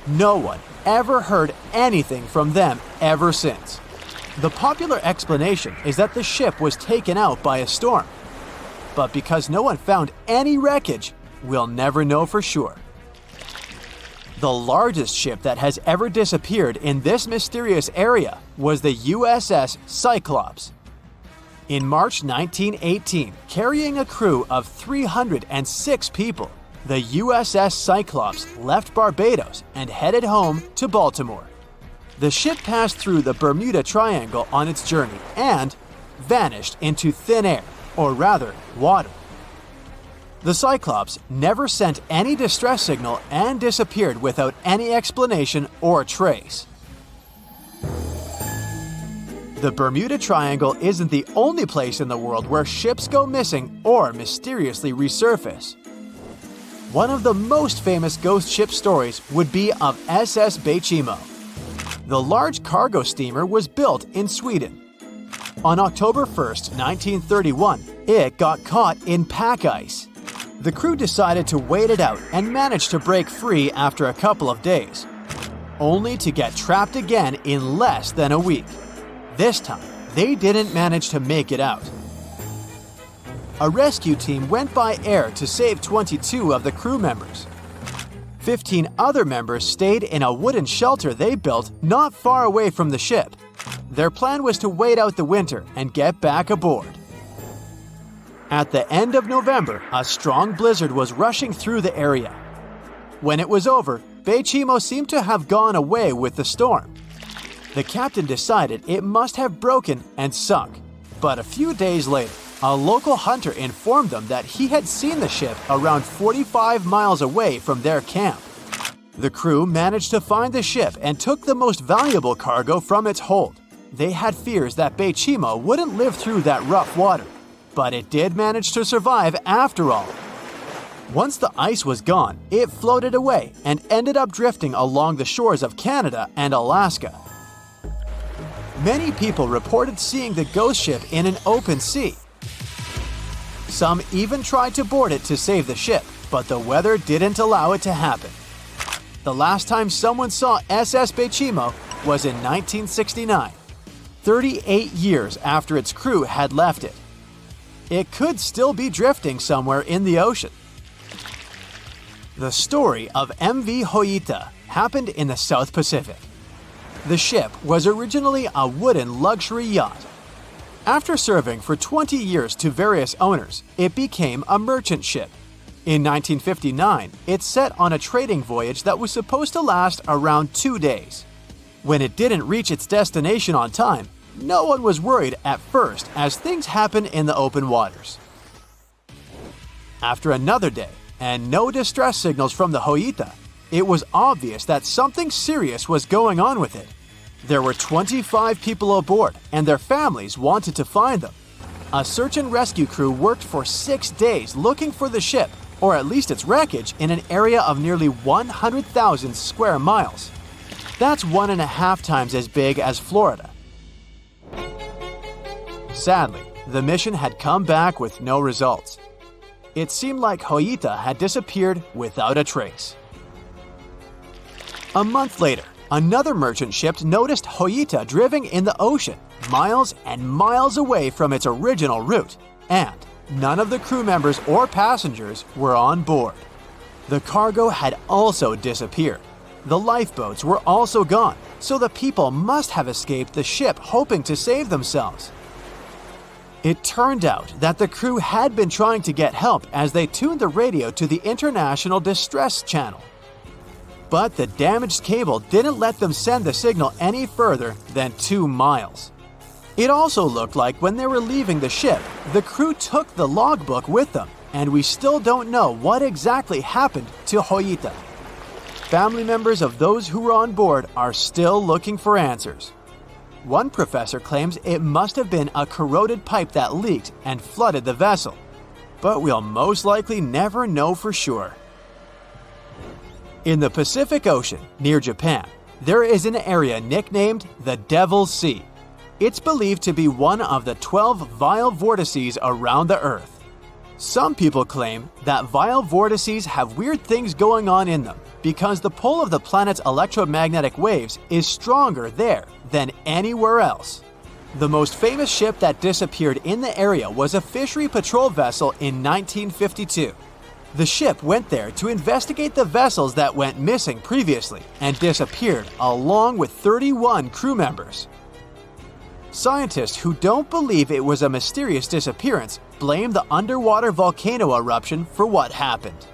E: No one ever heard anything from them ever since. The popular explanation is that the ship was taken out by a storm. But because no one found any wreckage, we'll never know for sure. The largest ship that has ever disappeared in this mysterious area was the USS Cyclops. In March 1918, carrying a crew of 306 people, the USS Cyclops left Barbados and headed home to Baltimore. The ship passed through the Bermuda Triangle on its journey and vanished into thin air, or rather, water. The Cyclops never sent any distress signal and disappeared without any explanation or trace. The Bermuda Triangle isn't the only place in the world where ships go missing or mysteriously resurface. One of the most famous ghost ship stories would be of SS Bechimo. The large cargo steamer was built in Sweden. On October 1st, 1931, it got caught in pack ice. The crew decided to wait it out and managed to break free after a couple of days, only to get trapped again in less than a week. This time, they didn't manage to make it out. A rescue team went by air to save 22 of the crew members. 15 other members stayed in a wooden shelter they built not far away from the ship. Their plan was to wait out the winter and get back aboard. At the end of November, a strong blizzard was rushing through the area. When it was over, Bechimo seemed to have gone away with the storm. The captain decided it must have broken and sunk, but a few days later, a local hunter informed them that he had seen the ship around 45 miles away from their camp. The crew managed to find the ship and took the most valuable cargo from its hold. They had fears that Bechimo wouldn't live through that rough water, but it did manage to survive after all. Once the ice was gone, it floated away and ended up drifting along the shores of Canada and Alaska. Many people reported seeing the ghost ship in an open sea. Some even tried to board it to save the ship, but the weather didn't allow it to happen. The last time someone saw SS Bechimo was in 1969, 38 years after its crew had left it. It could still be drifting somewhere in the ocean. The story of MV Hoita happened in the South Pacific. The ship was originally a wooden luxury yacht. After serving for 20 years to various owners, it became a merchant ship. In 1959, it set on a trading voyage that was supposed to last around 2 days. When it didn't reach its destination on time, no one was worried at first, as things happen in the open waters. After another day, and no distress signals from the Hoita, it was obvious that something serious was going on with it. There were 25 people aboard, and their families wanted to find them. A search and rescue crew worked for 6 days looking for the ship, or at least its wreckage, in an area of nearly 100,000 square miles. That's 1.5 times as big as Florida. Sadly, the mission had come back with no results. It seemed like Hoita had disappeared without a trace. A month later, another merchant ship noticed Hoita drifting in the ocean, miles and miles away from its original route, and none of the crew members or passengers were on board. The cargo had also disappeared. The lifeboats were also gone, so the people must have escaped the ship hoping to save themselves. It turned out that the crew had been trying to get help as they tuned the radio to the International Distress Channel. But the damaged cable didn't let them send the signal any further than 2 miles. It also looked like when they were leaving the ship, the crew took the logbook with them, and we still don't know what exactly happened to Hoita. Family members of those who were on board are still looking for answers. One professor claims it must have been a corroded pipe that leaked and flooded the vessel, but we'll most likely never know for sure. In the Pacific Ocean, near Japan, there is an area nicknamed the Devil's Sea. It's believed to be one of the 12 vile vortices around the Earth. Some people claim that vile vortices have weird things going on in them because the pull of the planet's electromagnetic waves is stronger there than anywhere else. The most famous ship that disappeared in the area was a fishery patrol vessel in 1952. The ship went there to investigate the vessels that went missing previously and disappeared along with 31 crew members. Scientists who don't believe it was a mysterious disappearance blame the underwater volcano eruption for what happened.